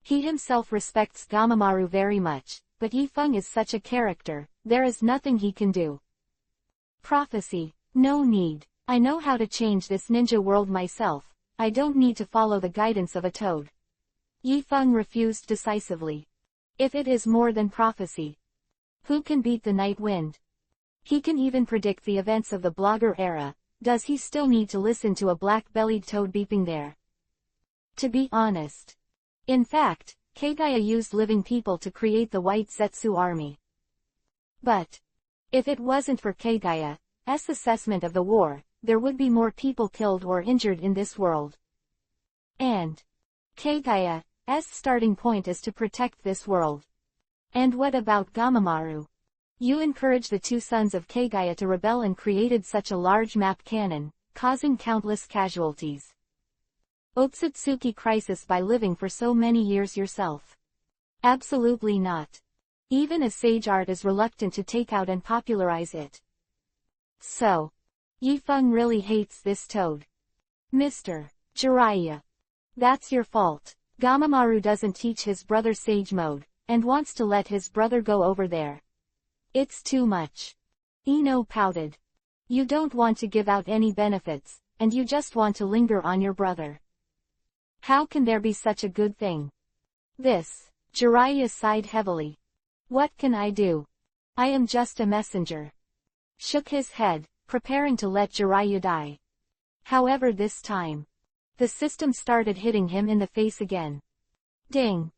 He himself respects Gamamaru very much, but Yifeng is such a character, there is nothing he can do. Prophecy, no need. I know how to change this ninja world myself, I don't need to follow the guidance of a toad. Yifeng refused decisively. If it is more than prophecy, who can beat the night wind? He can even predict the events of the blogger era. Does he still need to listen to a black-bellied toad beeping there? To be honest. In fact, Kagaya used living people to create the White Zetsu army. But if it wasn't for Kagaya's assessment of the war, there would be more people killed or injured in this world. And Kagaya's starting point is to protect this world. And what about Gamamaru? You encouraged the two sons of Kagaya to rebel and created such a large map cannon, causing countless casualties. Otsutsuki crisis by living for so many years yourself. Absolutely not. Even a sage art is reluctant to take out and popularize it. So, Yifeng really hates this toad. Mr. Jiraiya. That's your fault. Gamamaru doesn't teach his brother sage mode, and wants to let his brother go over there. It's too much. Ino pouted. You don't want to give out any benefits, and you just want to linger on your brother. How can there be such a good thing? Jiraiya sighed heavily. What can I do? I am just a messenger. Shook his head, preparing to let Jiraiya die. However, this time, the system started hitting him in the face again. Ding.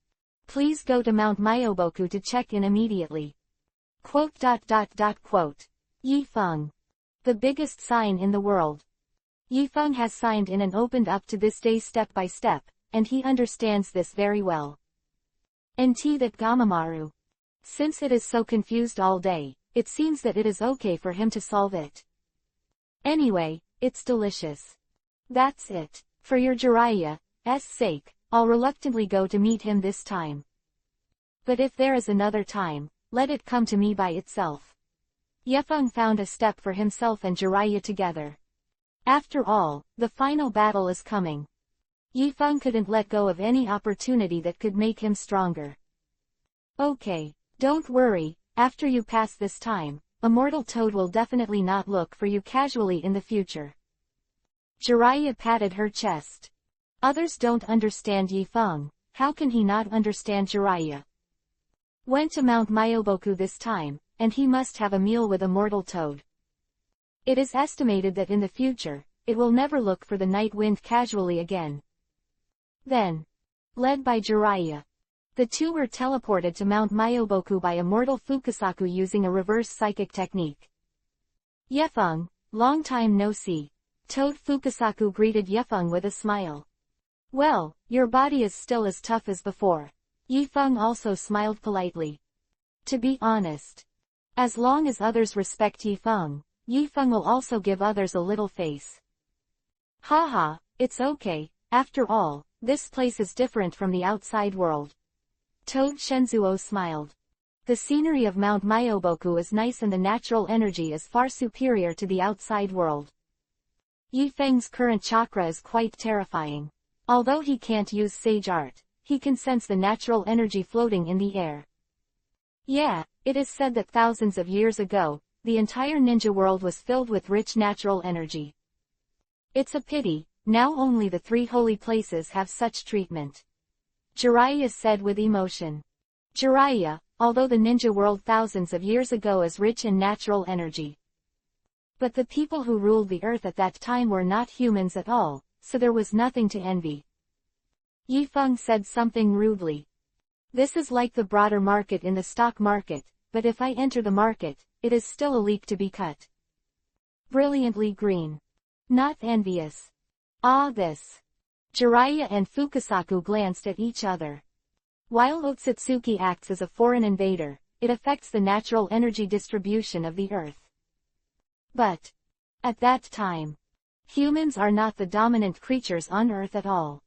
Please go to Mount Myoboku to check in immediately. Yifeng. The biggest sign in the world. Yifeng has signed in and opened up to this day step by step, and he understands this very well. NT that Gamamaru. Since it is so confused all day, it seems that it is okay for him to solve it. Anyway, it's delicious. That's it. For your Jiraiya's sake, I'll reluctantly go to meet him this time. But if there is another time, let it come to me by itself. Yifeng found a step for himself and Jiraiya together. After all, the final battle is coming. Yifeng couldn't let go of any opportunity that could make him stronger. Okay, don't worry, after you pass this time, a mortal toad will definitely not look for you casually in the future. Jiraiya patted her chest. Others don't understand Yifeng, how can he not understand Jiraiya? Went to Mount Myoboku this time, and he must have a meal with a mortal toad. It is estimated that in the future, it will never look for the night wind casually again. Then, led by Jiraiya, the two were teleported to Mount Myoboku by a mortal Fukasaku using a reverse psychic technique. Yifeng, long time no see. Toad Fukasaku greeted Yifeng with a smile. Well, your body is still as tough as before. Yifeng also smiled politely. To be honest, as long as others respect Yifeng will also give others a little face. Haha, it's okay, after all, this place is different from the outside world. Toad Shenzuo smiled. The scenery of Mount Myoboku is nice and the natural energy is far superior to the outside world. Yifeng's current chakra is quite terrifying. Although he can't use sage art, he can sense the natural energy floating in the air. Yeah, it is said that thousands of years ago, the entire ninja world was filled with rich natural energy. It's a pity, now only the 3 holy places have such treatment. Jiraiya said with emotion. Jiraiya, although the ninja world thousands of years ago is rich in natural energy. But the people who ruled the earth at that time were not humans at all, so there was nothing to envy. Yifeng said something rudely. This is like the broader market in the stock market, but if I enter the market, it is still a leak to be cut. Brilliantly green. Not envious. Ah, this. Jiraiya and Fukasaku glanced at each other. While Otsutsuki acts as a foreign invader, it affects the natural energy distribution of the earth. But, at that time, humans are not the dominant creatures on earth at all.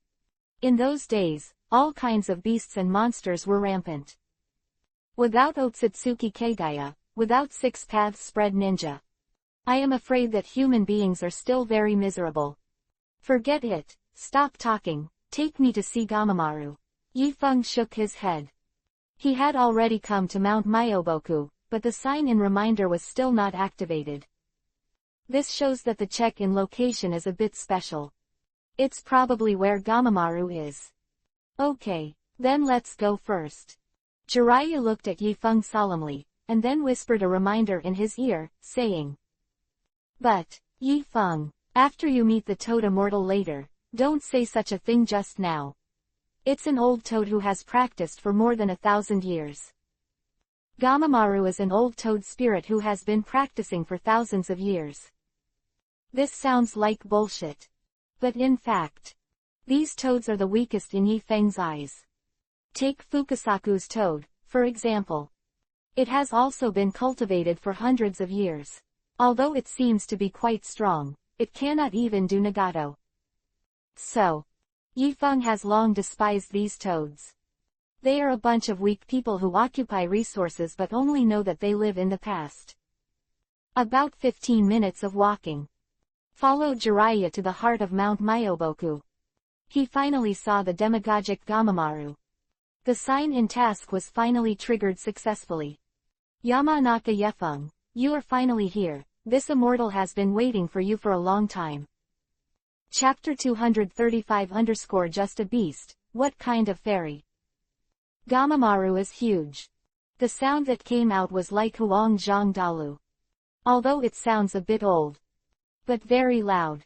In those days, all kinds of beasts and monsters were rampant. Without Otsutsuki Kagaya, without 6 paths spread ninja, I am afraid that human beings are still very miserable. Forget it, stop talking, take me to see Gamamaru. Yifeng shook his head. He had already come to Mount Myoboku, but the sign-in reminder was still not activated. This shows that the check-in location is a bit special. It's probably where Gamamaru is. Okay, then let's go first. Jiraiya looked at Yifeng solemnly, and then whispered a reminder in his ear, saying. But, Yifeng, after you meet the toad immortal later, don't say such a thing just now. It's an old toad who has practiced for more than 1,000 years. Gamamaru is an old toad spirit who has been practicing for thousands of years. This sounds like bullshit. But in fact, these toads are the weakest in Yifeng's eyes. Take Fukasaku's toad, for example. It has also been cultivated for hundreds of years. Although it seems to be quite strong, it cannot even do Nagato. So, Yifeng has long despised these toads. They are a bunch of weak people who occupy resources but only know that they live in the past. About 15 minutes of walking followed Jiraiya to the heart of Mount Myoboku. He finally saw the demagogic Gamamaru. The sign in task was finally triggered successfully. Yamanaka Yefeng, you are finally here. This immortal has been waiting for you for a long time. Chapter 235 Just a beast, what kind of fairy? Gamamaru is huge. The sound that came out was like Huang Zhang Dalu. Although it sounds a bit old. But very loud.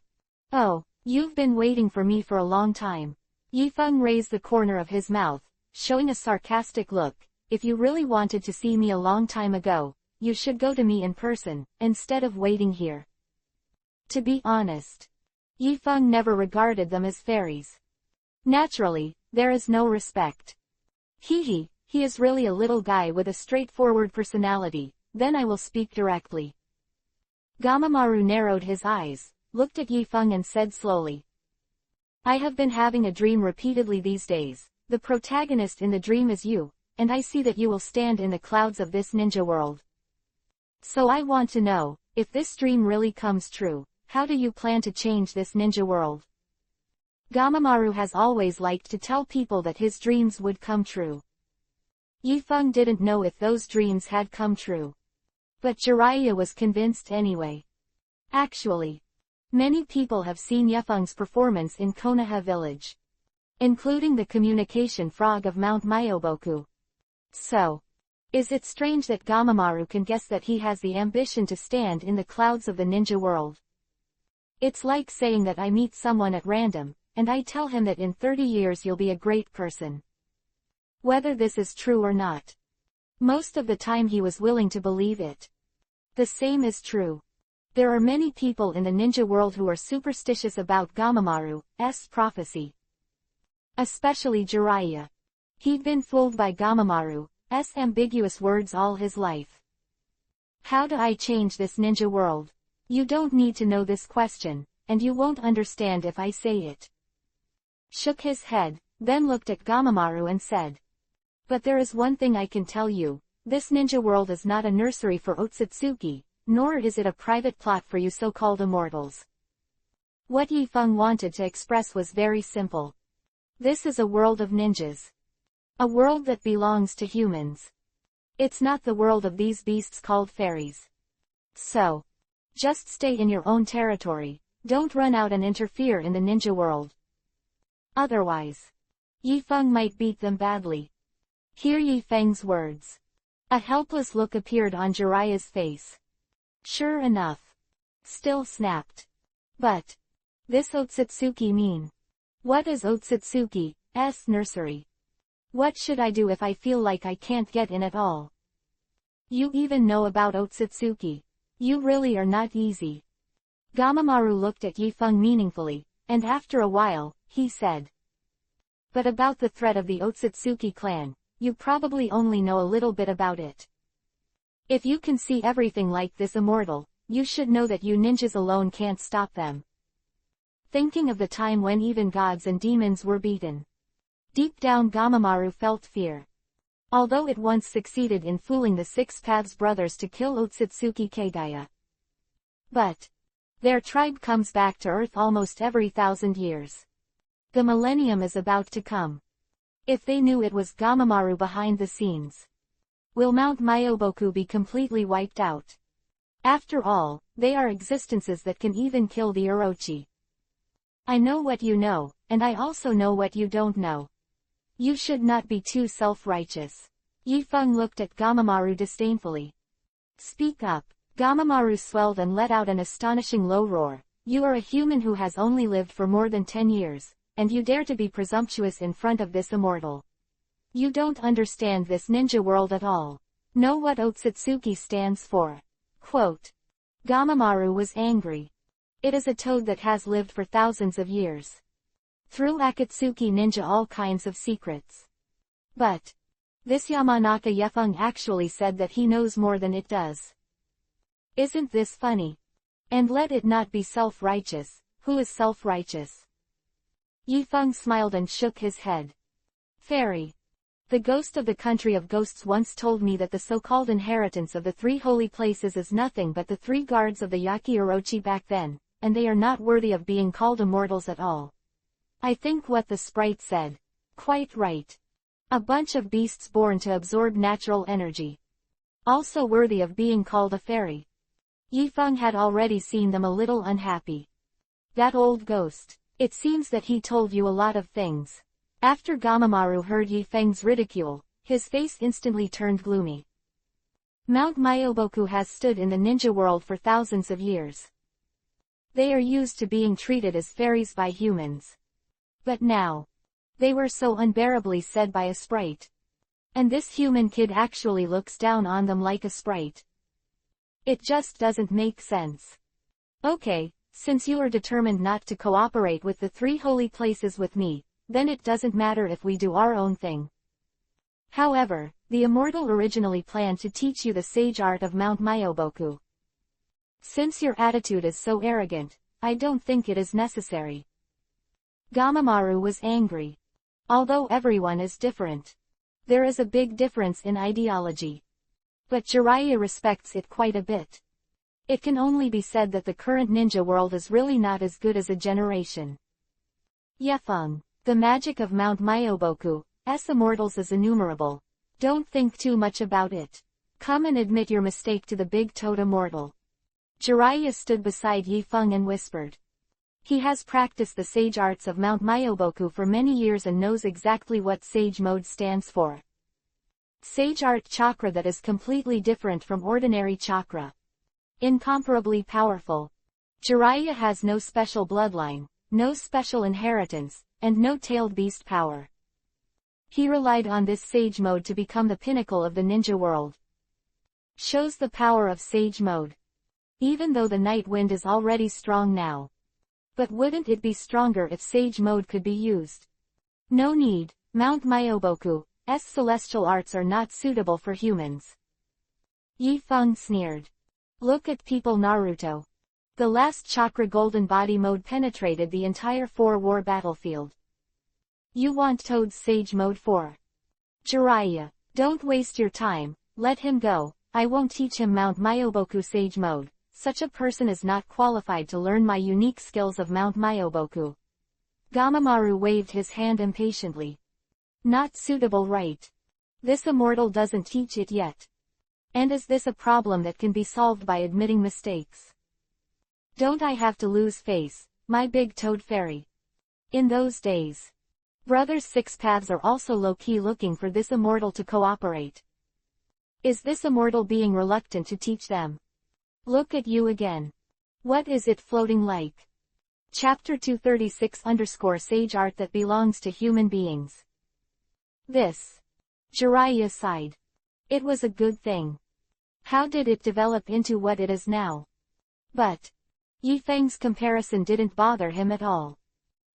Oh, you've been waiting for me for a long time. Yifeng raised the corner of his mouth, showing a sarcastic look. If you really wanted to see me a long time ago, you should go to me in person, instead of waiting here. To be honest, Yifeng never regarded them as fairies. Naturally, there is no respect. He is really a little guy with a straightforward personality, then I will speak directly. Gamamaru narrowed his eyes, looked at Yifeng and said slowly. I have been having a dream repeatedly these days. The protagonist in the dream is you, and I see that you will stand in the clouds of this ninja world. So I want to know, if this dream really comes true, how do you plan to change this ninja world? Gamamaru has always liked to tell people that his dreams would come true. Yifeng didn't know if those dreams had come true. But Jiraiya was convinced anyway. Actually, many people have seen Yifeng's performance in Konoha village, including the communication frog of Mount Myoboku. So, is it strange that Gamamaru can guess that he has the ambition to stand in the clouds of the ninja world? It's like saying that I meet someone at random, and I tell him that in 30 years you'll be a great person. Whether this is true or not, most of the time he was willing to believe it. The same is true. There are many people in the ninja world who are superstitious about Gamamaru's prophecy. Especially Jiraiya. He'd been fooled by Gamamaru's ambiguous words all his life. How do I change this ninja world? You don't need to know this question, and you won't understand if I say it. Shook his head, then looked at Gamamaru and said. But there is one thing I can tell you, this ninja world is not a nursery for Otsutsuki, nor is it a private plot for you so-called immortals. What Yifeng wanted to express was very simple. This is a world of ninjas. A world that belongs to humans. It's not the world of these beasts called fairies. So, just stay in your own territory, don't run out and interfere in the ninja world. Otherwise, Yifeng might beat them badly. Hear Yifeng's words. A helpless look appeared on Jiraiya's face. Sure enough. Still snapped. But, this Otsutsuki mean? What is Otsutsuki's nursery? What should I do if I feel like I can't get in at all? You even know about Otsutsuki. You really are not easy. Gamamaru looked at Yifeng meaningfully, and after a while, he said. But about the threat of the Otsutsuki clan, you probably only know a little bit about it. If you can see everything like this immortal, you should know that you ninjas alone can't stop them. Thinking of the time when even gods and demons were beaten. Deep down Gamamaru felt fear. Although it once succeeded in fooling the Six Paths brothers to kill Otsutsuki Kagaya. But, their tribe comes back to Earth almost every 1,000 years. The millennium is about to come. If they knew it was Gamamaru behind the scenes. Will Mount Myoboku be completely wiped out? After all, they are existences that can even kill the Orochi. I know what you know, and I also know what you don't know. You should not be too self-righteous. Yifeng looked at Gamamaru disdainfully. Speak up. Gamamaru swelled and let out an astonishing low roar. You are a human who has only lived for more than 10 years, and you dare to be presumptuous in front of this immortal. You don't understand this ninja world at all. Know what Otsutsuki stands for. Quote. Gamamaru was angry. It is a toad that has lived for thousands of years. Through Akatsuki ninja all kinds of secrets. But this Yamanaka Yefeng actually said that he knows more than it does. Isn't this funny? And let it not be self-righteous. Who is self-righteous? Yifeng smiled and shook his head. Fairy. The ghost of the country of ghosts once told me that the so-called inheritance of the 3 holy places is nothing but the 3 guards of the Yaki Orochi back then, and they are not worthy of being called immortals at all. I think what the sprite said. Quite right. A bunch of beasts born to absorb natural energy. Also worthy of being called a fairy. Yifeng had already seen them a little unhappy. That old ghost. It seems that he told you a lot of things. After Gamamaru heard Yifeng's ridicule, his face instantly turned gloomy. Mount Myoboku has stood in the ninja world for thousands of years. They are used to being treated as fairies by humans. But now, they were so unbearably said by a sprite. And this human kid actually looks down on them like a sprite. It just doesn't make sense. Okay, since you are determined not to cooperate with the 3 holy places with me, then it doesn't matter if we do our own thing. However, the immortal originally planned to teach you the sage art of Mount Myoboku. Since your attitude is so arrogant, I don't think it is necessary. Gamamaru was angry. Although everyone is different, there is a big difference in ideology. But Jiraiya respects it quite a bit. It can only be said that the current ninja world is really not as good as a generation. Yefeng. The magic of Mount Myoboku's immortals is innumerable. Don't think too much about it. Come and admit your mistake to the big toad immortal. Jiraiya stood beside Yifeng and whispered. He has practiced the sage arts of Mount Myoboku for many years and knows exactly what sage mode stands for. Sage art chakra that is completely different from ordinary chakra. Incomparably powerful. Jiraiya has no special bloodline, no special inheritance, and no tailed beast power. He relied on this sage mode to become the pinnacle of the ninja world. Shows the power of sage mode. Even though the night wind is already strong now. But wouldn't it be stronger if sage mode could be used? No need. Mount Myoboku's celestial arts are not suitable for humans. Yifeng sneered. Look at people Naruto. The last chakra golden body mode penetrated the entire 4-war battlefield. You want Toad's sage mode for? Jiraiya, don't waste your time, let him go. I won't teach him Mount Myoboku sage mode. Such a person is not qualified to learn my unique skills of Mount Myoboku. Gamamaru waved his hand impatiently. Not suitable, right? This immortal doesn't teach it yet. And is this a problem that can be solved by admitting mistakes? Don't I have to lose face, my big toad fairy? In those days, Brothers Six Paths are also low-key looking for this immortal to cooperate. Is this immortal being reluctant to teach them? Look at you again. What is it floating like? Chapter 236 _ Sage art that belongs to human beings. This. Jiraiya sighed. It was a good thing. How did it develop into what it is now? But Yifeng's comparison didn't bother him at all.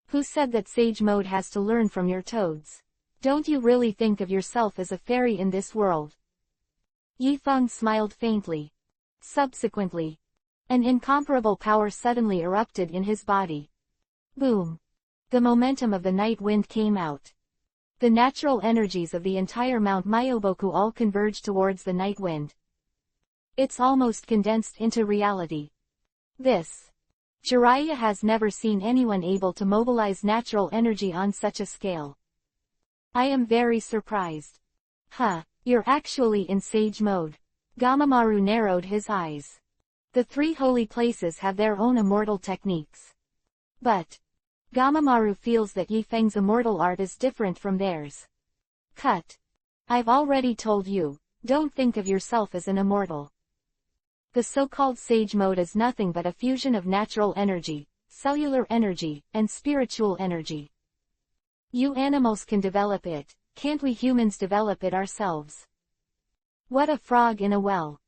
Who said that sage mode has to learn from your toads? Don't you really think of yourself as a fairy in this world? Yifeng smiled faintly. Subsequently, an incomparable power suddenly erupted in his body. Boom! The momentum of the night wind came out. The natural energies of the entire Mount Myoboku all converged towards the night wind. It's almost condensed into reality. This. Jiraiya has never seen anyone able to mobilize natural energy on such a scale. I am very surprised. Huh, you're actually in sage mode. Gamamaru narrowed his eyes. The 3 holy places have their own immortal techniques. But Gamamaru feels that Yifeng's immortal art is different from theirs. Cut. I've already told you, don't think of yourself as an immortal. The so-called sage mode is nothing but a fusion of natural energy, cellular energy, and spiritual energy. You animals can develop it, can't we humans develop it ourselves? What a frog in a well.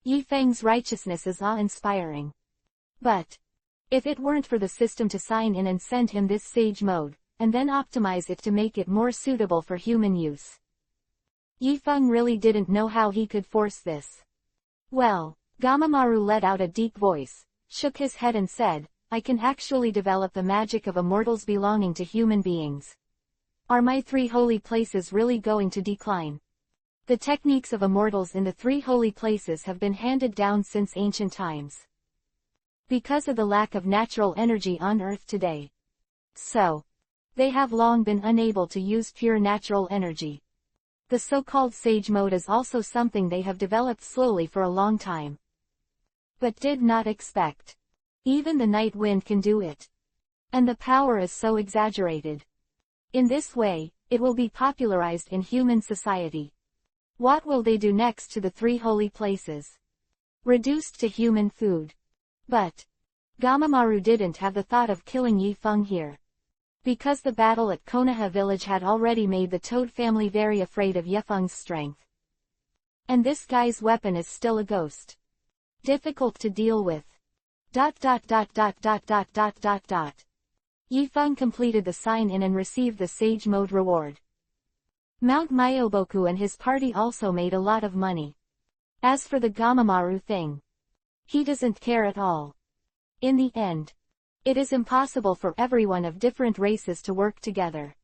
Yifeng's righteousness is awe-inspiring. But If it weren't for the system to sign in and send him this sage mode, and then optimize it to make it more suitable for human use. Yifeng really didn't know how he could force this. Well, Gamamaru let out a deep voice, shook his head and said, I can actually develop the magic of immortals belonging to human beings. Are my 3 holy places really going to decline? The techniques of immortals in the 3 holy places have been handed down since ancient times. Because of the lack of natural energy on Earth today. So, they have long been unable to use pure natural energy. The so-called sage mode is also something they have developed slowly for a long time. But did not expect. Even the night wind can do it. And the power is so exaggerated. In this way, it will be popularized in human society. What will they do next to the 3 holy places? Reduced to human food. But Gamamaru didn't have the thought of killing Yifeng here. Because the battle at Konoha village had already made the Toad family very afraid of Yifeng's strength. And this guy's weapon is still a ghost. Difficult to deal with. ... Yifeng completed the sign-in and received the Sage Mode reward. Mount Myoboku and his party also made a lot of money. As for the Gamamaru thing, he doesn't care at all. In the end, it is impossible for everyone of different races to work together.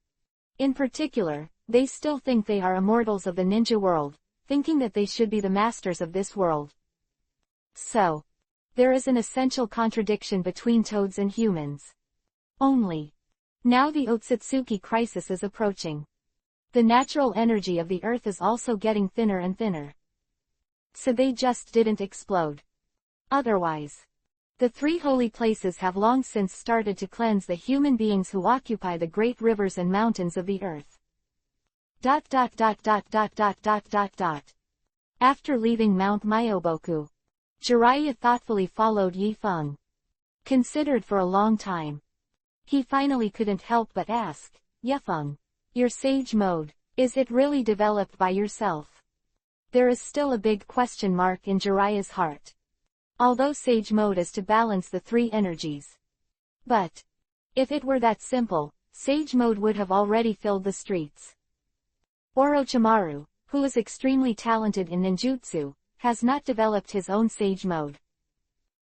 In particular, they still think they are immortals of the ninja world, thinking that they should be the masters of this world. So, there is an essential contradiction between toads and humans. Only, now the Otsutsuki crisis is approaching. The natural energy of the earth is also getting thinner and thinner. So they just didn't explode. Otherwise, the 3 holy places have long since started to cleanse the human beings who occupy the great rivers and mountains of the earth. ... After leaving Mount Myoboku, Jiraiya thoughtfully followed Yifeng. Considered for a long time. He finally couldn't help but ask, Yifeng, your sage mode, is it really developed by yourself? There is still a big question mark in Jiraiya's heart. Although sage mode is to balance the 3 energies. But, if it were that simple, sage mode would have already filled the streets. Orochimaru, who is extremely talented in ninjutsu, has not developed his own sage mode.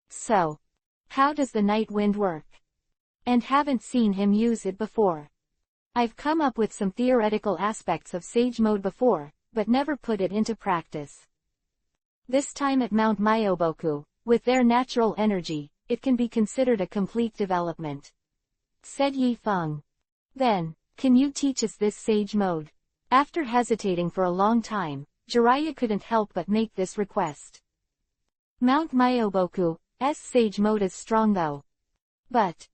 So, how does the night wind work? And haven't seen him use it before. I've come up with some theoretical aspects of sage mode before, but never put it into practice. This time at Mount Myoboku, with their natural energy, it can be considered a complete development. Said Yifeng. Then, can you teach us this sage mode? After hesitating for a long time, Jiraiya couldn't help but make this request. Mount Myoboku's sage mode is strong though. But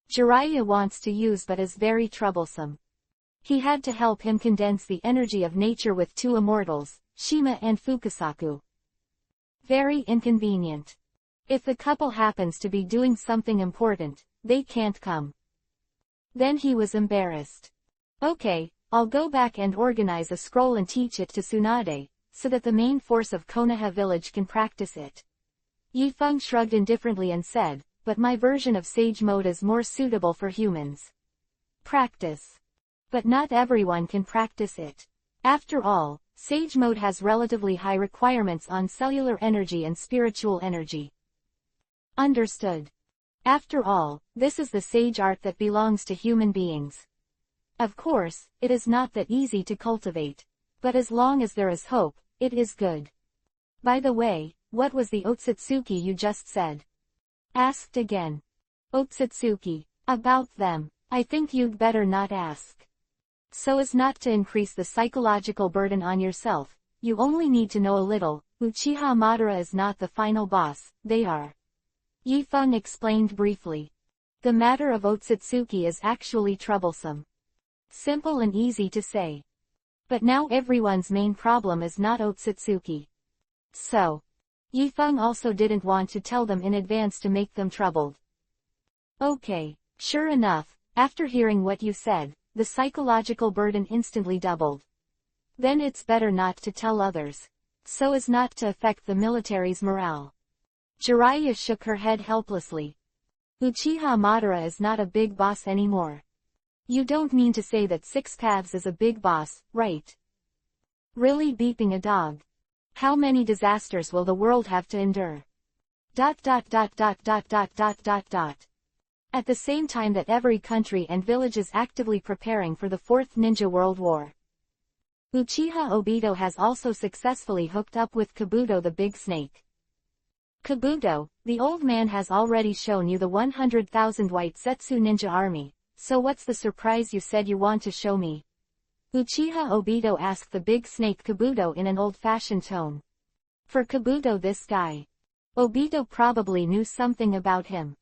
Jiraiya wants to use but is very troublesome. He had to help him condense the energy of nature with 2 immortals, Shima and Fukasaku. Very inconvenient. If the couple happens to be doing something important, they can't come. Then he was embarrassed. Okay, I'll go back and organize a scroll and teach it to Tsunade, so that the main force of Konoha village can practice it. Yifeng shrugged indifferently and said, but my version of sage mode is more suitable for humans. Practice. But not everyone can practice it. After all, sage mode has relatively high requirements on cellular energy and spiritual energy. Understood. After all, this is the sage art that belongs to human beings. Of course, it is not that easy to cultivate. But as long as there is hope, it is good. By the way, what was the Otsutsuki you just said? Asked again. Otsutsuki. About them, I think you'd better not ask. So as not to increase the psychological burden on yourself, you only need to know a little. Uchiha Madara is not the final boss, they are. Yifeng explained briefly. The matter of Otsutsuki is actually troublesome. Simple and easy to say. But now everyone's main problem is not Otsutsuki. So, Yifeng also didn't want to tell them in advance to make them troubled. Okay, sure enough, after hearing what you said, the psychological burden instantly doubled. Then it's better not to tell others, so as not to affect the military's morale. Jiraiya shook her head helplessly. Uchiha Madara is not a big boss anymore. You don't mean to say that Six Paths is a big boss, right? Really beeping a dog. How many disasters will the world have to endure? ... At the same time that every country and village is actively preparing for the Fourth Ninja World War. Uchiha Obito has also successfully hooked up with Kabuto the Big Snake. Kabuto, the old man has already shown you the 100,000 white Zetsu ninja army, so what's the surprise you said you want to show me? Uchiha Obito asked the Big Snake Kabuto in an old-fashioned tone. For Kabuto, this guy. Obito probably knew something about him.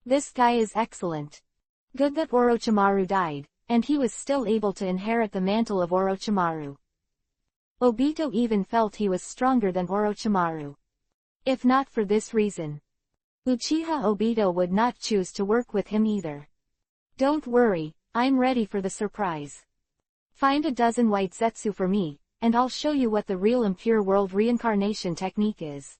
This guy is excellent. Good that Orochimaru died, and he was still able to inherit the mantle of Orochimaru. Obito even felt he was stronger than Orochimaru. If not for this reason, Uchiha Obito would not choose to work with him either. Don't worry, I'm ready for the surprise. Find a dozen white Zetsu for me, and I'll show you what the real impure world reincarnation technique is.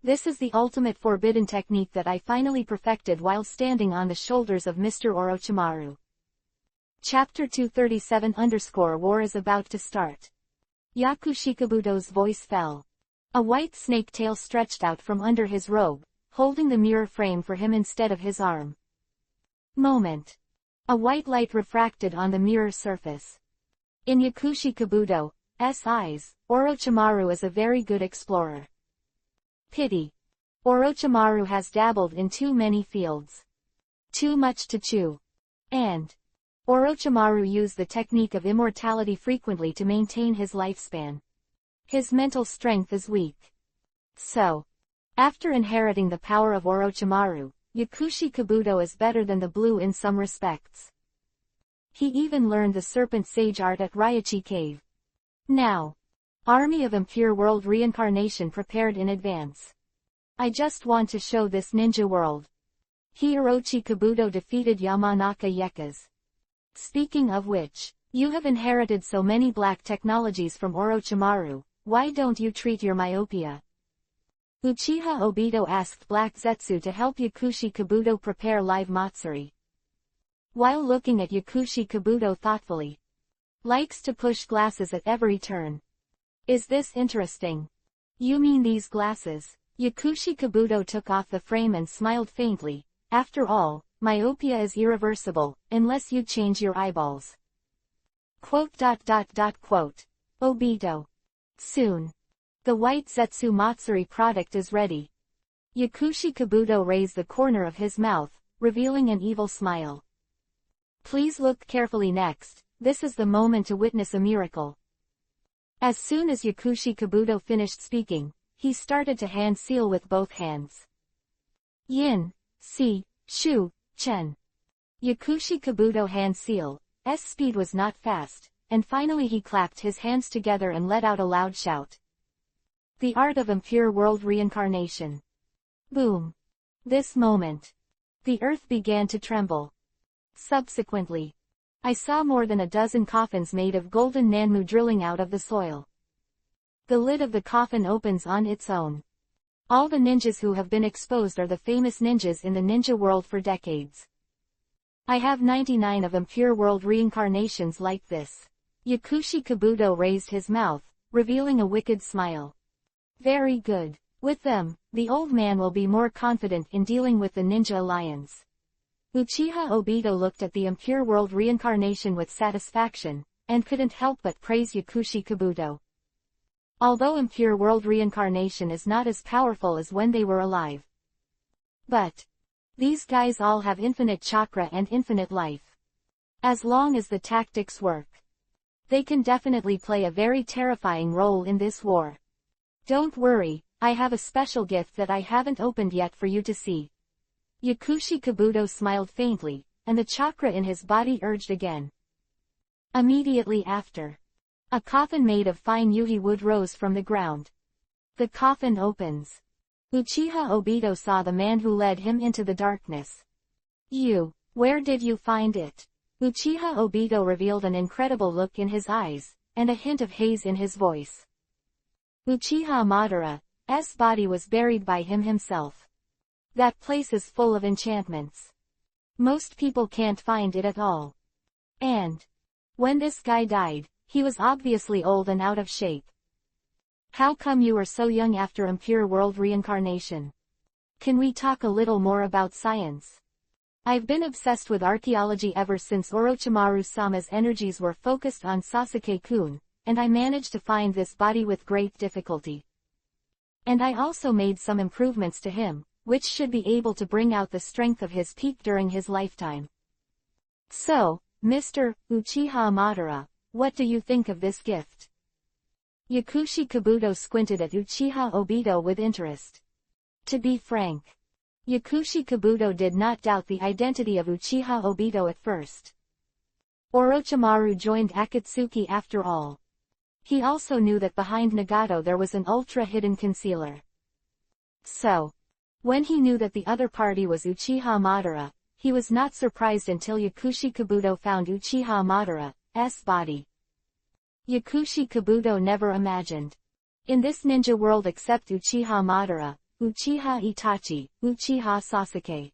This is the ultimate forbidden technique that I finally perfected while standing on the shoulders of Mr. Orochimaru. Chapter 237_War is about to start. Yakushikabuto's voice fell. A white snake tail stretched out from under his robe, holding the mirror frame for him instead of his arm. Moment. A white light refracted on the mirror surface. In Yakushikabuto's eyes, Orochimaru is a very good explorer. Pity. Orochimaru has dabbled in too many fields. Too much to chew. And Orochimaru used the technique of immortality frequently to maintain his lifespan. His mental strength is weak. So, after inheriting the power of Orochimaru, Yakushikabuto is better than the blue in some respects. He even learned the serpent sage art at Raichi Cave. Now, army of impure world reincarnation prepared in advance. I just want to show this ninja world. Hirochi Kabuto defeated Yamanaka Yeka's. Speaking of which, you have inherited so many black technologies from Orochimaru, why don't you treat your myopia? Uchiha Obito asked Black Zetsu to help Yakushikabuto prepare live Matsuri. While looking at Yakushikabuto thoughtfully. Likes to push glasses at every turn. Is this interesting? You mean these glasses? Yakushikabuto took off the frame and smiled faintly. After all, myopia is irreversible, unless you change your eyeballs. Obito. Soon. The white Zetsu Matsuri product is ready. Yakushikabuto raised the corner of his mouth, revealing an evil smile. Please look carefully next, this is the moment to witness a miracle. As soon as Yakushikabuto finished speaking, he started to hand seal with both hands. Yin, Si, Shu, Chen. Yakushikabuto hand seal. Speed was not fast, and finally he clapped his hands together and let out a loud shout. The art of impure world reincarnation. Boom. This moment. The earth began to tremble. Subsequently, I saw more than a dozen coffins made of golden nanmu drilling out of the soil. The lid of the coffin opens on its own. All the ninjas who have been exposed are the famous ninjas in the ninja world for decades. I have 99 of impure world reincarnations like this. Yakushikabuto raised his mouth, revealing a wicked smile. Very good. With them, the old man will be more confident in dealing with the Ninja Alliance. Uchiha Obito looked at the impure world reincarnation with satisfaction, and couldn't help but praise Yakushikabuto. Although impure world reincarnation is not as powerful as when they were alive. But these guys all have infinite chakra and infinite life. As long as the tactics work, they can definitely play a very terrifying role in this war. Don't worry, I have a special gift that I haven't opened yet for you to see. Yakushikabuto smiled faintly, and the chakra in his body urged again. Immediately after, a coffin made of fine yuhi wood rose from the ground. The coffin opens. Uchiha Obito saw the man who led him into the darkness. Where did you find it? Uchiha Obito revealed an incredible look in his eyes, and a hint of haze in his voice. Uchiha Madara's body was buried by him himself. That place is full of enchantments. Most people can't find it at all. And when this guy died, he was obviously old and out of shape. How come you are so young after impure world reincarnation? Can we talk a little more about science? I've been obsessed with archaeology ever since Orochimaru-sama's energies were focused on Sasuke-kun, and I managed to find this body with great difficulty. And I also made some improvements to him, which should be able to bring out the strength of his peak during his lifetime. So, Mr. Uchiha Madara, what do you think of this gift? Yakushi Kabuto squinted at Uchiha Obito with interest. To be frank, Yakushi Kabuto did not doubt the identity of Uchiha Obito at first. Orochimaru joined Akatsuki after all. He also knew that behind Nagato there was an ultra-hidden concealer. So, when he knew that the other party was Uchiha Madara, he was not surprised until Yakushi Kabuto found Uchiha Madara's body. Yakushi Kabuto never imagined. In this ninja world except Uchiha Madara, Uchiha Itachi, Uchiha Sasuke,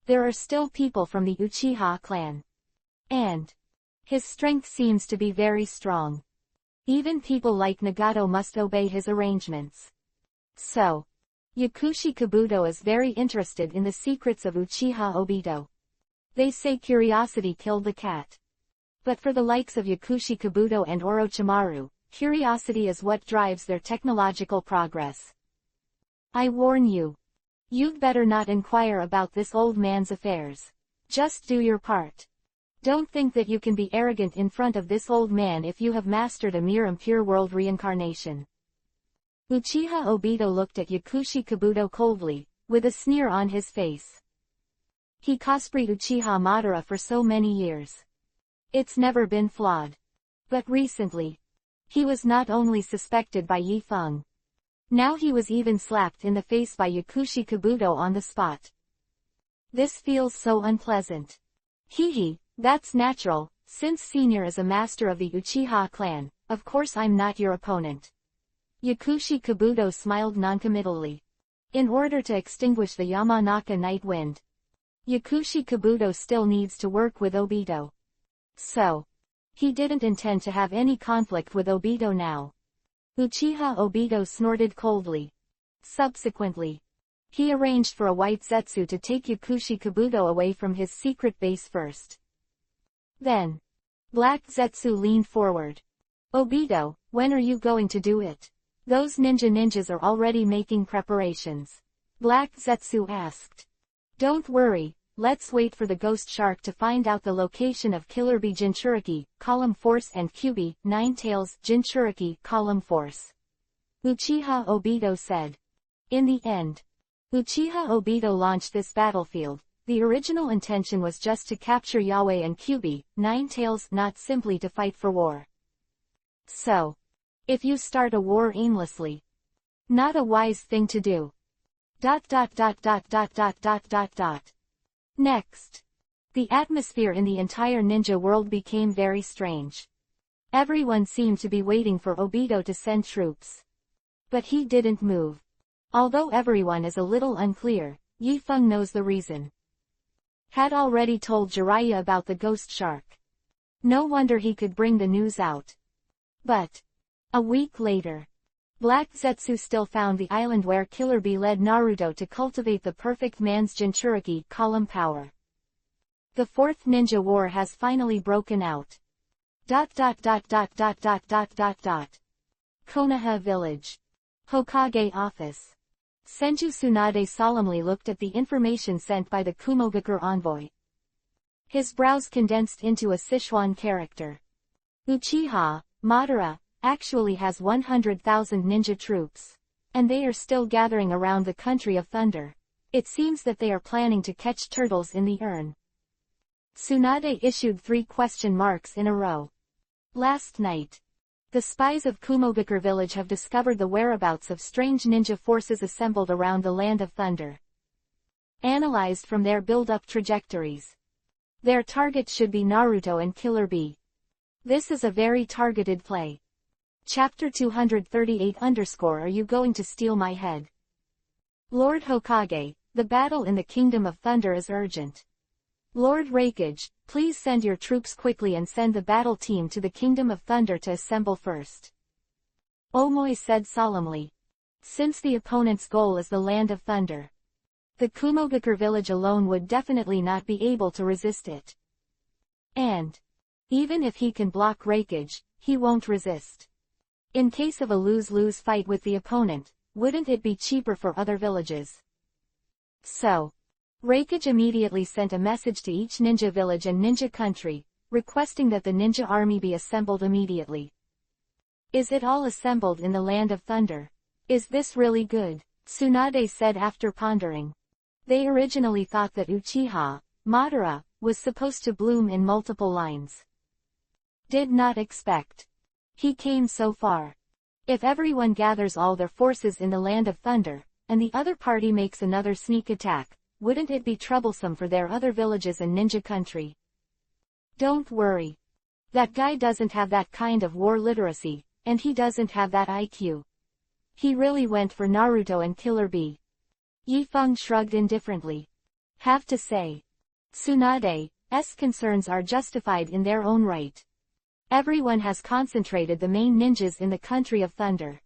there are still people from the Uchiha clan. And his strength seems to be very strong. Even people like Nagato must obey his arrangements. So, Yakushi Kabuto is very interested in the secrets of Uchiha Obito. They say curiosity killed the cat. But for the likes of Yakushi Kabuto and Orochimaru, curiosity is what drives their technological progress. I warn you. You'd better not inquire about this old man's affairs. Just do your part. Don't think that you can be arrogant in front of this old man if you have mastered a mere impure world reincarnation. Uchiha Obito looked at Yakushi Kabuto coldly, with a sneer on his face. He cosplayed Uchiha Madara for so many years. It's never been flawed. But recently, he was not only suspected by Yi Feng. Now he was even slapped in the face by Yakushi Kabuto on the spot. This feels so unpleasant. Hee, that's natural, since Senior is a master of the Uchiha clan, of course I'm not your opponent. Yakushi Kabuto smiled noncommittally. In order to extinguish the Yamanaka night wind, Yakushi Kabuto still needs to work with Obito. So, he didn't intend to have any conflict with Obito now. Uchiha Obito snorted coldly. Subsequently, he arranged for a white Zetsu to take Yakushi Kabuto away from his secret base first. Then, Black Zetsu leaned forward. Obito, when are you going to do it? Those ninjas are already making preparations. Black Zetsu asked. Don't worry, let's wait for the ghost shark to find out the location of Killer Bee Jinchuriki, Column Force and Kyubi, Ninetales, Jinchuriki, Column Force. Uchiha Obito said. In the end, Uchiha Obito launched this battlefield. The original intention was just to capture Yaoi and Kyubi, Ninetales, not simply to fight for war. So, if you start a war aimlessly, not a wise thing to do. Next, the atmosphere in the entire ninja world became very strange. Everyone seemed to be waiting for Obito to send troops. But he didn't move. Although everyone is a little unclear, Yi Feng knows the reason. Had already told Jiraiya about the ghost shark. No wonder he could bring the news out. But a week later, Black Zetsu still found the island where Killer Bee led Naruto to cultivate the perfect man's Jinchuriki column power. The fourth ninja war has finally broken out. Konoha Village. Hokage Office. Senju Tsunade solemnly looked at the information sent by the Kumogakure envoy. His brows condensed into a Sichuan character. Uchiha Madara actually has 100,000 ninja troops. And they are still gathering around the country of Thunder. It seems that they are planning to catch turtles in the urn. Tsunade issued 3 question marks in a row. Last night, the spies of Kumogakure village have discovered the whereabouts of strange ninja forces assembled around the Land of Thunder. Analyzed from their build-up trajectories, their target should be Naruto and Killer Bee. This is a very targeted play. Chapter 238 _ Are you going to steal my head? Lord Hokage, the battle in the Kingdom of Thunder is urgent. Lord Raikage, please send your troops quickly and send the battle team to the Kingdom of Thunder to assemble first. Omoi said solemnly. Since the opponent's goal is the Land of Thunder, the Kumogakure village alone would definitely not be able to resist it. And even if he can block Raikage, he won't resist. In case of a lose-lose fight with the opponent, wouldn't it be cheaper for other villages? So, Raikage immediately sent a message to each ninja village and ninja country, requesting that the ninja army be assembled immediately. Is it all assembled in the Land of Thunder? Is this really good? Tsunade said after pondering. They originally thought that Uchiha, Madara, was supposed to bloom in multiple lines. Did not expect he came so far. If everyone gathers all their forces in the Land of Thunder, and the other party makes another sneak attack, wouldn't it be troublesome for their other villages and ninja country? Don't worry. That guy doesn't have that kind of war literacy, and he doesn't have that IQ. He really went for Naruto and Killer Bee. Yifeng shrugged indifferently. Have to say, Tsunade's concerns are justified in their own right. Everyone has concentrated the main ninjas in the Country of Thunder.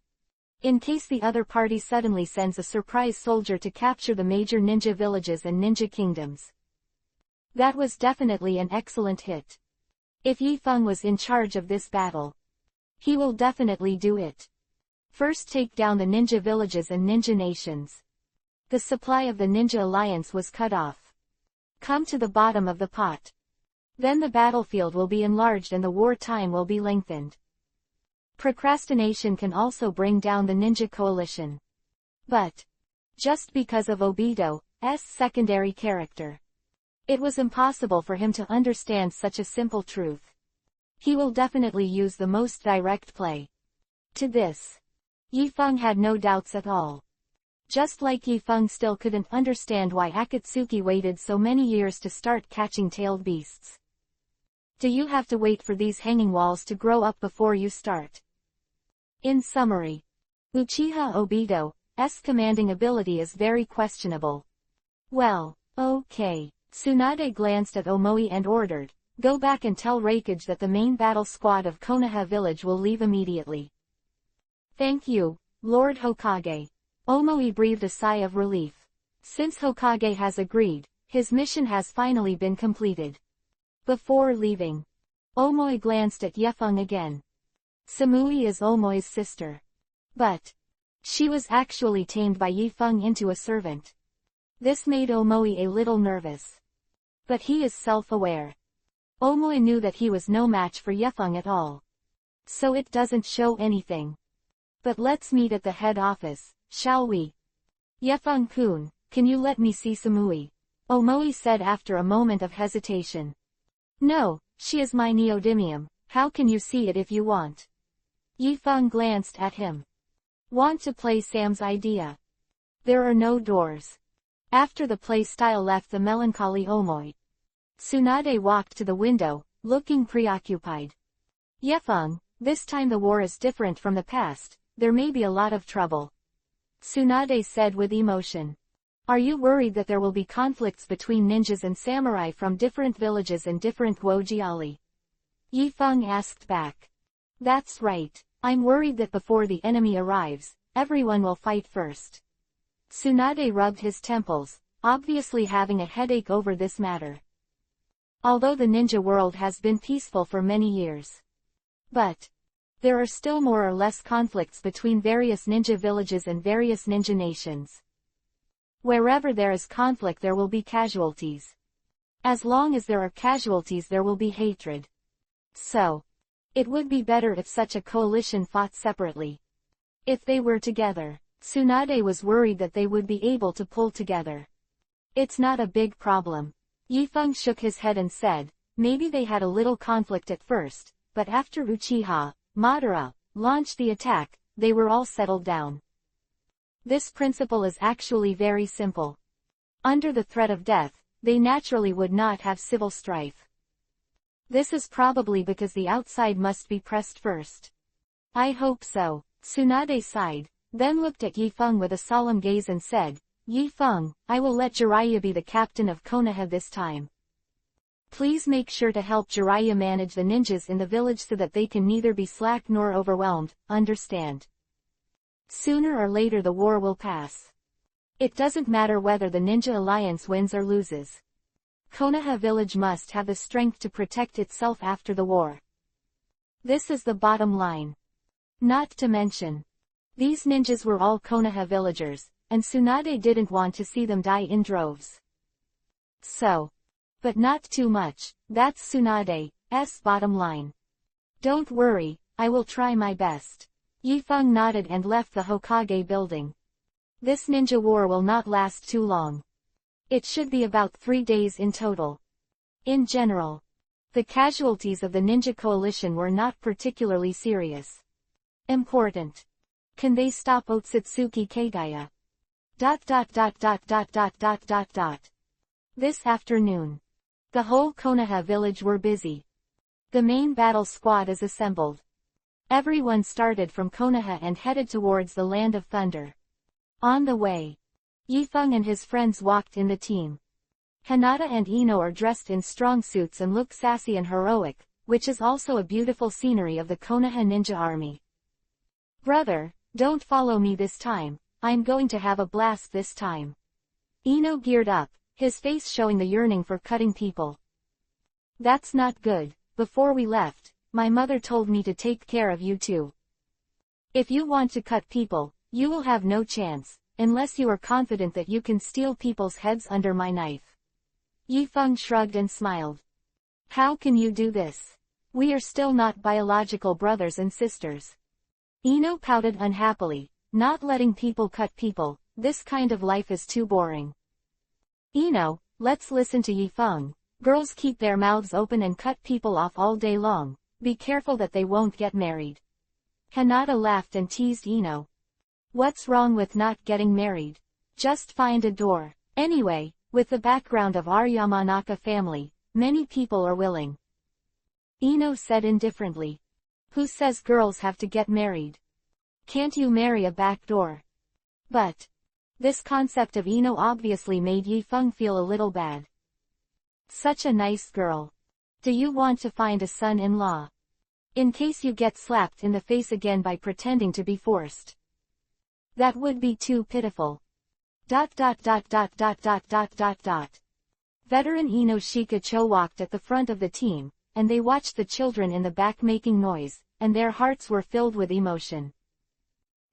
In case the other party suddenly sends a surprise soldier to capture the major ninja villages and ninja kingdoms. That was definitely an excellent hit. If Yifeng was in charge of this battle, he will definitely do it. First take down the ninja villages and ninja nations. The supply of the ninja alliance was cut off. Come to the bottom of the pot. Then the battlefield will be enlarged and the war time will be lengthened. Procrastination can also bring down the ninja coalition. But just because of Obito's secondary character, it was impossible for him to understand such a simple truth. He will definitely use the most direct play. To this, Yifeng had no doubts at all. Just like Yifeng still couldn't understand why Akatsuki waited so many years to start catching tailed beasts. Do you have to wait for these hanging walls to grow up before you start? In summary, Uchiha Obito's commanding ability is very questionable. Well, okay. Tsunade glanced at Omoi and ordered, go back and tell Raikage that the main battle squad of Konoha village will leave immediately. Thank you, Lord Hokage. Omoi breathed a sigh of relief. Since Hokage has agreed, his mission has finally been completed. Before leaving, Omoi glanced at Yifeng again. Samui is Omoi's sister. But she was actually tamed by Yifeng into a servant. This made Omoi a little nervous. But he is self-aware. Omoi knew that he was no match for Yifeng at all. So it doesn't show anything. But let's meet at the head office, shall we? Yifeng-kun, can you let me see Samui? Omoi said after a moment of hesitation. No, she is my neodymium, how can you see it if you want? Yifeng glanced at him. Want to play Sam's idea? There are no doors. After the play-style left the melancholy Omoi, Tsunade walked to the window, looking preoccupied. Yifeng, this time the war is different from the past, there may be a lot of trouble. Tsunade said with emotion. Are you worried that there will be conflicts between ninjas and samurai from different villages and different wojiali? Yifeng asked back. That's right, I'm worried that before the enemy arrives, everyone will fight first. Tsunade rubbed his temples, obviously having a headache over this matter. Although the ninja world has been peaceful for many years, but there are still more or less conflicts between various ninja villages and various ninja nations. Wherever there is conflict there will be casualties. As long as there are casualties there will be hatred. So, it would be better if such a coalition fought separately. If they were together, Tsunade was worried that they would be able to pull together. It's not a big problem. Yifeng shook his head and said, maybe they had a little conflict at first, but after Uchiha, Madara, launched the attack, they were all settled down. This principle is actually very simple. Under the threat of death, they naturally would not have civil strife. This is probably because the outside must be pressed first. I hope so. Tsunade sighed, then looked at Yifeng with a solemn gaze and said, Yi-feng, I will let Jiraiya be the captain of Konoha this time. Please make sure to help Jiraiya manage the ninjas in the village so that they can neither be slack nor overwhelmed, understand? Sooner or later the war will pass. It doesn't matter whether the Ninja Alliance wins or loses. Konoha village must have the strength to protect itself after the war. This is the bottom line. Not to mention, these ninjas were all Konoha villagers, and Tsunade didn't want to see them die in droves. So. But not too much, that's Tsunade's bottom line. Don't worry, I will try my best. Yi-feng nodded and left the Hokage building. This ninja war will not last too long. It should be about 3 days in total. In general, the casualties of the ninja coalition were not particularly serious. Important. Can they stop Otsutsuki Kagaya? This afternoon, the whole Konoha village were busy. The main battle squad is assembled. Everyone started from Konoha and headed towards the Land of Thunder. On the way, Yi-feng and his friends walked in the team. Hinata and Ino are dressed in strong suits and look sassy and heroic, which is also a beautiful scenery of the Konoha ninja army. Brother, don't follow me this time, I'm going to have a blast this time. Ino geared up, his face showing the yearning for cutting people. That's not good. Before we left, my mother told me to take care of you too. If you want to cut people, you will have no chance, unless you are confident that you can steal people's heads under my knife. Yi-feng shrugged and smiled. How can you do this? We are still not biological brothers and sisters. Ino pouted unhappily, not letting people cut people, this kind of life is too boring. Ino, let's listen to Yi-feng. Girls keep their mouths open and cut people off all day long, be careful that they won't get married. Hinata laughed and teased Ino. What's wrong with not getting married? Just find a door. Anyway, with the background of our Yamanaka family, many people are willing. Ino said indifferently. Who says girls have to get married? Can't you marry a back door? But this concept of Ino obviously made Yi-feng feel a little bad. Such a nice girl. Do you want to find a son-in-law? In case you get slapped in the face again by pretending to be forced. That would be too pitiful. Veteran Ino Shikacho walked at the front of the team, and they watched the children in the back making noise, and their hearts were filled with emotion.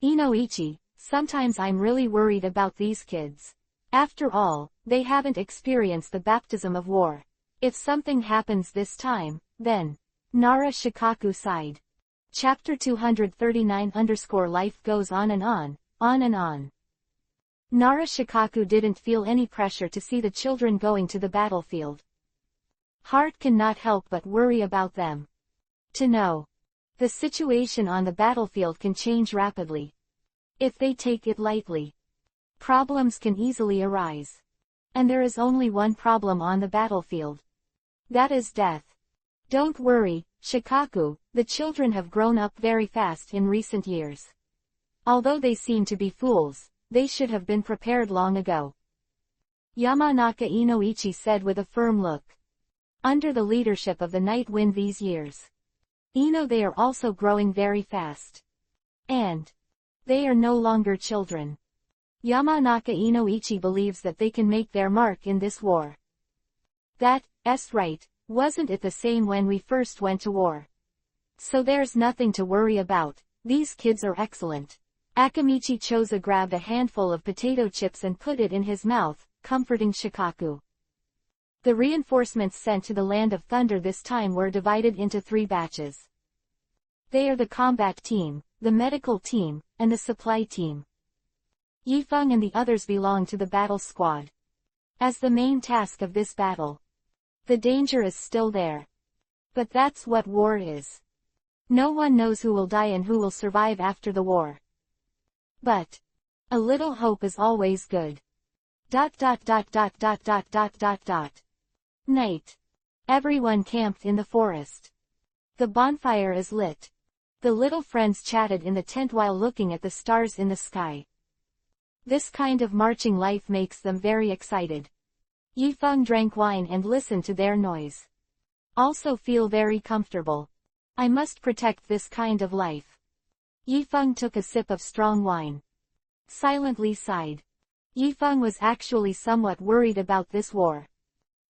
Inoichi, sometimes I'm really worried about these kids. After all, they haven't experienced the baptism of war. If something happens this time, then. Nara Shikaku sighed. Chapter 239 Life goes on and on, on and on. Nara Shikaku didn't feel any pressure to see the children going to the battlefield. Heart cannot help but worry about them. To know. The situation on the battlefield can change rapidly. If they take it lightly, problems can easily arise. And there is only one problem on the battlefield. That is death. Don't worry, Shikaku, the children have grown up very fast in recent years. Although they seem to be fools, they should have been prepared long ago. Yamanaka Inoichi said with a firm look. Under the leadership of the Night Wind these years, they are also growing very fast. And they are no longer children. Yamanaka Inoichi believes that they can make their mark in this war. That's right, wasn't it the same when we first went to war? So there's nothing to worry about, these kids are excellent. Akamichi Choza grabbed a handful of potato chips and put it in his mouth, comforting Shikaku. The reinforcements sent to the Land of Thunder this time were divided into 3 batches. They are the combat team, the medical team, and the supply team. Yi-feng and the others belong to the battle squad. As the main task of this battle, the danger is still there. But that's what war is. No one knows who will die and who will survive after the war. But a little hope is always good. Night. Everyone camped in the forest. The bonfire is lit. The little friends chatted in the tent while looking at the stars in the sky. This kind of marching life makes them very excited. Yifeng drank wine and listened to their noise. Also feel very comfortable. I must protect this kind of life. Yifeng took a sip of strong wine. Silently sighed. Yifeng was actually somewhat worried about this war.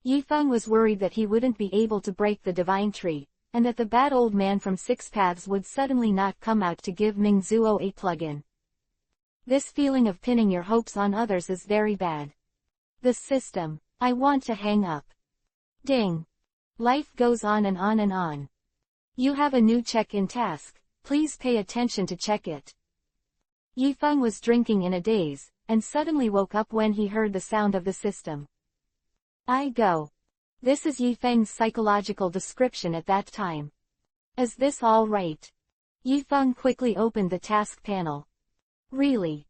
Yifeng was worried that he wouldn't be able to break the divine tree, and that the bad old man from Six Paths would suddenly not come out to give Mingzuo a plug-in. This feeling of pinning your hopes on others is very bad. The system. I want to hang up. Ding. Life goes on and on and on. You have a new check-in task, please pay attention to check it. Yifeng was drinking in a daze, and suddenly woke up when he heard the sound of the system. I go. This is Yifeng's psychological description at that time. Is this all right? Yifeng quickly opened the task panel. Really?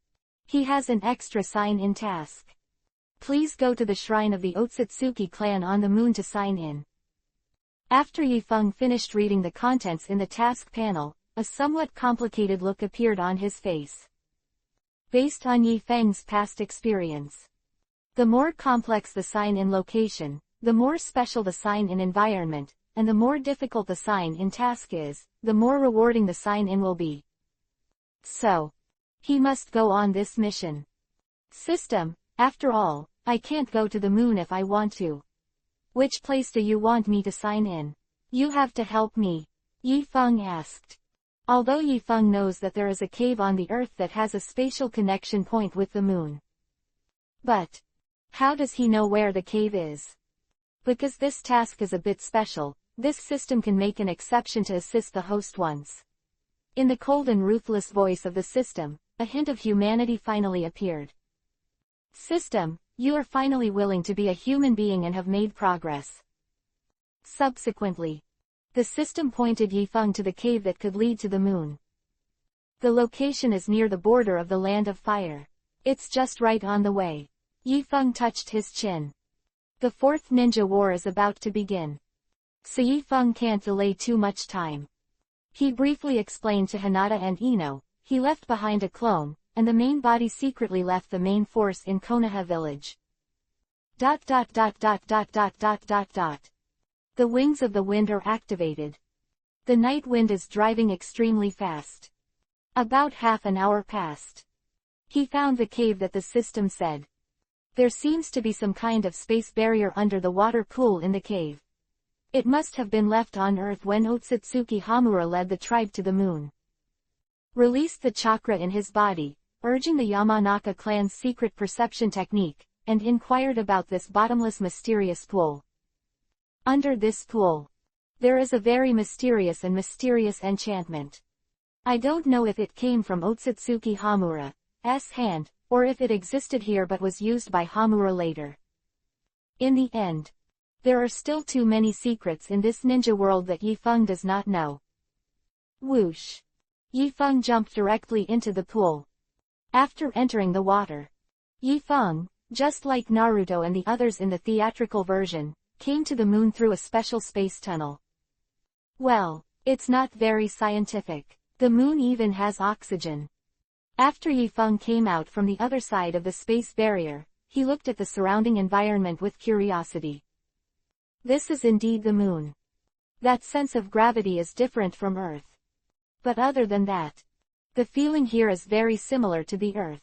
He has an extra sign in task. Please go to the shrine of the Otsutsuki clan on the moon to sign in. After Yifeng finished reading the contents in the task panel, a somewhat complicated look appeared on his face. Based on Yifeng's past experience, the more complex the sign-in location, the more special the sign-in environment, and the more difficult the sign-in task is, the more rewarding the sign-in will be. So, he must go on this mission. System, after all, I can't go to the moon if I want to. Which place do you want me to sign in? You have to help me. Yifeng asked. Although Yifeng knows that there is a cave on the Earth that has a spatial connection point with the moon. But how does he know where the cave is? Because this task is a bit special, this system can make an exception to assist the host once. In the cold and ruthless voice of the system, a hint of humanity finally appeared. System, you are finally willing to be a human being and have made progress. Subsequently, the system pointed Yifeng to the cave that could lead to the moon. The location is near the border of the Land of Fire. It's just right on the way. Yifeng touched his chin. The Fourth Ninja War is about to begin. So Yifeng can't delay too much time. He briefly explained to Hinata and Ino, he left behind a clone, and the main body secretly left the main force in Konoha village. The wings of the wind are activated. The night wind is driving extremely fast. About half an hour passed. He found the cave that the system said. There seems to be some kind of space barrier under the water pool in the cave. It must have been left on Earth when Otsutsuki Hamura led the tribe to the moon. Released the chakra in his body, urging the Yamanaka clan's secret perception technique, and inquired about this bottomless mysterious pool. Under this pool, there is a very mysterious enchantment. I don't know if it came from Otsutsuki Hamura's hand, or if it existed here but was used by Hamura later. In the end, there are still too many secrets in this ninja world that Yifeng does not know. Whoosh! Yifeng jumped directly into the pool. After entering the water, Yifeng, just like Naruto and the others in the theatrical version, came to the moon through a special space tunnel. Well, it's not very scientific. The moon even has oxygen. After Yifeng came out from the other side of the space barrier, he looked at the surrounding environment with curiosity. This is indeed the moon. That sense of gravity is different from Earth. But other than that, the feeling here is very similar to the Earth.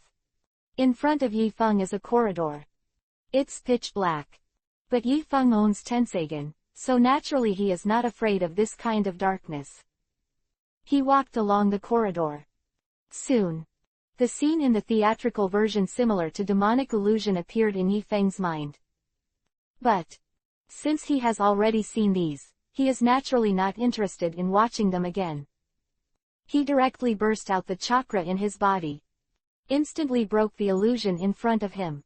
In front of Yifeng is a corridor. It's pitch black. But Yifeng owns Tensegan, so naturally he is not afraid of this kind of darkness. He walked along the corridor. Soon, the scene in the theatrical version similar to demonic illusion appeared in Yifeng's mind. But, since he has already seen these, he is naturally not interested in watching them again. He directly burst out the chakra in his body. Instantly broke the illusion in front of him.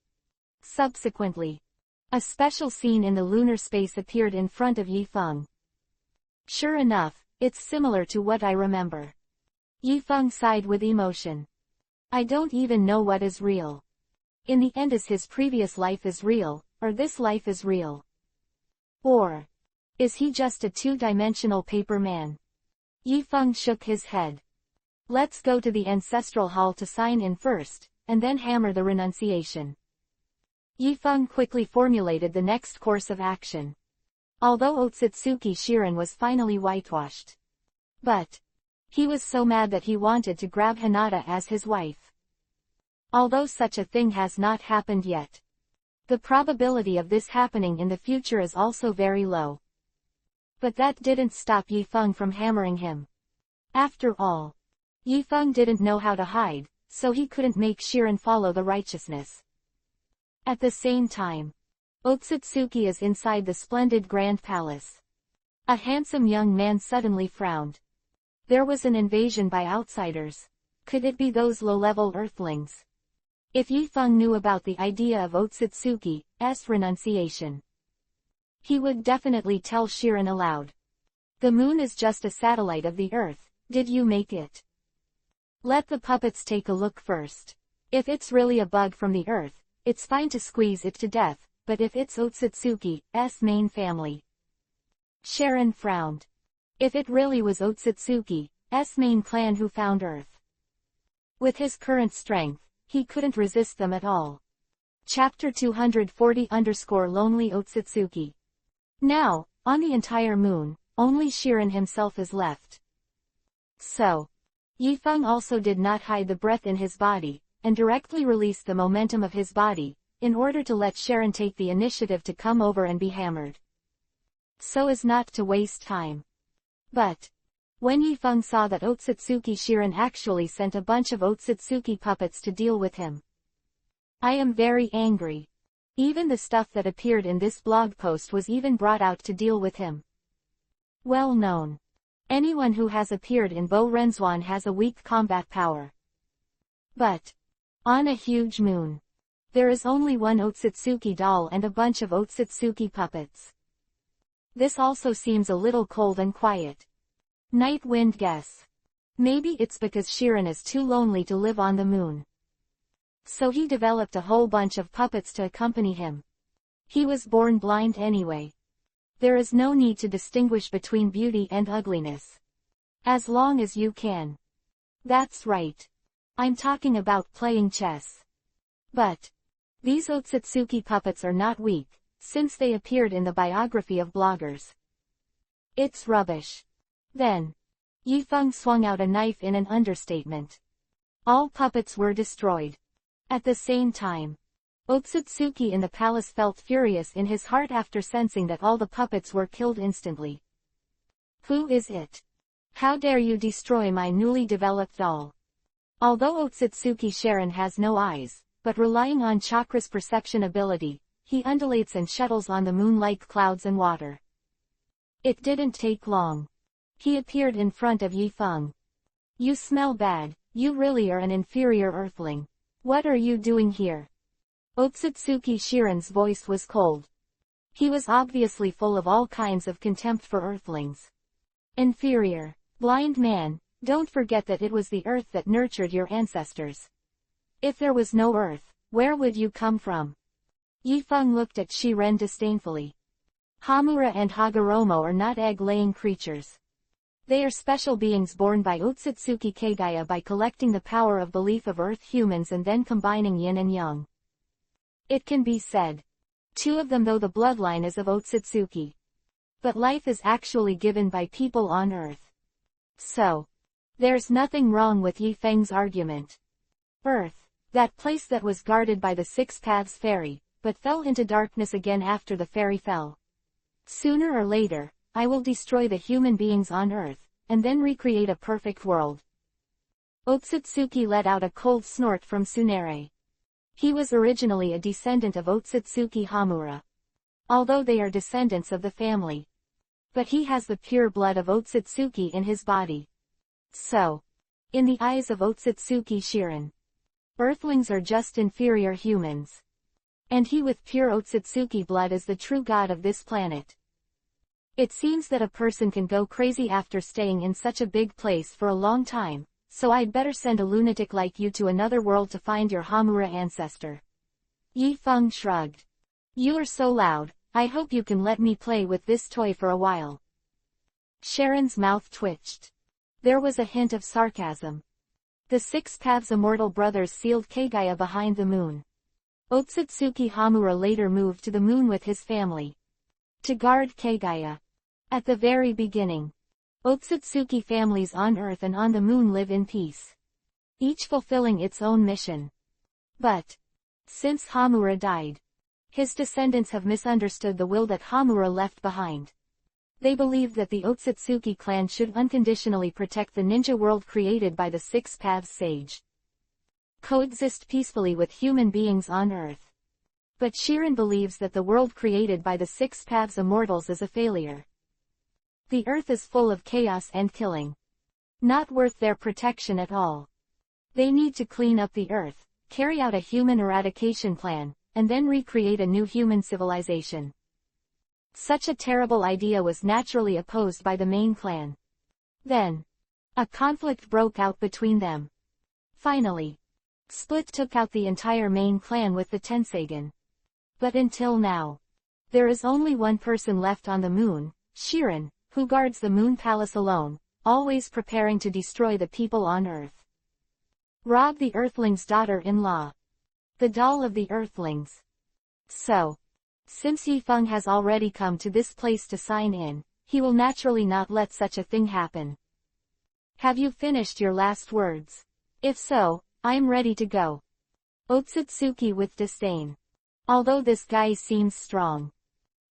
Subsequently, a special scene in the lunar space appeared in front of Yifeng. Sure enough, it's similar to what I remember. Yifeng sighed with emotion. I don't even know what is real. In the end, is his previous life is real, or this life is real? Or is he just a two-dimensional paper man? Yifeng shook his head. Let's go to the ancestral hall to sign in first, and then hammer the renunciation. Yifeng quickly formulated the next course of action. Although Otsutsuki Shirin was finally whitewashed. But he was so mad that he wanted to grab Hinata as his wife. Although such a thing has not happened yet, the probability of this happening in the future is also very low. But that didn't stop Yifeng from hammering him. After all, Yifeng didn't know how to hide, so he couldn't make Shirin follow the righteousness. At the same time, Otsutsuki is inside the splendid grand palace. A handsome young man suddenly frowned. There was an invasion by outsiders. Could it be those low-level earthlings? If Yifeng knew about the idea of Otsutsuki's renunciation, he would definitely tell Shirin aloud. The moon is just a satellite of the earth, did you make it? Let the puppets take a look first. If it's really a bug from the earth, it's fine to squeeze it to death, but if it's Otsutsuki's main family. Shirin frowned. If it really was Otsutsuki's main clan who found Earth. With his current strength, he couldn't resist them at all. Chapter 240_Lonely Otsutsuki. Now, on the entire moon, only Shirin himself is left. So, Yifeng also did not hide the breath in his body, and directly released the momentum of his body, in order to let Shirin take the initiative to come over and be hammered. So as not to waste time. But when Yifeng saw that Otsutsuki Shirin actually sent a bunch of Otsutsuki puppets to deal with him. I am very angry. Even the stuff that appeared in this blog post was even brought out to deal with him. Well known. Anyone who has appeared in Bo Renzuan has a weak combat power. But on a huge moon, there is only one Otsutsuki doll and a bunch of Otsutsuki puppets. This also seems a little cold and quiet. Night Wind guess. Maybe it's because Shirin is too lonely to live on the moon. So he developed a whole bunch of puppets to accompany him. He was born blind anyway. There is no need to distinguish between beauty and ugliness. As long as you can. That's right. I'm talking about playing chess. But these Otsutsuki puppets are not weak, since they appeared in the biography of bloggers. It's rubbish. Then Yifeng swung out a knife in an understatement. All puppets were destroyed. At the same time, Otsutsuki in the palace felt furious in his heart after sensing that all the puppets were killed instantly. Who is it? How dare you destroy my newly developed doll? Although Otsutsuki Shirin has no eyes, but relying on chakra's perception ability, he undulates and shuttles on the moon like clouds and water. It didn't take long. He appeared in front of Yifeng. You smell bad, you really are an inferior earthling. What are you doing here? Otsutsuki Shirin's voice was cold. He was obviously full of all kinds of contempt for earthlings. Inferior. Blind man, don't forget that it was the earth that nurtured your ancestors. If there was no earth, where would you come from? Yifeng looked at Shiren disdainfully. Hamura and Hagoromo are not egg-laying creatures. They are special beings born by Otsutsuki Kagaya by collecting the power of belief of earth humans and then combining yin and yang. It can be said. Two of them though the bloodline is of Otsutsuki. But life is actually given by people on earth. So, there's nothing wrong with Yifeng's argument. Earth, that place that was guarded by the Six Paths Fairy, but fell into darkness again after the fairy fell. Sooner or later, I will destroy the human beings on Earth, and then recreate a perfect world. Otsutsuki let out a cold snort from Tsunere. He was originally a descendant of Otsutsuki Hamura. Although they are descendants of the family. But he has the pure blood of Otsutsuki in his body. So, in the eyes of Otsutsuki Shirin, Earthlings are just inferior humans. And he with pure Otsutsuki blood is the true god of this planet. It seems that a person can go crazy after staying in such a big place for a long time, so I'd better send a lunatic like you to another world to find your Hamura ancestor. Yifeng shrugged. You are so loud, I hope you can let me play with this toy for a while. Sharon's mouth twitched. There was a hint of sarcasm. The six paths immortal brothers sealed Kagaya behind the moon. Otsutsuki Hamura later moved to the moon with his family to guard Kagaya. At the very beginning, Otsutsuki families on Earth and on the moon live in peace, each fulfilling its own mission. But since Hamura died, his descendants have misunderstood the will that Hamura left behind. They believe that the Otsutsuki clan should unconditionally protect the ninja world created by the Six Paths Sage, coexist peacefully with human beings on Earth. But Shirin believes that the world created by the Six Paths Immortals is a failure. The Earth is full of chaos and killing, not worth their protection at all. They need to clean up the Earth, carry out a human eradication plan, and then recreate a new human civilization. Such a terrible idea was naturally opposed by the main clan. Then, a conflict broke out between them. Finally, Split took out the entire main clan with the Tensagen. But until now, there is only one person left on the moon, Shirin, who guards the moon palace alone, always preparing to destroy the people on Earth. Rob the Earthling's daughter-in-law. The doll of the Earthlings. So, since Yifeng has already come to this place to sign in, he will naturally not let such a thing happen. Have you finished your last words? If so, I am ready to go. Otsutsuki with disdain. Although this guy seems strong.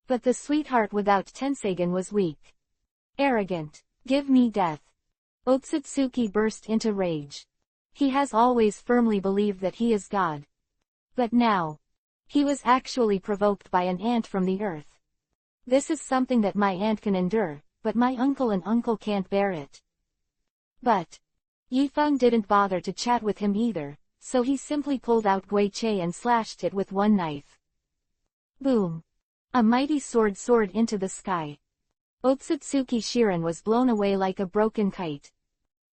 But the sweetheart without Tensagen was weak. Arrogant. Give me death. Otsutsuki burst into rage. He has always firmly believed that he is God. But now, he was actually provoked by an ant from the earth. This is something that my aunt can endure, but my uncle and uncle can't bear it. But Yifeng didn't bother to chat with him either, so he simply pulled out Guiche and slashed it with one knife. Boom! A mighty sword soared into the sky. Otsutsuki Shirin was blown away like a broken kite.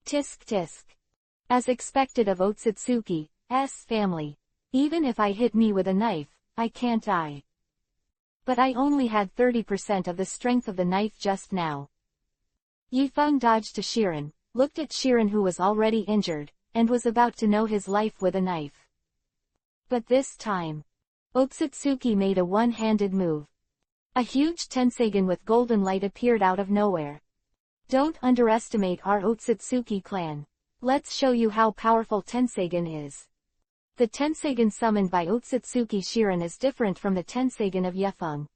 Tisk tisk. As expected of Otsutsuki's family. Even if I hit me with a knife, I can't die. But I only had 30% of the strength of the knife just now. Yifeng dodged to Shirin, looked at Shirin who was already injured, and was about to know his life with a knife. But this time, Otsutsuki made a one-handed move. A huge Tensagen with golden light appeared out of nowhere. Don't underestimate our Otsutsuki clan. Let's show you how powerful Tensagen is. The Tensagen summoned by Otsutsuki Shirin is different from the Tensagen of Yifeng.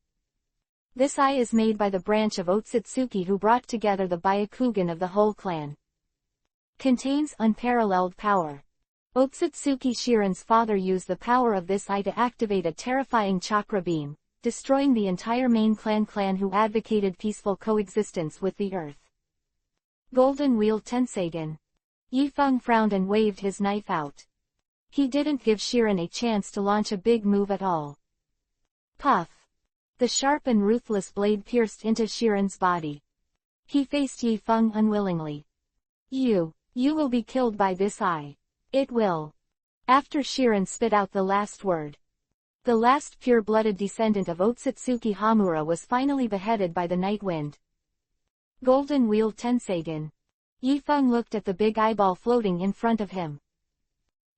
This eye is made by the branch of Otsutsuki who brought together the Byakugan of the whole clan. Contains unparalleled power. Otsutsuki Shirin's father used the power of this eye to activate a terrifying chakra beam, destroying the entire main clan who advocated peaceful coexistence with the earth. Golden Wheel Tensagen. Yifeng frowned and waved his knife out. He didn't give Shirin a chance to launch a big move at all. Puff! The sharp and ruthless blade pierced into Shirin's body. He faced Yifeng unwillingly. You will be killed by this eye. It will. After Shirin spit out the last word. The last pure-blooded descendant of Otsutsuki Hamura was finally beheaded by the night wind. Golden Wheel Tensagen. Yifeng looked at the big eyeball floating in front of him.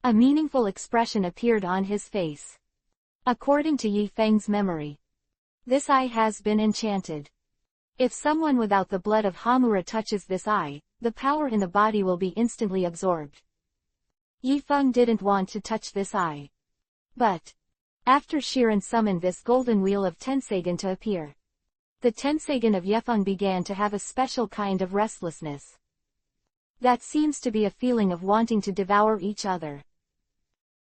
A meaningful expression appeared on his face. According to Yifeng's memory, this eye has been enchanted. If someone without the blood of Hamura touches this eye, the power in the body will be instantly absorbed. Yifeng didn't want to touch this eye. But after Shirin summoned this golden wheel of Tensagen to appear, the Tensagen of Yifeng began to have a special kind of restlessness. That seems to be a feeling of wanting to devour each other.